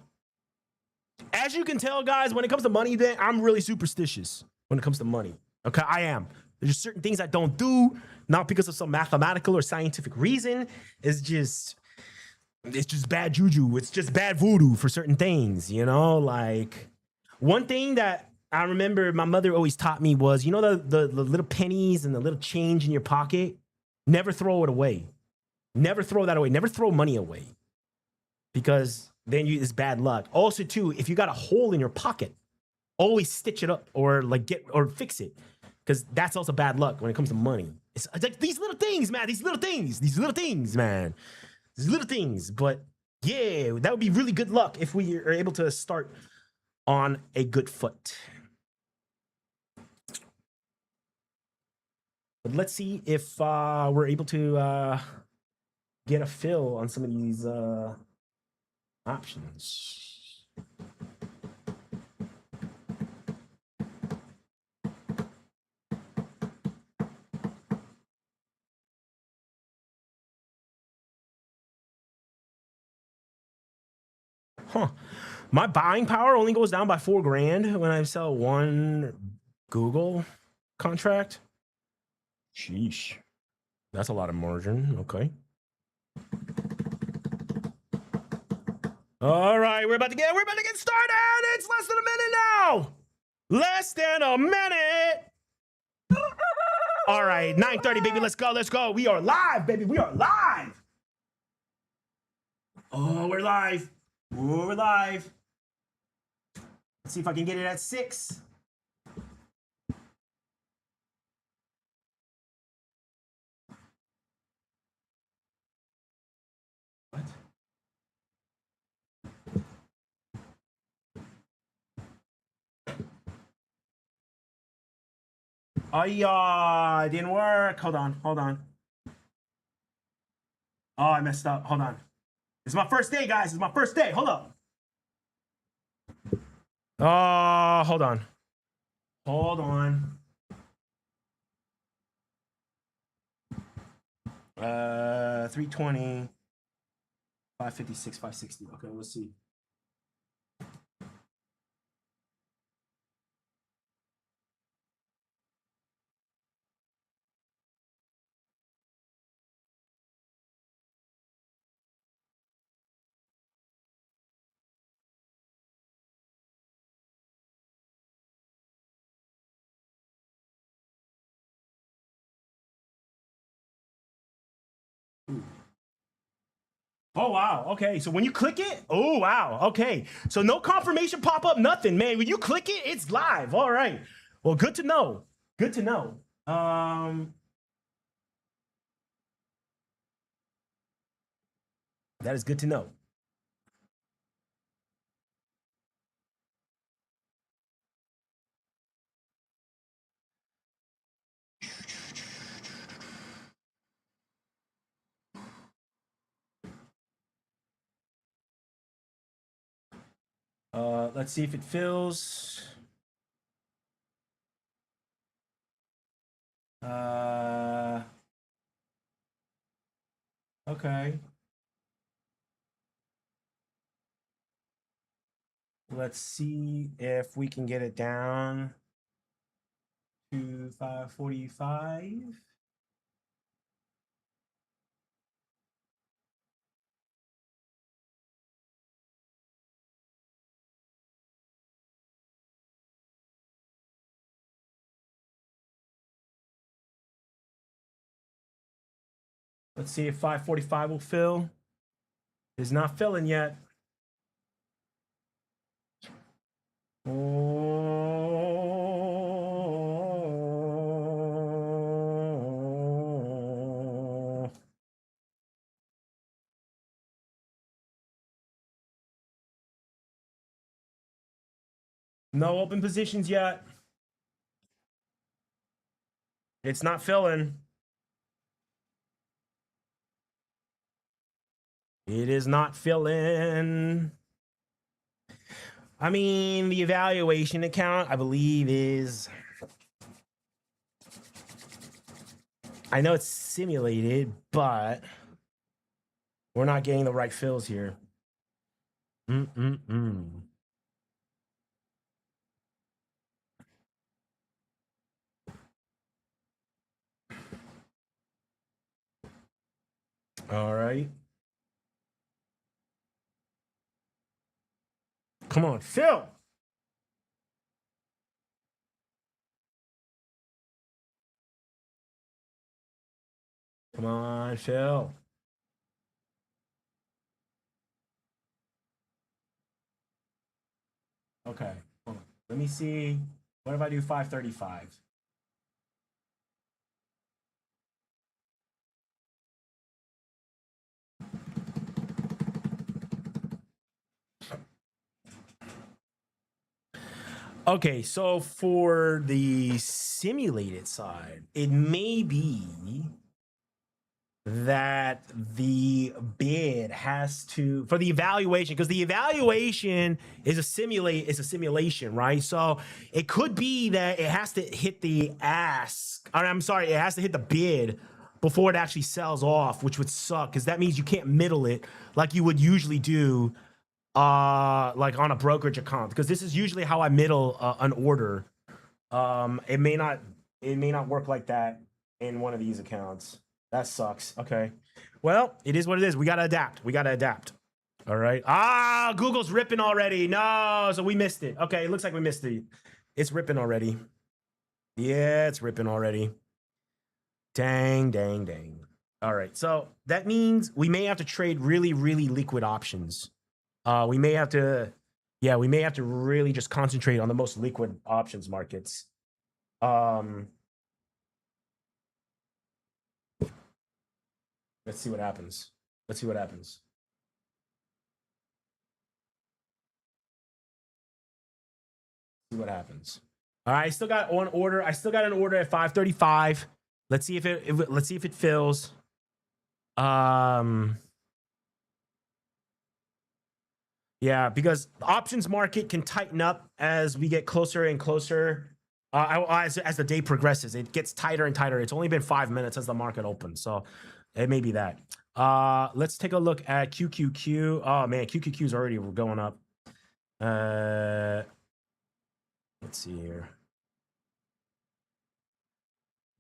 As you can tell, guys, when it comes to money, then I'm really superstitious when it comes to money. Okay, I am. There's just certain things I don't do, not because of some mathematical or scientific reason. It's just bad juju. It's just bad voodoo for certain things, you know? Like, one thing that I remember my mother always taught me was, you know, the little pennies and the little change in your pocket, never throw it away. Never throw that away. Never throw money away. Because then it's bad luck. Also, too, if you got a hole in your pocket, always stitch it up or like fix it, because that's also bad luck when it comes to money. It's like these little things, man. These little things, man. These little things. But yeah, that would be really good luck if we are able to start on a good foot. But let's see if we're able to get a fill on some of these options. Huh. My buying power only goes down by $4,000 when I sell one Google contract. Sheesh. That's a lot of margin. Okay. All right, we're about to get started. It's less than a minute now. Less than a minute. All right, 9:30, baby. Let's go. We are live, baby. We are live. Oh, we're live. Oh, we're live. Let's see if I can get it at 6. What? Oh, yeah, it didn't work. Hold on. Oh, I messed up. Hold on. It's my first day, guys. It's my first day. Hold up. Oh, hold on. 320, 556, 560. Okay, let's see. Oh, wow. Okay. So when you click it, oh, wow. Okay. So no confirmation pop up, nothing, man. When you click it, it's live. All right. Well, good to know. Good to know. That is good to know. Let's see if it fills. Okay. Let's see if we can get it down to 545. Let's see if 545 will fill. It's not filling yet. Oh. No open positions yet. It's not filling. It is not filling. I mean, the evaluation account, I believe, is... I know it's simulated, but we're not getting the right fills here. All right. Come on, Phil. Come on, Phil. Okay. Hold on. Let me see. What if I do 535? Okay, so for the simulated side, it may be that the bid has to for the evaluation, because the evaluation is a simulation, right? So it could be that it has to hit the ask, or I'm sorry, it has to hit the bid before it actually sells off, which would suck because that means you can't middle it like you would usually do like on a brokerage account, because this is usually how I middle an order. It may not work like that in one of these accounts. That sucks. Okay. Well, it is what it is. We got to adapt. We got to adapt. All right. Ah, Google's ripping already. No, so we missed it. Okay, it looks like we missed it. It's ripping already. Yeah, it's ripping already. Dang, dang, dang. All right. So that means we may have to trade really, really liquid options. We may have to really just concentrate on the most liquid options markets. Let's see what happens. Let's see what happens. See what happens. All right, I still got one order. I still got an order at 535. Let's see if it fills. Yeah, because the options market can tighten up as we get closer and closer. As the day progresses, it gets tighter and tighter. It's only been 5 minutes as the market opens, so it may be that. Let's take a look at QQQ. Oh man, QQQ is already going up. Let's see here.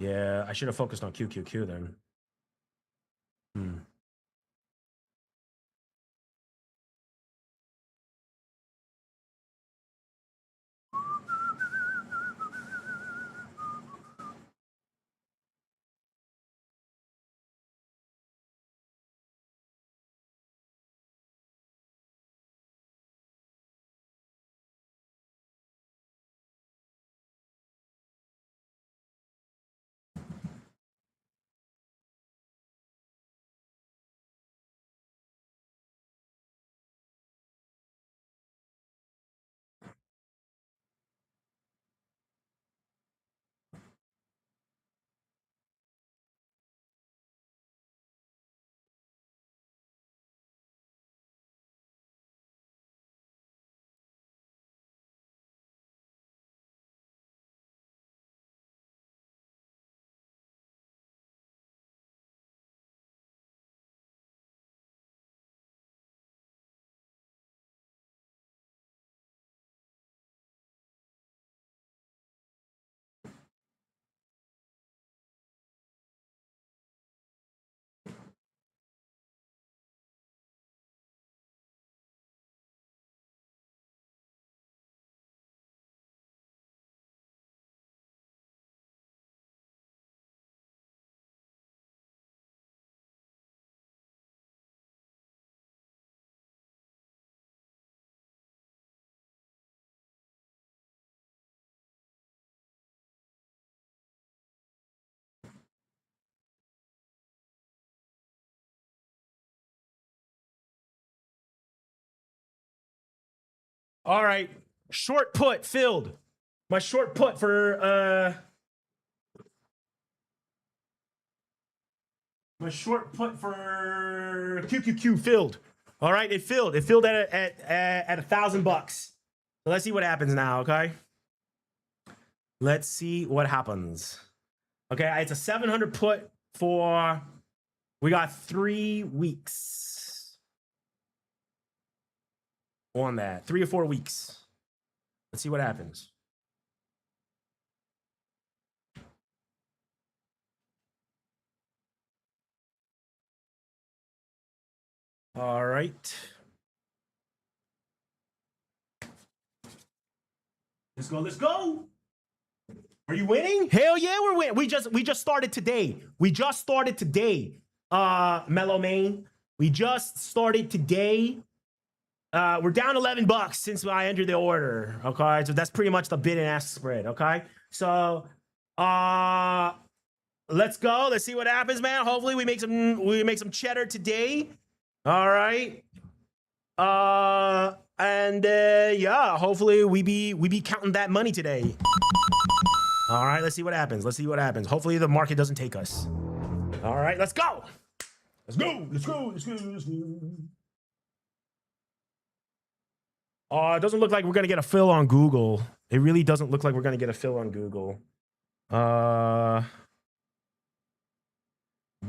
Yeah, I should have focused on QQQ then. All right, short put filled. My short put for QQQ filled. All right, it filled. It filled at $1,000. So let's see what happens now. Okay, let's see what happens. Okay, it's a 700 put for. We got 3 weeks on that. 3 or 4 weeks. Let's see what happens. All right. Let's go. Let's go. Are you winning? Hell yeah, we're winning. We just started today. We just started today. Mellow Main. We just started today. We're down $11 since I entered the order. Okay, so that's pretty much the bid and ask spread. Okay, so let's go. Let's see what happens, man. Hopefully we make some cheddar today. All right. Yeah, hopefully we be counting that money today. All right, let's see what happens. Let's see what happens. Hopefully the market doesn't take us. All right, let's go. Let's go. Let's go. Let's go. Let's go. It doesn't look like we're gonna get a fill on Google. It really doesn't look like we're gonna get a fill on Google.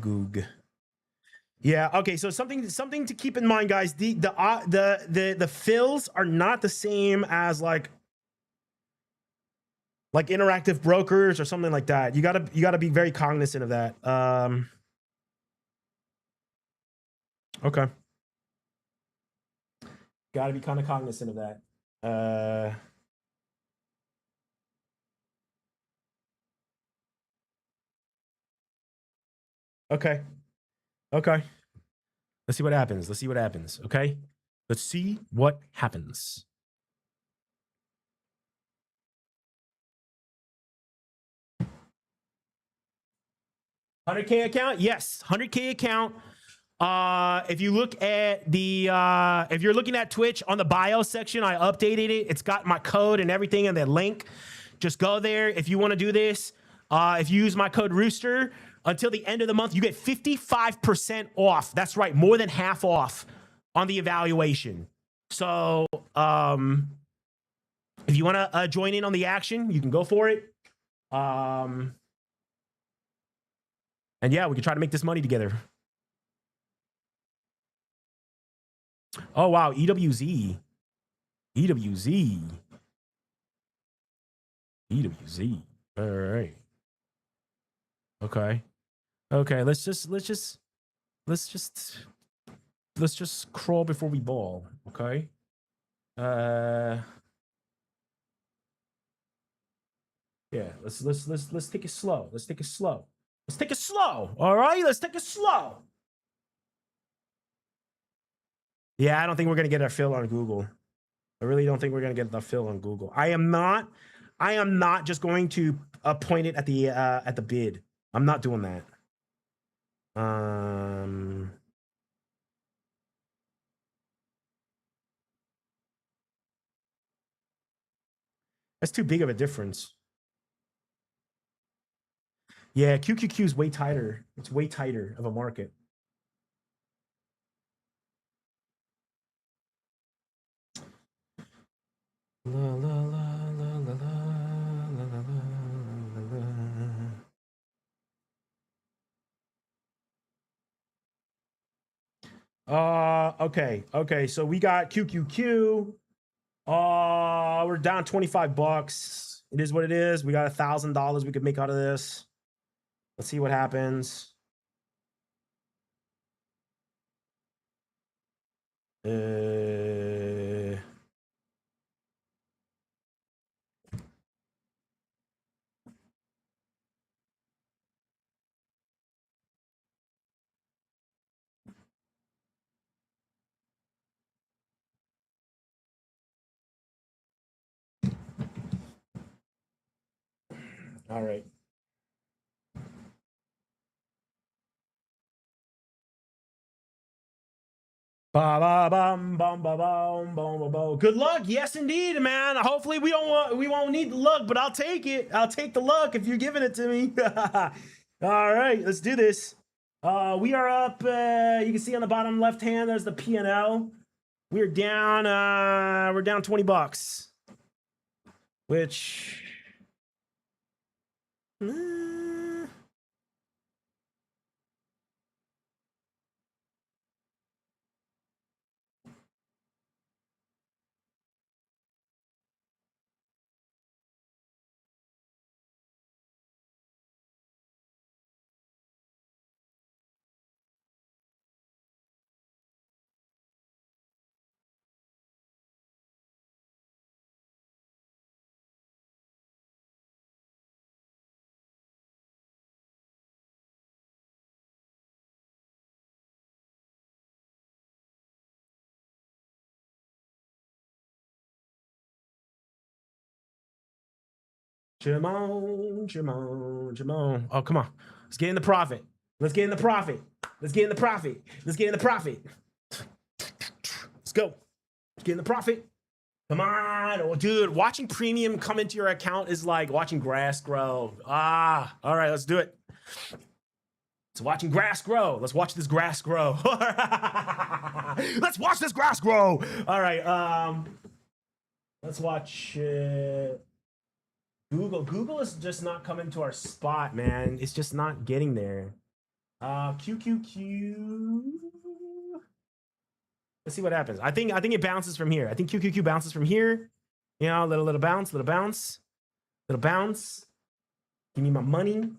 Goog. Yeah. Okay. So something to keep in mind, guys. The fills are not the same as like interactive brokers or something like that. You gotta be very cognizant of that. Okay. Gotta be kind of cognizant of that. Okay. Okay. Let's see what happens. Let's see what happens. Okay. Let's see what happens. $100K account? Yes, $100K account. If you look at the if you're looking at Twitch on the bio section, I updated it. It's got my code and everything and the link. Just go there if you want to do this. If you use my code Rooster until the end of the month, you get 55% off. That's right, more than half off on the evaluation. So if you want to join in on the action, you can go for it. And yeah, we can try to make this money together. Oh, wow. EWZ. EWZ. EWZ. All right. Okay. Okay. Let's just crawl before we ball. Okay. Yeah. Let's take it slow. Let's take it slow. Let's take it slow. All right. Let's take it slow. Yeah, I don't think we're gonna get our fill on Google. I really don't think we're gonna get the fill on Google. I am not just going to point it at the bid. I'm not doing that. That's too big of a difference. Yeah, QQQ is way tighter. It's way tighter of a market. La, la, la, la, la, la, la, la, la. Okay. So we got QQQ. We're down $25. It is what it is. We got $1,000 we could make out of this. Let's see what happens. All right. Ba ba bum bum ba bum bum ba bum. Good luck, yes indeed, man. Hopefully we won't need the luck, but I'll take it. I'll take the luck if you're giving it to me. All right, let's do this. We are up. You can see on the bottom left hand, there's the P&L. We're down. We're down $20, which. Jamon. Oh, come on. Let's get in the profit. Let's get in the profit. Let's get in the profit. Let's get in the profit. Let's go. Let's get in the profit. Come on. Oh, dude, watching premium come into your account is like watching grass grow. Ah, all right, let's do it. It's watching grass grow. Let's watch this grass grow. Let's watch this grass grow. All right. Let's watch Google. Google is just not coming to our spot, man. It's just not getting there. QQQ. Let's see what happens. I think it bounces from here. I think QQQ bounces from here. You know, little bounce, little bounce, little bounce. Give me my money.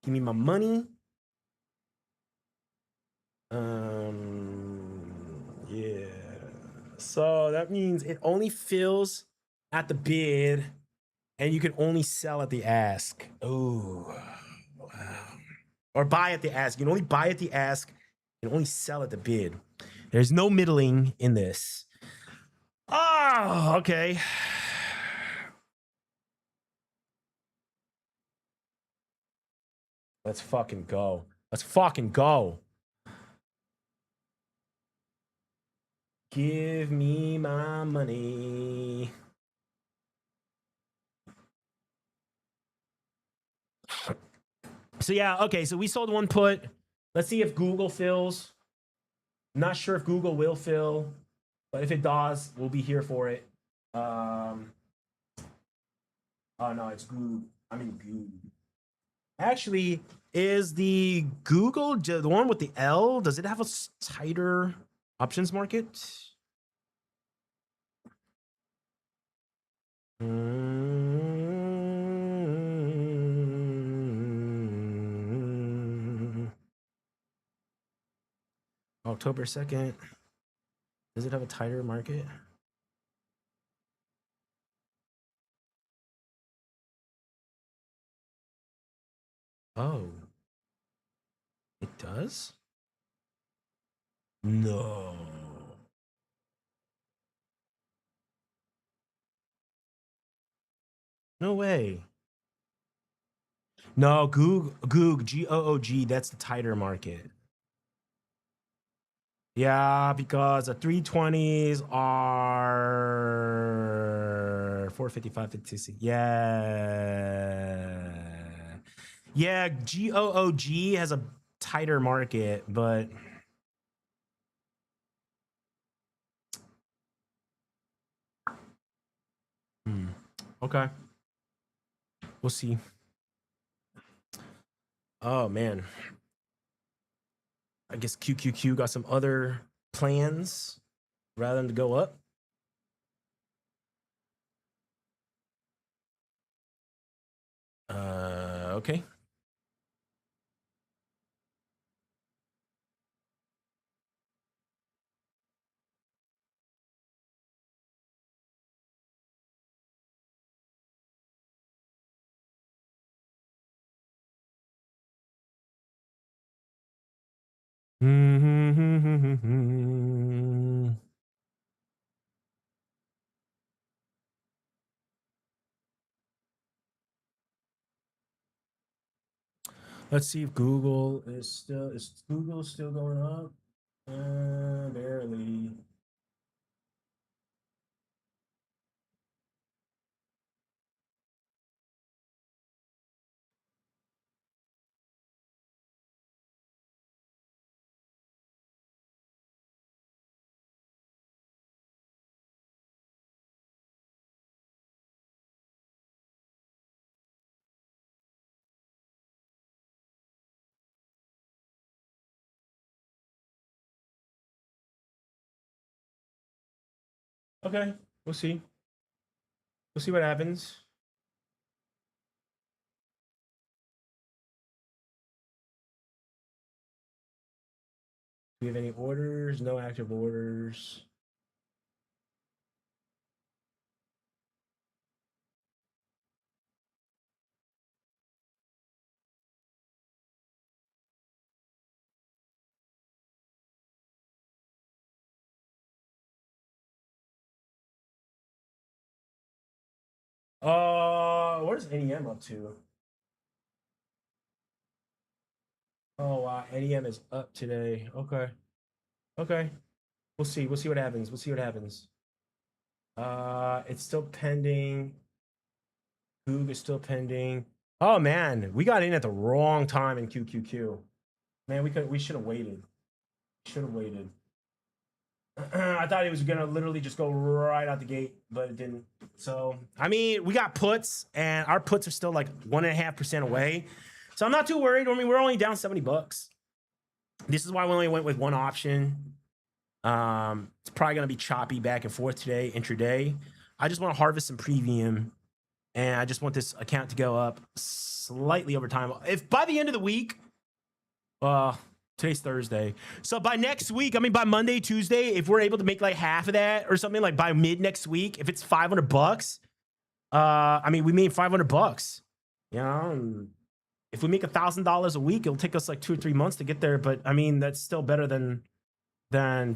Give me my money. Yeah. So that means it only fills at the bid, and you can only sell at the ask. Oh, wow. Or buy at the ask. You can only buy at the ask. You can only sell at the bid. There's no middling in this. Oh, okay. Let's fucking go. Let's fucking go. Give me my money. So yeah, okay, so we sold one put. Let's see if Google fills. Not sure if Google will fill, but if it does, we'll be here for it. Oh no, it's Google. I mean Google. Actually, is the Google the one with the L? Does it have a tighter options market? October 2nd. Does it have a tighter market? Oh, it does? No. No way. No, Goog, Goog, that's the tighter market. Yeah, because the 320s are 455, 56. Yeah. Yeah, GOOG has a tighter market, but okay. We'll see. Oh man. I guess QQQ got some other plans rather than to go up. Okay. Let's see if Google is Google still going up? Barely. Okay, we'll see. We'll see what happens. Do we have any orders? No active orders. Where's NEM up to? Oh wow, NEM is up today. Okay. Okay. We'll see. We'll see what happens. We'll see what happens. It's still pending. Goog is still pending. Oh man, we got in at the wrong time in QQQ. Man, we should have waited. Should have waited. I thought it was gonna literally just go right out the gate, but it didn't. So I mean, we got puts, and our puts are still like 1.5% away. So I'm not too worried. I mean, we're only down $70. This is why we only went with one option. It's probably gonna be choppy back and forth today, intraday. I just want to harvest some premium, and I just want this account to go up slightly over time. If by the end of the week, today's Thursday. So by next week, I mean by Monday, Tuesday, if we're able to make like half of that or something, like by mid next week, if it's $500, I mean we made $500. You know, and if we make $1,000 a week, it'll take us like 2 or 3 months to get there. But I mean that's still better than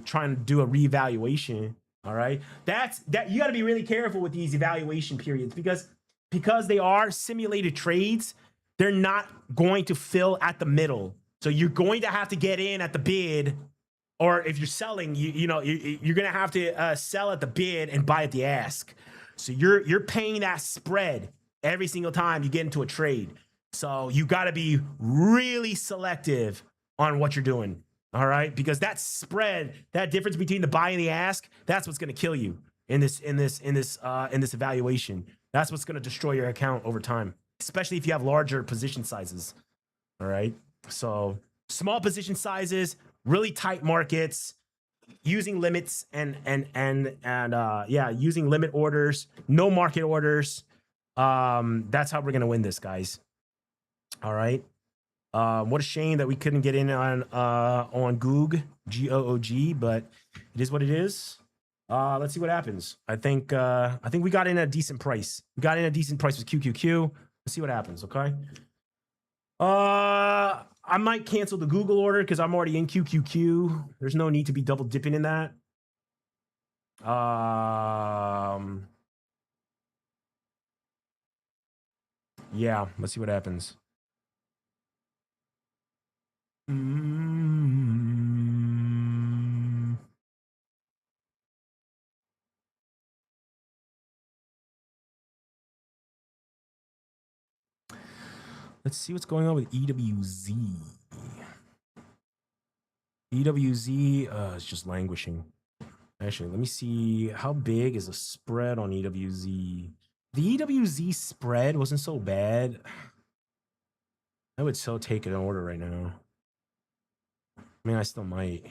trying to do a reevaluation. All right, that you got to be really careful with these evaluation periods because they are simulated trades. They're not going to fill at the middle. So you're going to have to get in at the bid, or if you're selling, you're going to have to sell at the bid and buy at the ask. So you're paying that spread every single time you get into a trade. So you got to be really selective on what you're doing. All right, because that spread, that difference between the buy and the ask, that's what's going to kill you in this evaluation. That's what's going to destroy your account over time, especially if you have larger position sizes. All right. So small position sizes, really tight markets, using limits and using limit orders, no market orders. That's how we're gonna win this, guys. All right. What a shame that we couldn't get in on Goog, Goog, but it is what it is. Let's see what happens. I think we got in at a decent price. We got in at a decent price with QQQ. Let's see what happens. Okay. I might cancel the Google order because I'm already in QQQ. There's no need to be double dipping in that. Yeah, let's see what happens. Let's see what's going on with EWZ. EWZ is just languishing. Actually, let me see how big is the spread on EWZ. The EWZ spread wasn't so bad. I would still take an order right now. I mean, I still might.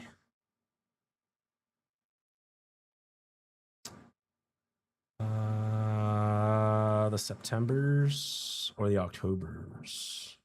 The Septembers or the Octobers?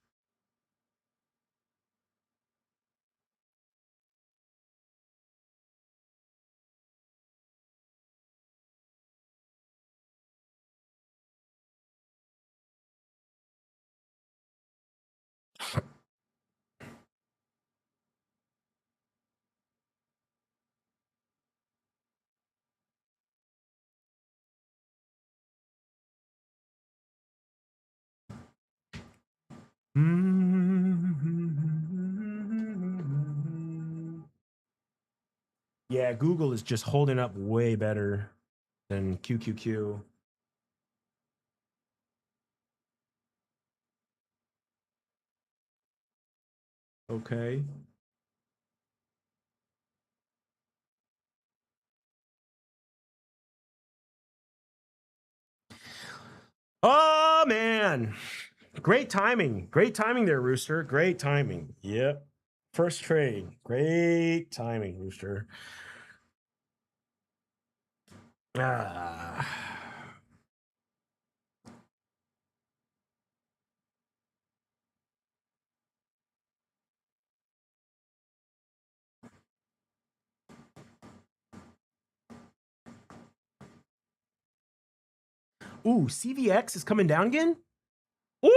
Yeah, Google is just holding up way better than QQQ. Okay. Oh man. Great timing. Great timing there, Rooster. Great timing. Yep. First trade. Great timing, Rooster. Ah. Ooh, CVX is coming down again? Whoop!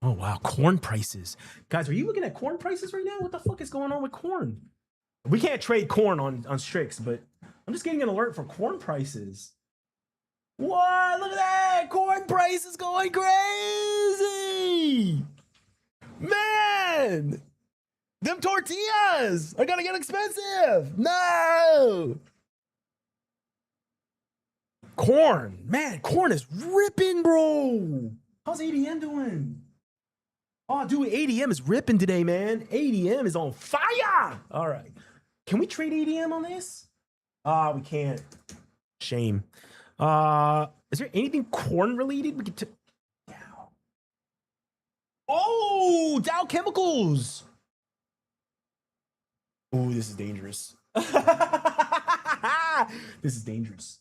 Oh wow, corn prices. Guys, are you looking at corn prices right now? What the fuck is going on with corn? We can't trade corn on Strix, but I'm just getting an alert for corn prices. What? Look at that! Corn price is going crazy! Man! Them tortillas are gonna get expensive! No! Corn. Man, corn is ripping, bro. How's ADM doing? Oh, dude, ADM is ripping today, man. ADM is on fire. All right. Can we trade ADM on this? We can't. Shame. Is there anything corn related we could Dow. Oh, Dow Chemicals. Oh, this is dangerous. This is dangerous.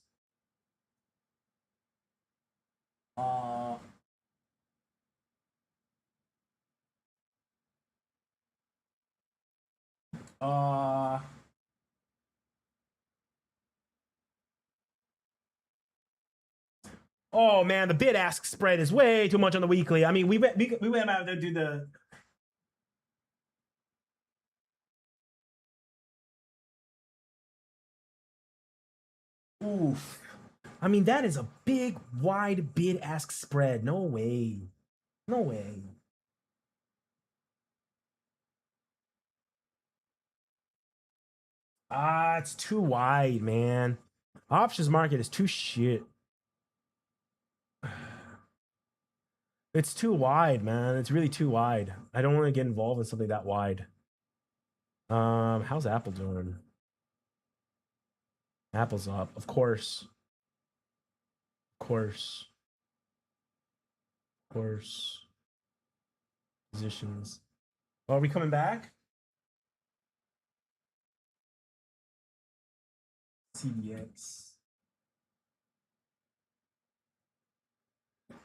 Oh man, the bid ask spread is way too much on the weekly. I mean, we went out to do the. Oof. I mean, that is a big, wide bid ask spread. No way. No way. It's too wide, man. Options market is too shit. It's too wide, man. It's really too wide. I don't want to get involved in something that wide. How's Apple doing? Apple's up, of course. Of course. Of course. Positions. Oh, are we coming back? CBX.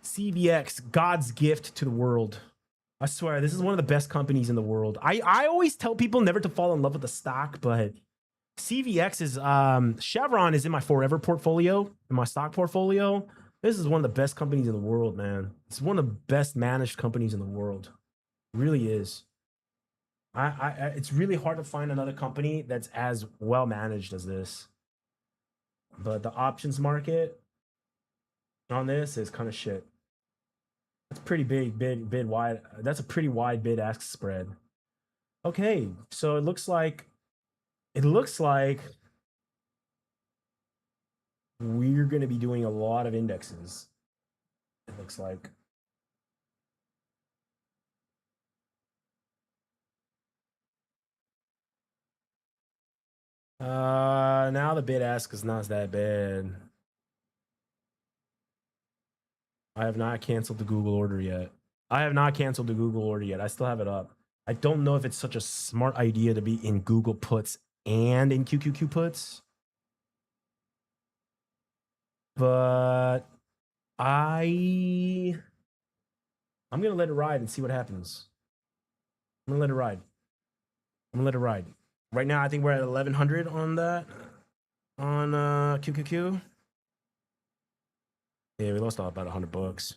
CBX, God's gift to the world. I swear, this is one of the best companies in the world. I always tell people never to fall in love with the stock, but CVX is Chevron is in my forever portfolio, in my stock portfolio. This is one of the best companies in the world, man. It's one of the best managed companies in the world. It really is. It's really hard to find another company that's as well managed as this. But the options market on this is kind of shit. That's pretty bid wide. That's a pretty wide bid ask spread. Okay, so it looks like we're going to be doing a lot of indexes. It looks like. Now the bid ask is not that bad. I have not canceled the Google order yet. I have not canceled the Google order yet. I still have it up. I don't know if it's such a smart idea to be in Google puts and in QQQ puts. But I'm gonna let it ride and see what happens. I'm gonna let it ride. I'm gonna let it ride. Right now, I think we're at 1100 on that on QQQ. Yeah, we lost about $100.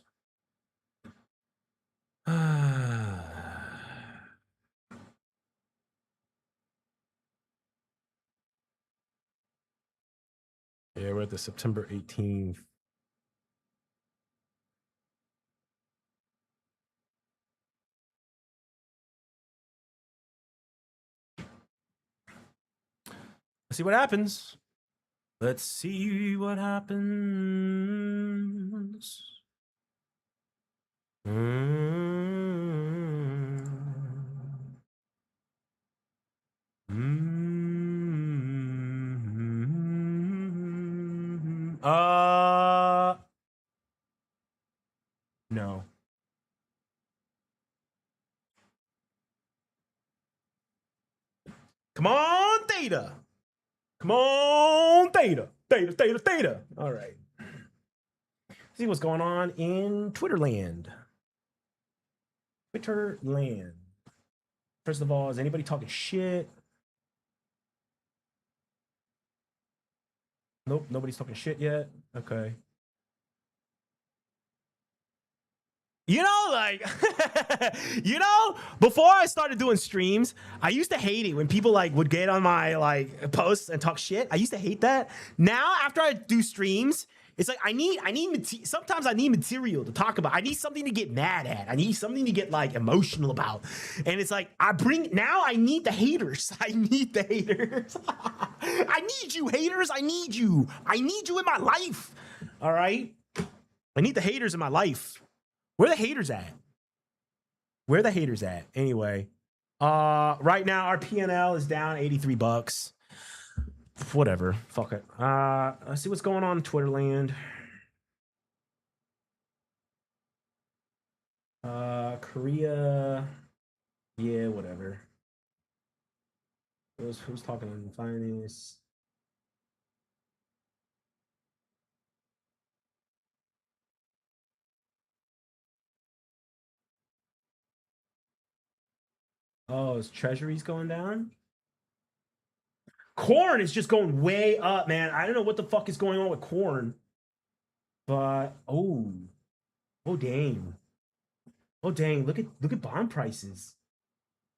Yeah, we're at the September 18th. Let's see what happens. Let's see what happens. No. Come on, Theta. Come on, Theta. Theta. All right. See what's going on in Twitterland. Twitterland. First of all, is anybody talking shit? Nope, nobody's talking shit yet. Okay. You know, like, before I started doing streams, I used to hate it when people like would get on my like posts and talk shit. I used to hate that. Now, after I do streams, it's like sometimes I need material to talk about. I need something to get mad at. I need something to get like emotional about. And it's like I need the haters. I need the haters. I need you haters. I need you. I need you in my life. All right. I need the haters in my life. Where the haters at? Where the haters at? Anyway, right now our PNL is down $83. Whatever. Fuck it. Let's see what's going on in Twitterland. Korea. Yeah, whatever. Who's talking on finance? Oh, is treasuries going down? Corn is just going way up, man. I don't know what the fuck is going on with corn. But oh dang. Oh dang, look at bond prices.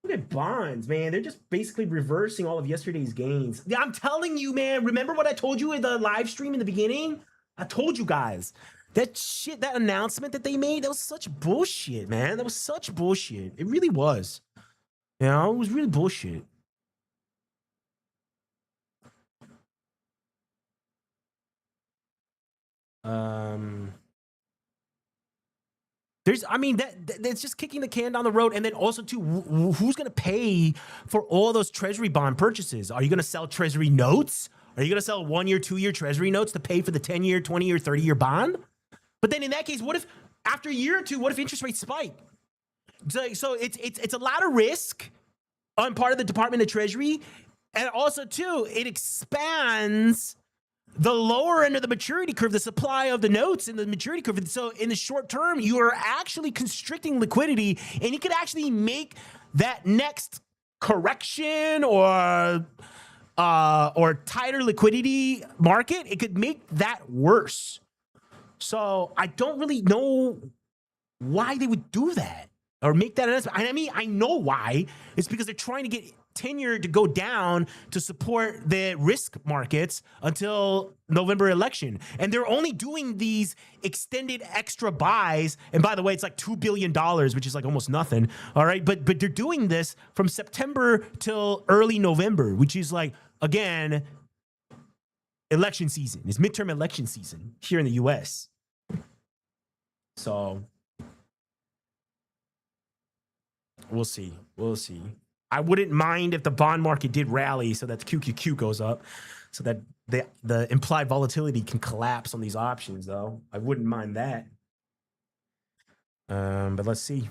Look at bonds, man. They're just basically reversing all of yesterday's gains. Yeah, I'm telling you, man. Remember what I told you in the live stream in the beginning? I told you guys. That shit, that announcement that they made, that was such bullshit, man. That was such bullshit. It really was. You know, it was really bullshit. That's just kicking the can down the road. And then also, too, who's going to pay for all those treasury bond purchases? Are you going to sell treasury notes? Are you going to sell 1 year, 2 year treasury notes to pay for the 10-year, 20-year, 30-year bond? But then in that case, what if after a year or two, what if interest rates spike? So it's a lot of risk on part of the Department of Treasury. And also, too, it expands the lower end of the maturity curve, the supply of the notes in the maturity curve. So in the short term, you are actually constricting liquidity, and you could actually make that next correction or tighter liquidity market, it could make that worse. So I don't really know why they would do that or make that announcement. I mean, I know why. It's because they're trying to get tenure to go down to support the risk markets until November election. And they're only doing these extended extra buys. And by the way, it's like $2 billion, which is like almost nothing. All right. But they're doing this from September till early November, which is like, again, election season. It's midterm election season here in the US. So we'll see. We'll see. I wouldn't mind if the bond market did rally so that the QQQ goes up, so that the implied volatility can collapse on these options, though. I wouldn't mind that. But let's see.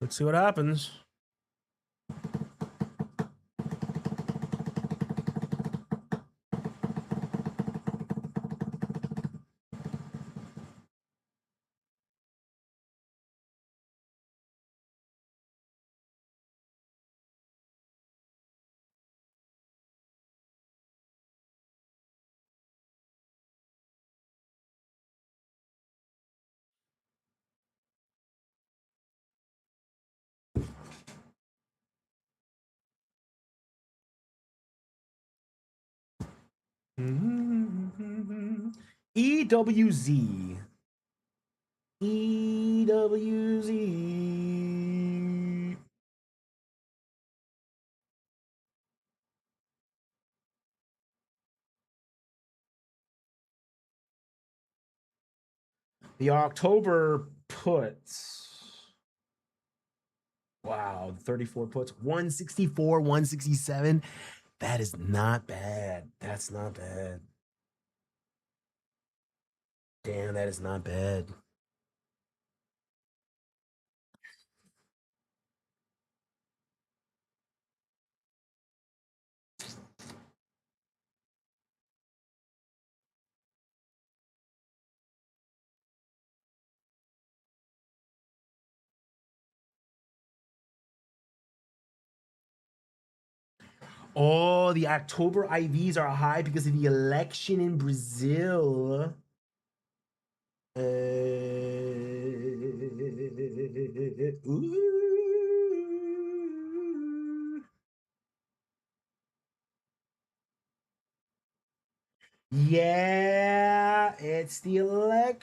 Let's see what happens. EWZ. EWZ. The October puts. Wow, 34 puts. 164, 167. That is not bad. That's not bad. Damn, that is not bad. Oh, the October IVs are high because of the election in Brazil. Ooh. Yeah, it's the election.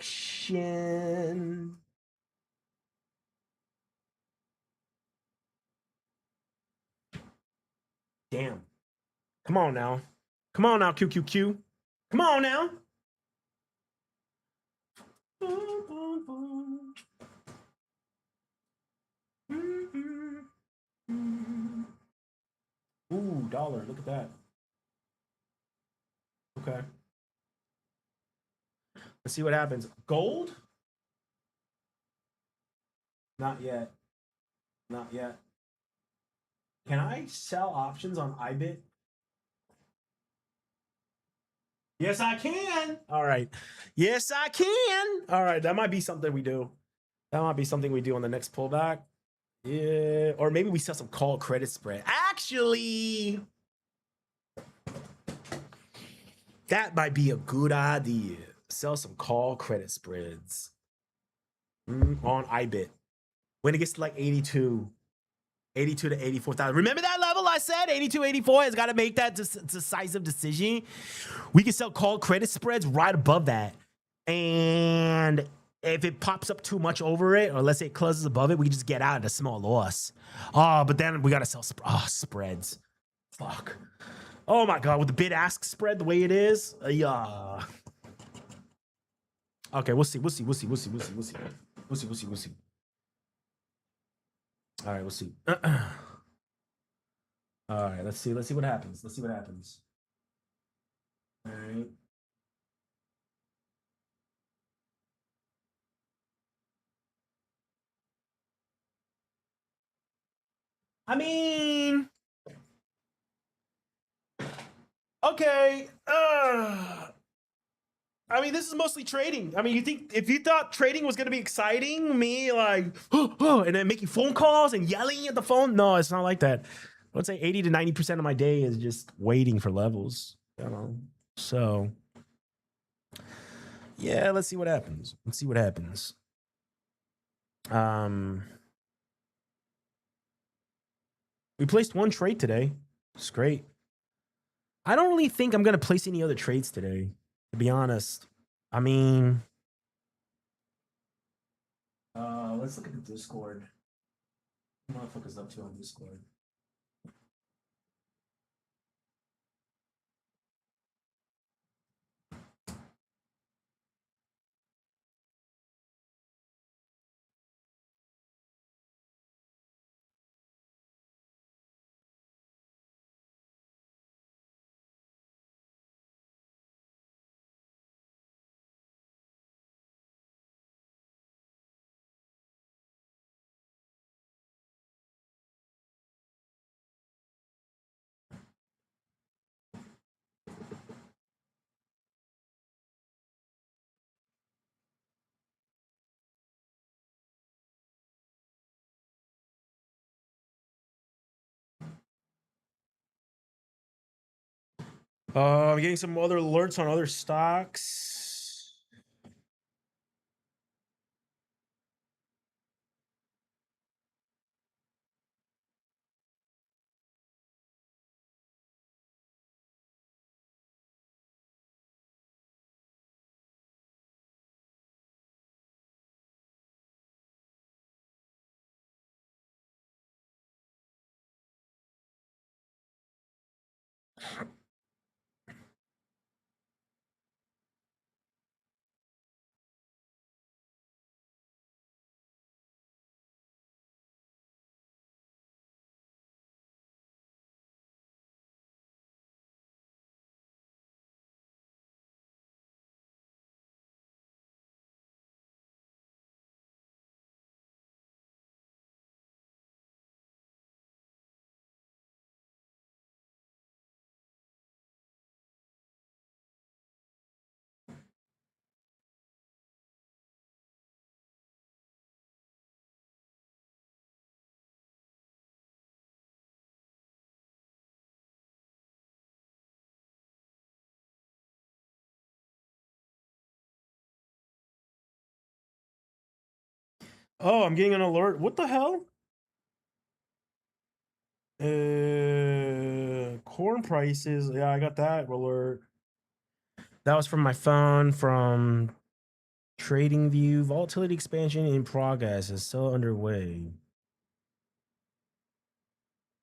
Damn. Come on now. Come on now, QQQ. Come on now. Ooh, dollar. Look at that. Okay. Let's see what happens. Gold? Not yet. Not yet. Can I sell options on IBIT? Yes, I can. All right. Yes, I can. All right. That might be something we do. That might be something we do on the next pullback. Yeah. Or maybe we sell some call credit spread. Actually, that might be a good idea. Sell some call credit spreads on IBIT when it gets to like 82. 82 to 84,000. Remember that level I said? 82, 84 has got to make that decisive decision. We can sell call credit spreads right above that. And if it pops up too much over it, or let's say it closes above it, we can just get out at a small loss. Oh, but then we got to sell spreads. Fuck. Oh my God, with the bid-ask spread the way it is. Yeah. Okay, we'll see. We'll see. All right, we'll see. All right, let's see what happens. All right. I mean, okay. I mean, this is mostly trading. I mean, you think if you thought trading was gonna be exciting, me like, and then making phone calls and yelling at the phone? No, it's not like that. I would say 80 to 90% of my day is just waiting for levels. You know, so yeah, let's see what happens. We placed one trade today. It's great. I don't really think I'm gonna place any other trades today, to be honest. I mean, let's look at the Discord. What motherfuckers up to on Discord? I'm getting some other alerts on other stocks. Oh, I'm getting an alert. What the hell? Corn prices. Yeah, I got that alert. That was from my phone from TradingView. Volatility expansion in progress is still underway.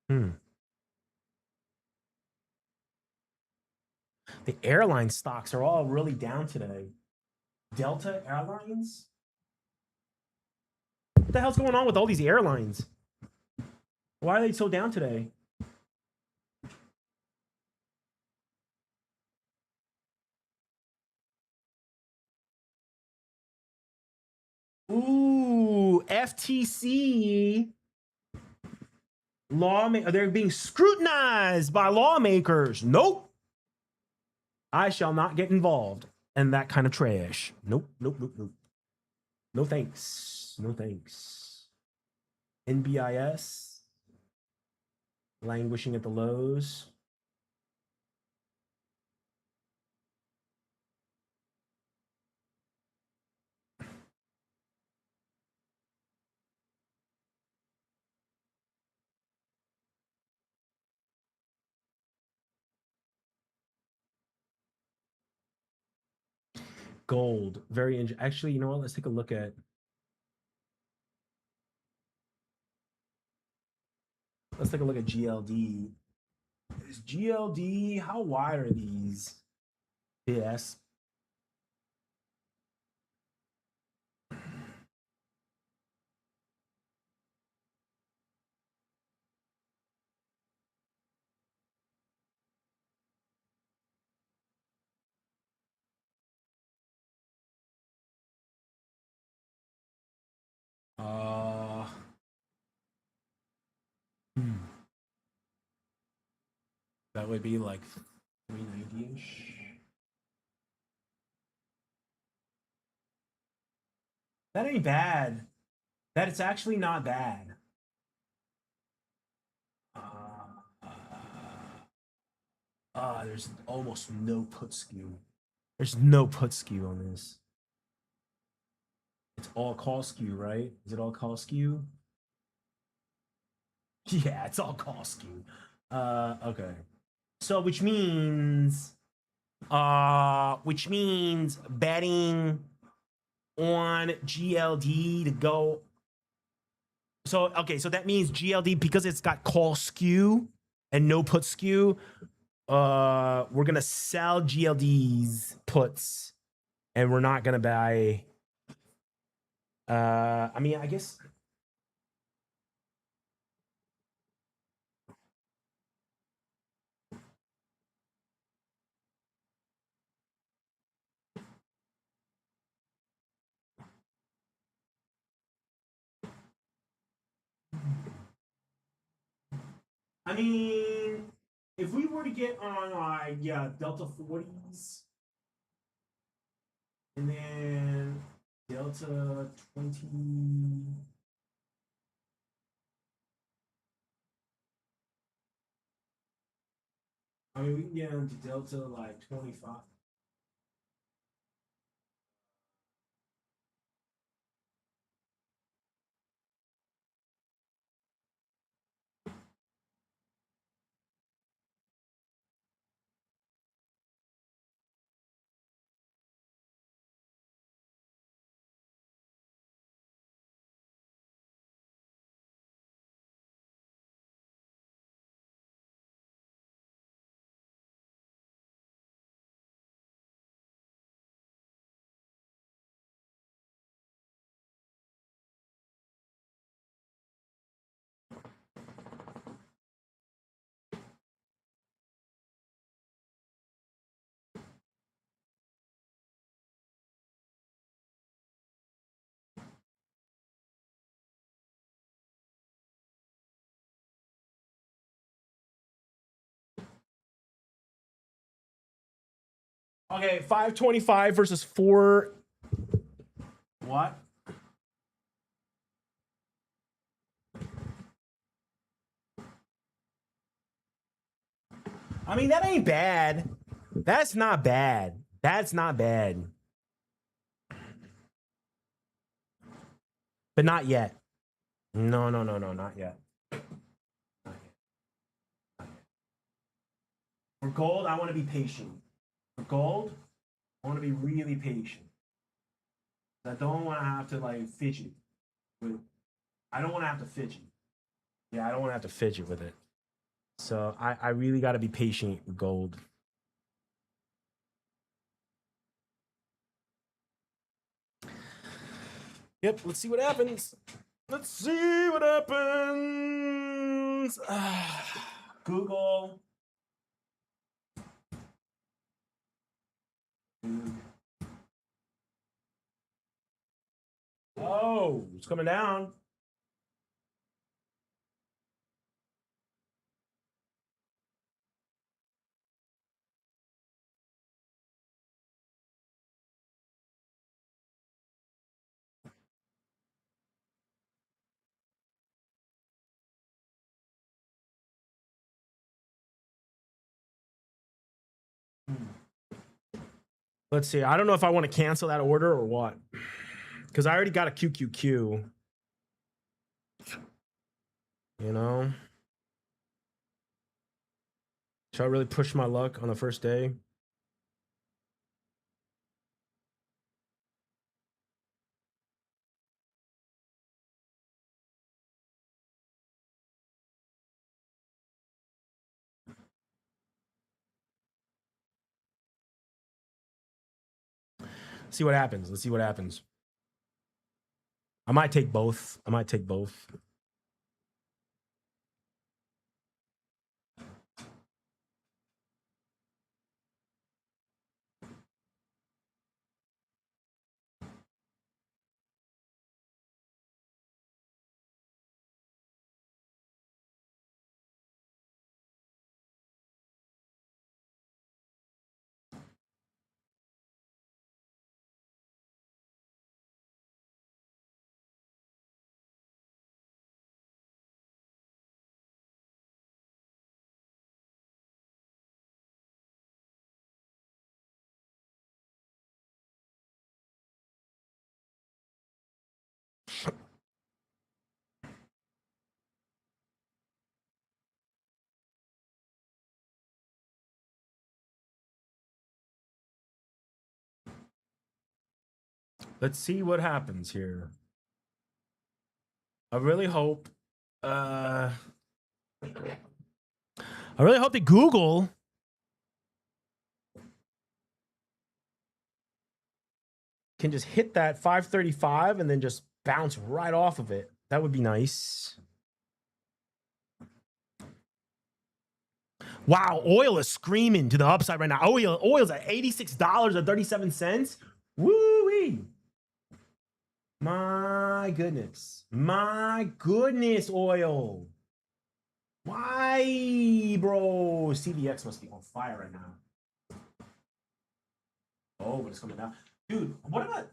The airline stocks are all really down today. Delta Airlines? What the hell's going on with all these airlines? Why are they so down today? Ooh, FTC they're being scrutinized by lawmakers. Nope. I shall not get involved in that kind of trash. Nope, nope, nope, nope. No thanks. No thanks. NBIS languishing at the lows. Gold, very actually, you know what? Let's take a look at. Let's take a look at GLD. Is GLD? How wide are these? Yes. Uh. That would be like 390-ish. That ain't bad. That it's actually not bad. There's almost no put skew. There's no put skew on this. It's all call skew, right? Is it all call skew? Yeah, it's all call skew. Okay. So which means betting on GLD to go. So okay, so that means GLD because it's got call skew and no put skew. We're gonna sell GLD's puts, and we're not gonna buy. I mean, I guess. I mean, if we were to get on like Delta 40s and then Delta 20. I mean, we can get into Delta like 25. Okay, 525 versus 4. What? I mean, that ain't bad. That's not bad. That's not bad. but not yet. No, not yet. For gold, I want to be patient. For gold, I want to be really patient. I don't want to have to like fidget. I don't want to have to fidget. Yeah, I don't want to have to fidget with it. So I really got to be patient with gold. Yep, let's see what happens. Let's see what happens. Google. Oh, it's coming down. Let's see. I don't know if I want to cancel that order or what. Because I already got a QQQ. You know? Should I really push my luck on the first day? See what happens. Let's see what happens. I might take both. I might take both. Let's see what happens here. I really hope I really hope that Google can just hit that 535 and then just bounce right off of it. That would be nice. Wow, oil is screaming to the upside right now. Oil's at $86.37. Woo-wee. My goodness. My goodness, oil. Why, bro? CDX must be on fire right now. Oh, but it's coming down. Dude, what about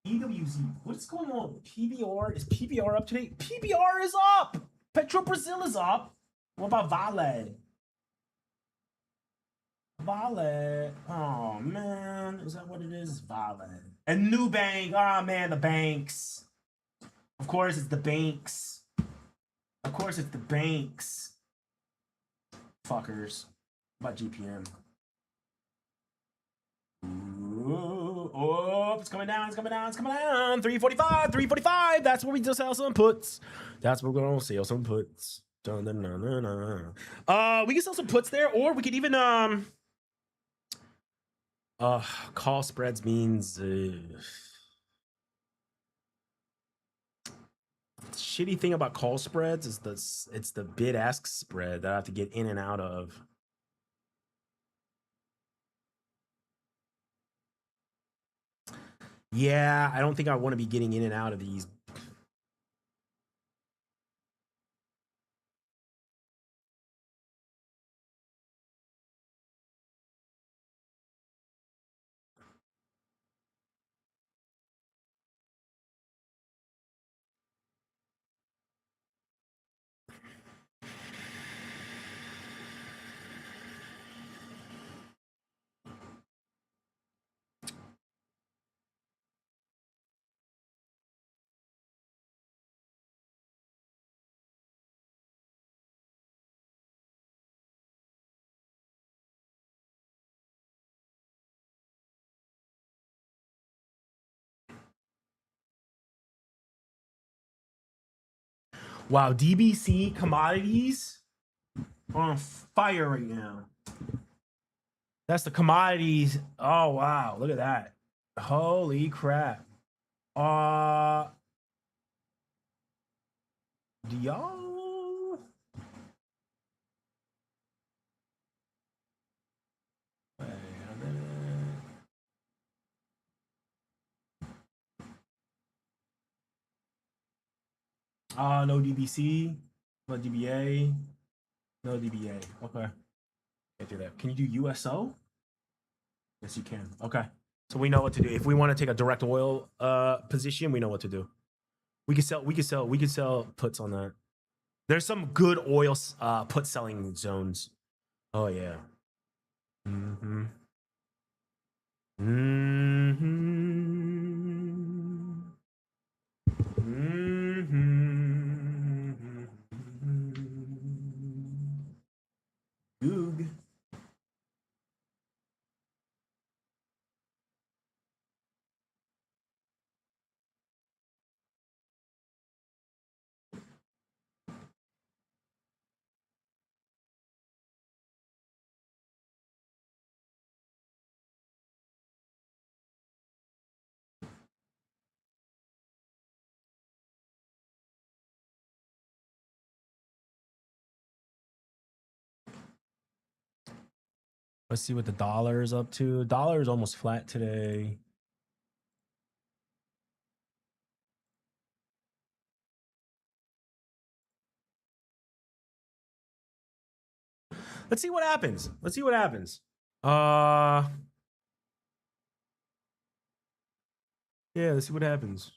EWZ? What's going on? PBR? Is PBR up today? PBR is up! Petro Brazil is up. What about Vale? Vale. Oh, man. Is that what it is? Vale. And Nubank. Oh, man, the banks. Of course, it's the banks. Of course, it's the banks. Fuckers. What about GPM? Ooh, oh, it's coming down, it's coming down, it's coming down. 345, 345. That's where we just sell some puts. That's where we're gonna sell some puts. Dun, dun, dun, dun, dun. We can sell some puts there, or we could even call spreads means shitty thing about call spreads is it's the bid-ask spread that I have to get in and out of. Yeah, I don't think I want to be getting in and out of these. Wow, DBC commodities are on fire right now. That's the commodities. Oh wow, look at that. Holy crap. Do y'all? Wait a minute. No DBC, no DBA, no DBA. Okay, can't do that. Can you do USO? Yes, you can. Okay, so we know what to do. If we want to take a direct oil position, we know what to do. We can sell puts on that. There's some good oil put selling zones. Oh yeah. Mm-hmm. Mm-hmm. Mm-hmm. Goog. Let's see what the dollar is up to. Dollar is almost flat today. Let's see what happens. Let's see what happens. Yeah, let's see what happens.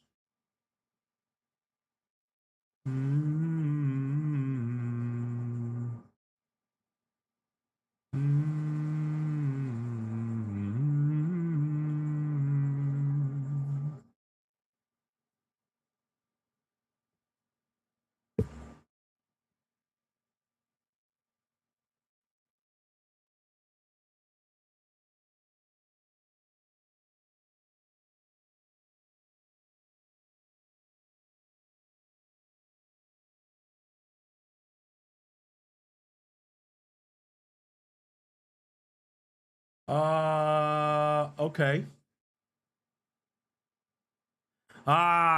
Okay.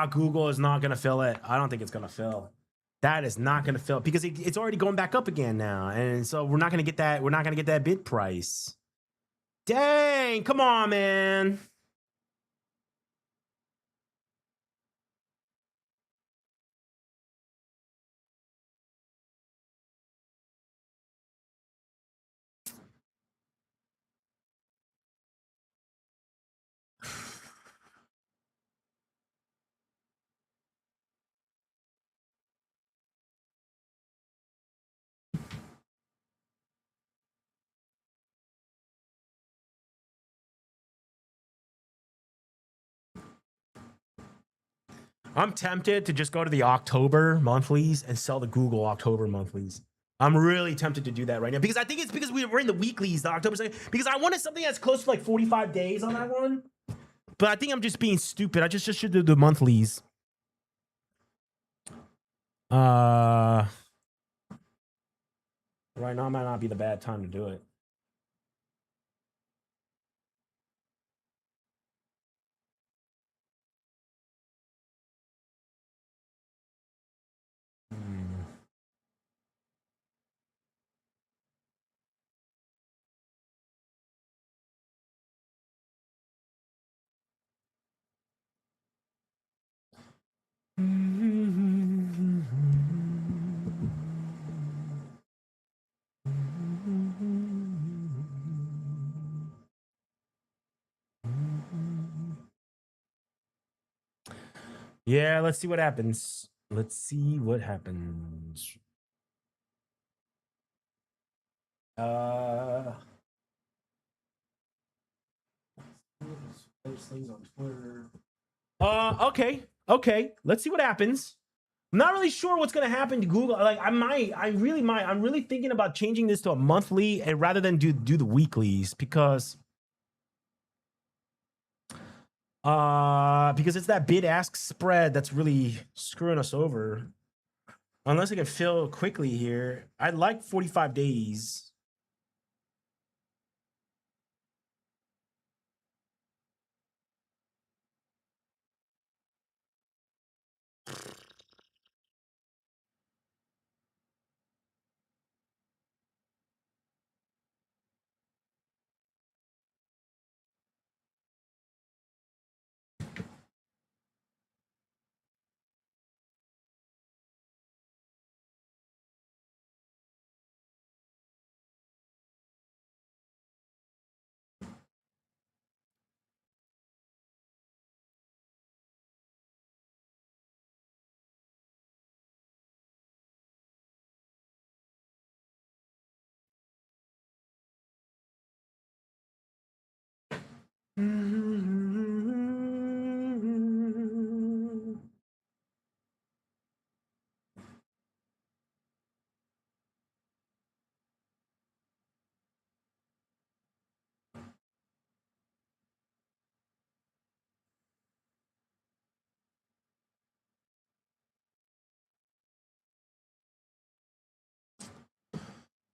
Google is not gonna fill it. I don't think it's gonna fill. That is not gonna fill because it's already going back up again now, and so we're not gonna get that. We're not gonna get that bid price. Dang! Come on, man. I'm tempted to just go to the October monthlies and sell the Google October monthlies. I'm really tempted to do that right now because I think it's because we're in the weeklies, the October because I wanted something that's close to like 45 days on that one. But I think I'm just being stupid. I just should do the monthlies. Right now might not be the bad time to do it. Yeah, let's see what happens. Let's see what happens. Those things on Twitter. Okay. Let's see what happens. I'm not really sure what's gonna happen to Google. Like, I really might. I'm really thinking about changing this to a monthly and rather than do the weeklies because it's that bid ask spread that's really screwing us over. Unless I can fill quickly here. I'd like 45 days.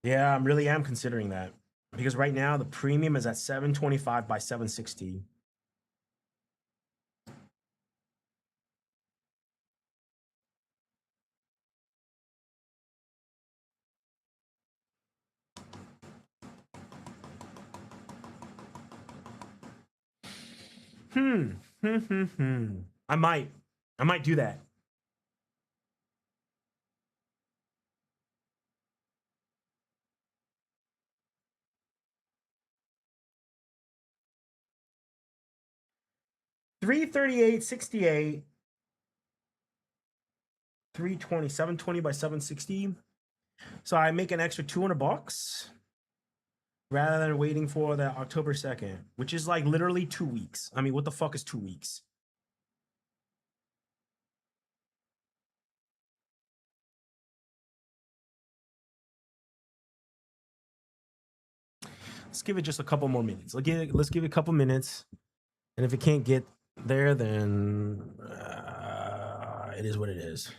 Yeah, I really am considering that because right now the premium is at 725 by 760. Hmm. I might do that. $338.68, 320, 720 by 760. So I make an extra $200 rather than waiting for the October 2nd, which is like literally 2 weeks. I mean, what the fuck is 2 weeks? Let's give it just a couple more minutes. Let's give it a couple minutes. And if it can't get there, then it is what it is.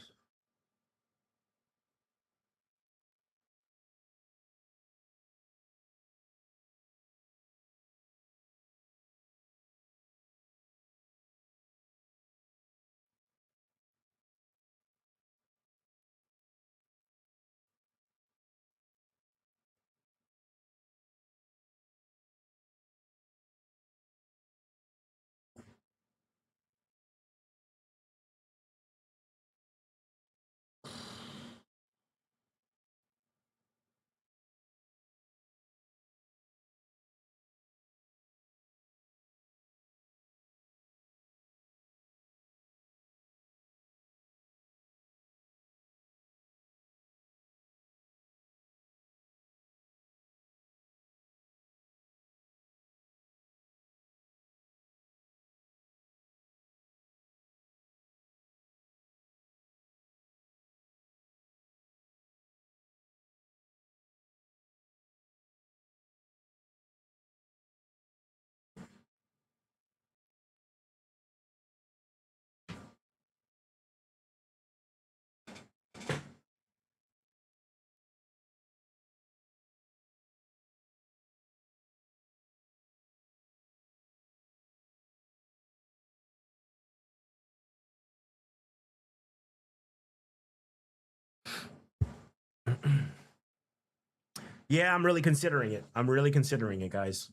Yeah, I'm really considering it. I'm really considering it, guys.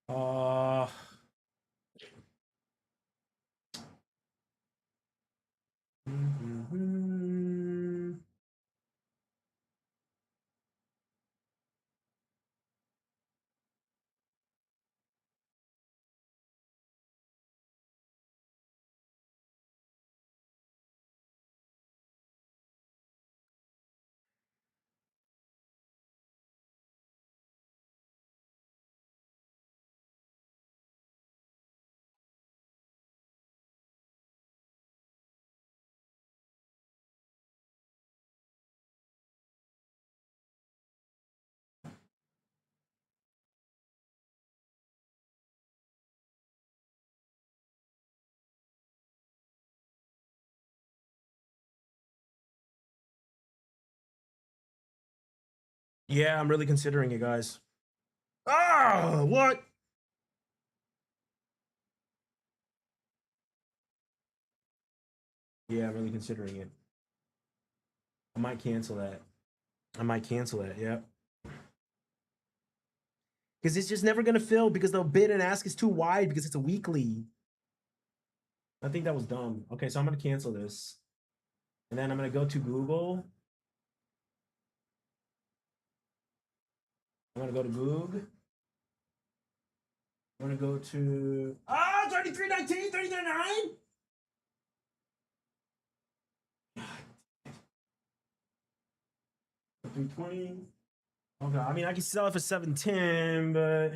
Uh Yeah, I'm really considering it, guys. Ah, what? Yeah, I'm really considering it. I might cancel that. I might cancel that. Yeah. Because it's just never gonna fill because the bid and ask is too wide because it's a weekly. I think that was dumb. Okay, so I'm gonna cancel this. And then I'm gonna go to Google. I'm gonna go to Google. I'm gonna go to 33.19, 33.9. 320. Okay, I mean I can sell it for 710, but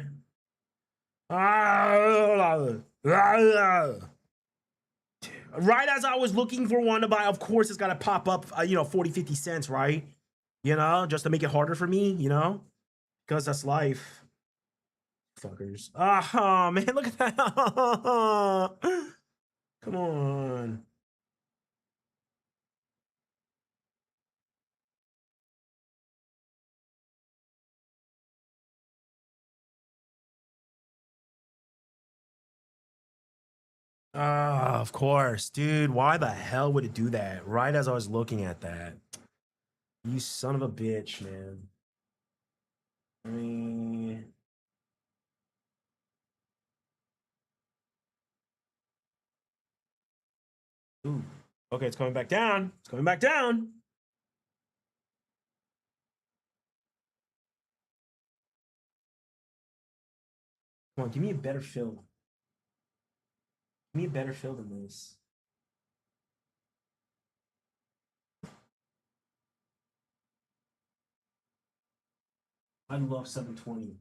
right as I was looking for one to buy, of course it's gotta pop up, 40, 50 cents, right? Just to make it harder for me, because that's life. Fuckers. Oh man, look at that. Come on. Of course, dude. Why the hell would it do that? Right as I was looking at that. You son of a bitch, man. I mean, ooh. Okay, it's coming back down. It's coming back down. Come on, give me a better fill. Give me a better fill than this. I love 720.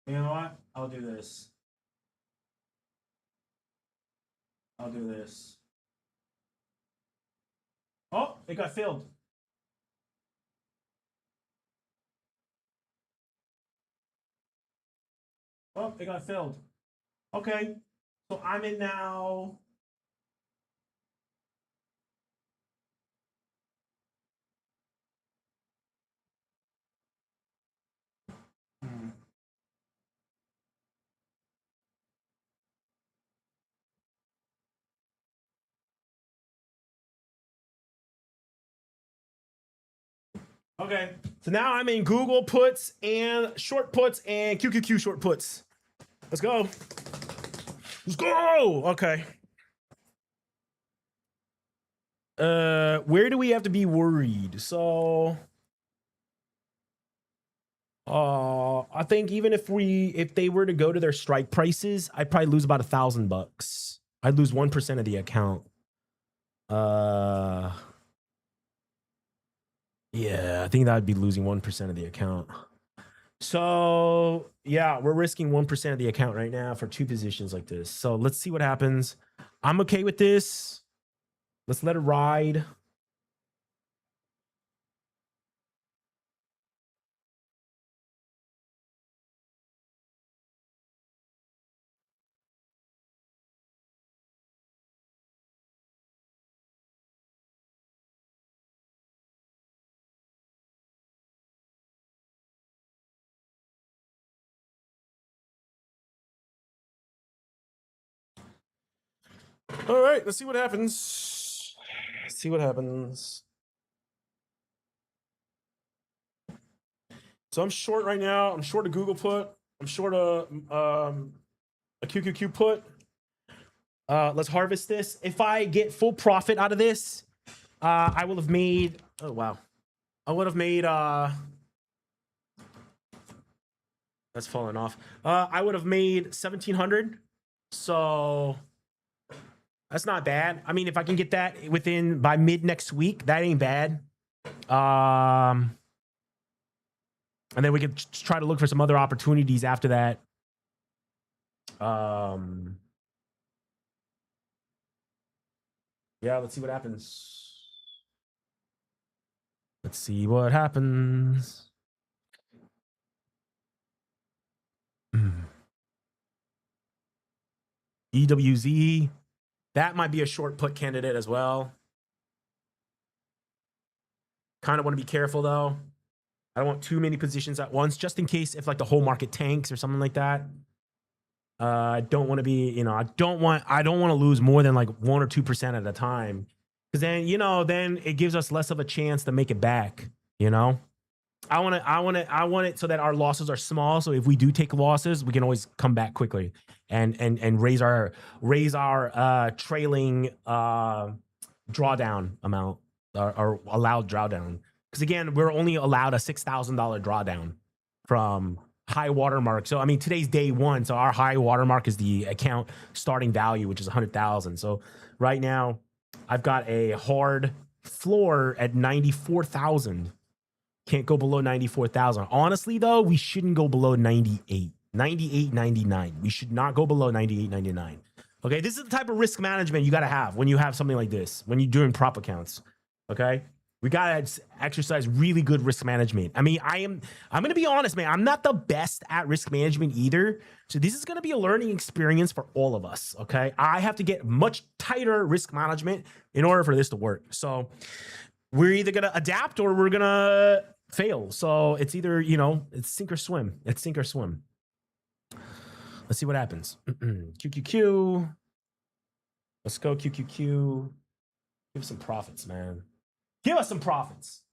You know what? I'll do this. I'll do this. Oh, it got filled. Oh, it got filled. Okay. So I'm in now. Hmm. Okay. So now I'm in Google puts and short puts and QQQ short puts. Let's go. Let's go. Okay. Where do we have to be worried? So I think even if they were to go to their strike prices, I'd probably lose about $1,000. I'd lose 1% of the account. Yeah, I think that would be losing 1% of the account. So yeah, we're risking 1% of the account right now for two positions like this. So let's see what happens. I'm okay with this. Let's let it ride. All right, let's see what happens. See what happens. So I'm short right now. I'm short a Google put. I'm short a QQQ put. Let's harvest this. If I get full profit out of this, I will have made. Oh wow, I would have made. That's falling off. I would have made 1,700. So that's not bad. I mean, if I can get that within by mid next week, that ain't bad. And then we can try to look for some other opportunities after that. Yeah, let's see what happens. Let's see what happens. EWZ. That might be a short put candidate as well. Kind of want to be careful though. I don't want too many positions at once, just in case if like the whole market tanks or something like that. I don't want to be, you know, I don't want to lose more than like 1 or 2% at a time. Because then, you know, then it gives us less of a chance to make it back, you know? I want it so that our losses are small. So if we do take losses, we can always come back quickly and raise our trailing drawdown amount, our allowed drawdown. Because again, we're only allowed a $6,000 drawdown from high watermark. So I mean, today's day one. So our high watermark is the account starting value, which is 100,000. So right now, I've got a hard floor at 94,000. Can't go below 94,000. Honestly, though, we shouldn't go below 98, 99. We should not go below 98, 99. Okay, this is the type of risk management you got to have when you have something like this, when you're doing prop accounts. Okay, we got to exercise really good risk management. I mean, I'm going to be honest, man. I'm not the best at risk management either. So this is going to be a learning experience for all of us. Okay, I have to get much tighter risk management in order for this to work. So we're either going to adapt or we're going to fail. So it's either, you know, it's sink or swim. It's sink or swim. Let's see what happens. QQQ. Let's go QQQ. Give us some profits, man. Give us some profits.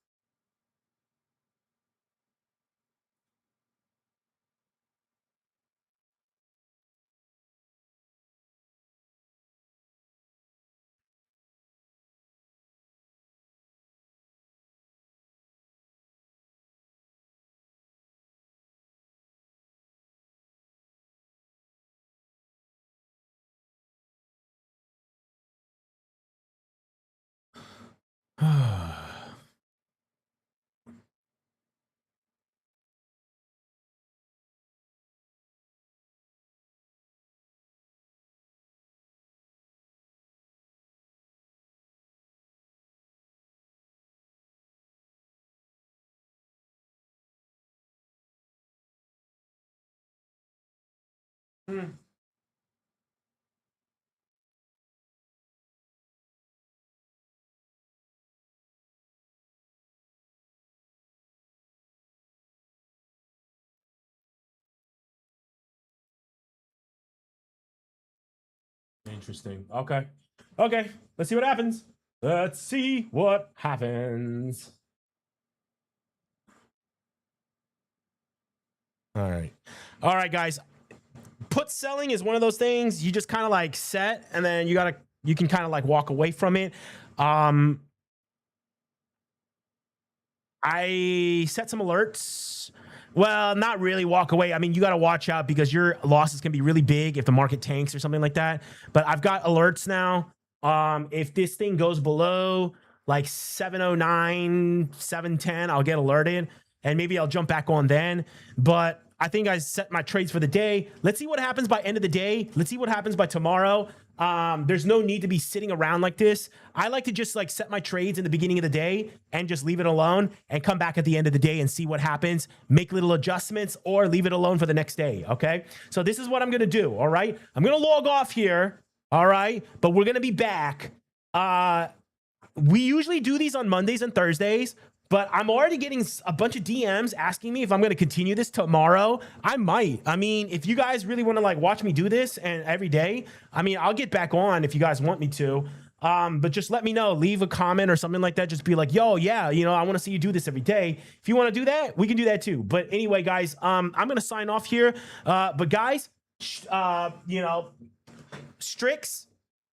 Interesting. Okay. Okay. Let's see what happens. Let's see what happens. All right. All right, guys. Put selling is one of those things you just kind of like set and then you can kind of like walk away from it. I set some alerts. Well, not really walk away. I mean, you got to watch out because your losses can be really big if the market tanks or something like that. But I've got alerts now. If this thing goes below like 709, 710, I'll get alerted and maybe I'll jump back on then. But I think I set my trades for the day. Let's see what happens by end of the day. Let's see what happens by tomorrow. There's no need to be sitting around like this. I like to just like set my trades in the beginning of the day and just leave it alone and come back at the end of the day and see what happens, make little adjustments or leave it alone for the next day. Okay. So this is what I'm going to do. All right. I'm going to log off here. All right. But we're going to be back. We usually do these on Mondays and Thursdays. But I'm already getting a bunch of DMs asking me if I'm going to continue this tomorrow. I might. I mean, if you guys really want to like watch me do this and every day, I mean, I'll get back on if you guys want me to. But just let me know. Leave a comment or something like that. Just be like, yo, yeah, you know, I want to see you do this every day. If you want to do that, we can do that too. But anyway, guys, I'm going to sign off here. But guys, you know, Strix,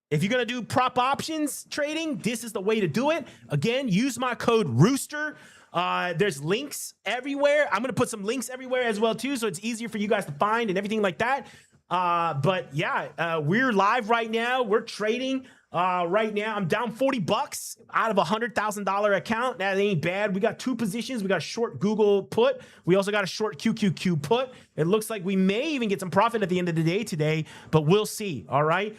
if you're going to do prop options trading, this is the way to do it. Again, use my code Rooster. There's links everywhere. I'm going to put some links everywhere as well, too, so it's easier for you guys to find and everything like that. But yeah, we're live right now. We're trading right now. I'm down $40 out of a $100,000 account. That ain't bad. We got two positions. We got a short Google put. We also got a short QQQ put. It looks like we may even get some profit at the end of the day today, but we'll see. All right.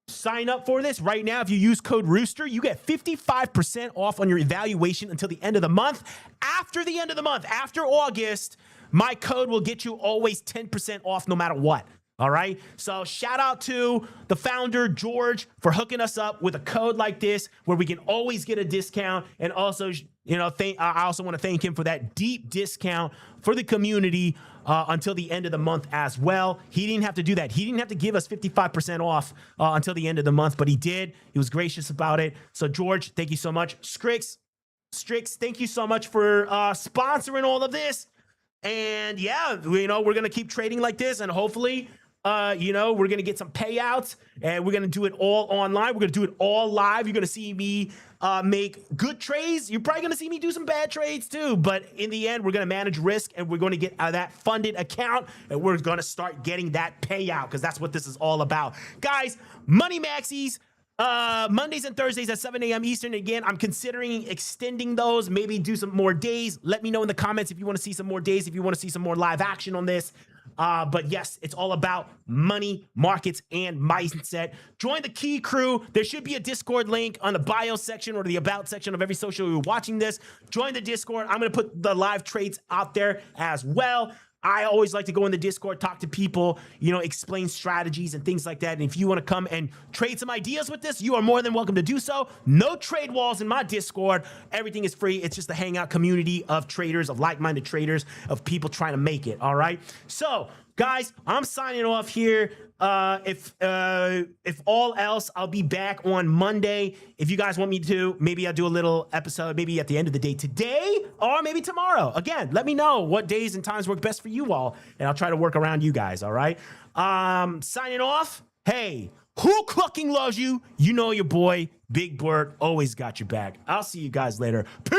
Sign up for this right now. If you use code Rooster, you get 55% off on your evaluation until the end of the month. After the end of the month, after August, my code will get you always 10% off no matter what. All right. So shout out to the founder, George, for hooking us up with a code like this where we can always get a discount. And also, I also want to thank him for that deep discount for the community until the end of the month as well. He didn't have to do that. He didn't have to give us 55% off until the end of the month, but he did. He was gracious about it. So George, thank you so much. Strix, thank you so much for sponsoring all of this. And yeah, we're going to keep trading like this, and hopefully, we're going to get some payouts, and we're going to do it all online. We're going to do it all live. You're going to see me make good trades. You're probably going to see me do some bad trades too. But in the end, we're going to manage risk, and we're going to get that funded account, and we're going to start getting that payout, because that's what this is all about. Guys, Money Maxis. Mondays and Thursdays at 7 a.m. Eastern. Again, I'm considering extending those, maybe do some more days. Let me know in the comments if you want to see some more days, if you want to see some more live action on this. But yes, it's all about money, markets, and mindset. Join the Key Crew. There should be a Discord link on the bio section or the about section of every social you're watching this. Join the Discord. I'm going to put the live trades out there as well. I always like to go in the Discord, talk to people, explain strategies and things like that. And if you want to come and trade some ideas with this, you are more than welcome to do so. No trade walls in my Discord. Everything is free. It's just a hangout community of traders, of like-minded traders, of people trying to make it. All right. So, guys, I'm signing off here. If all else, I'll be back on Monday. If you guys want me to, maybe I'll do a little episode, maybe at the end of the day today, or maybe tomorrow. Again, let me know what days and times work best for you all, and I'll try to work around you guys. All right. Signing off. Hey, who fucking loves you? You know your boy, Big Bird, always got your back. I'll see you guys later. Peace.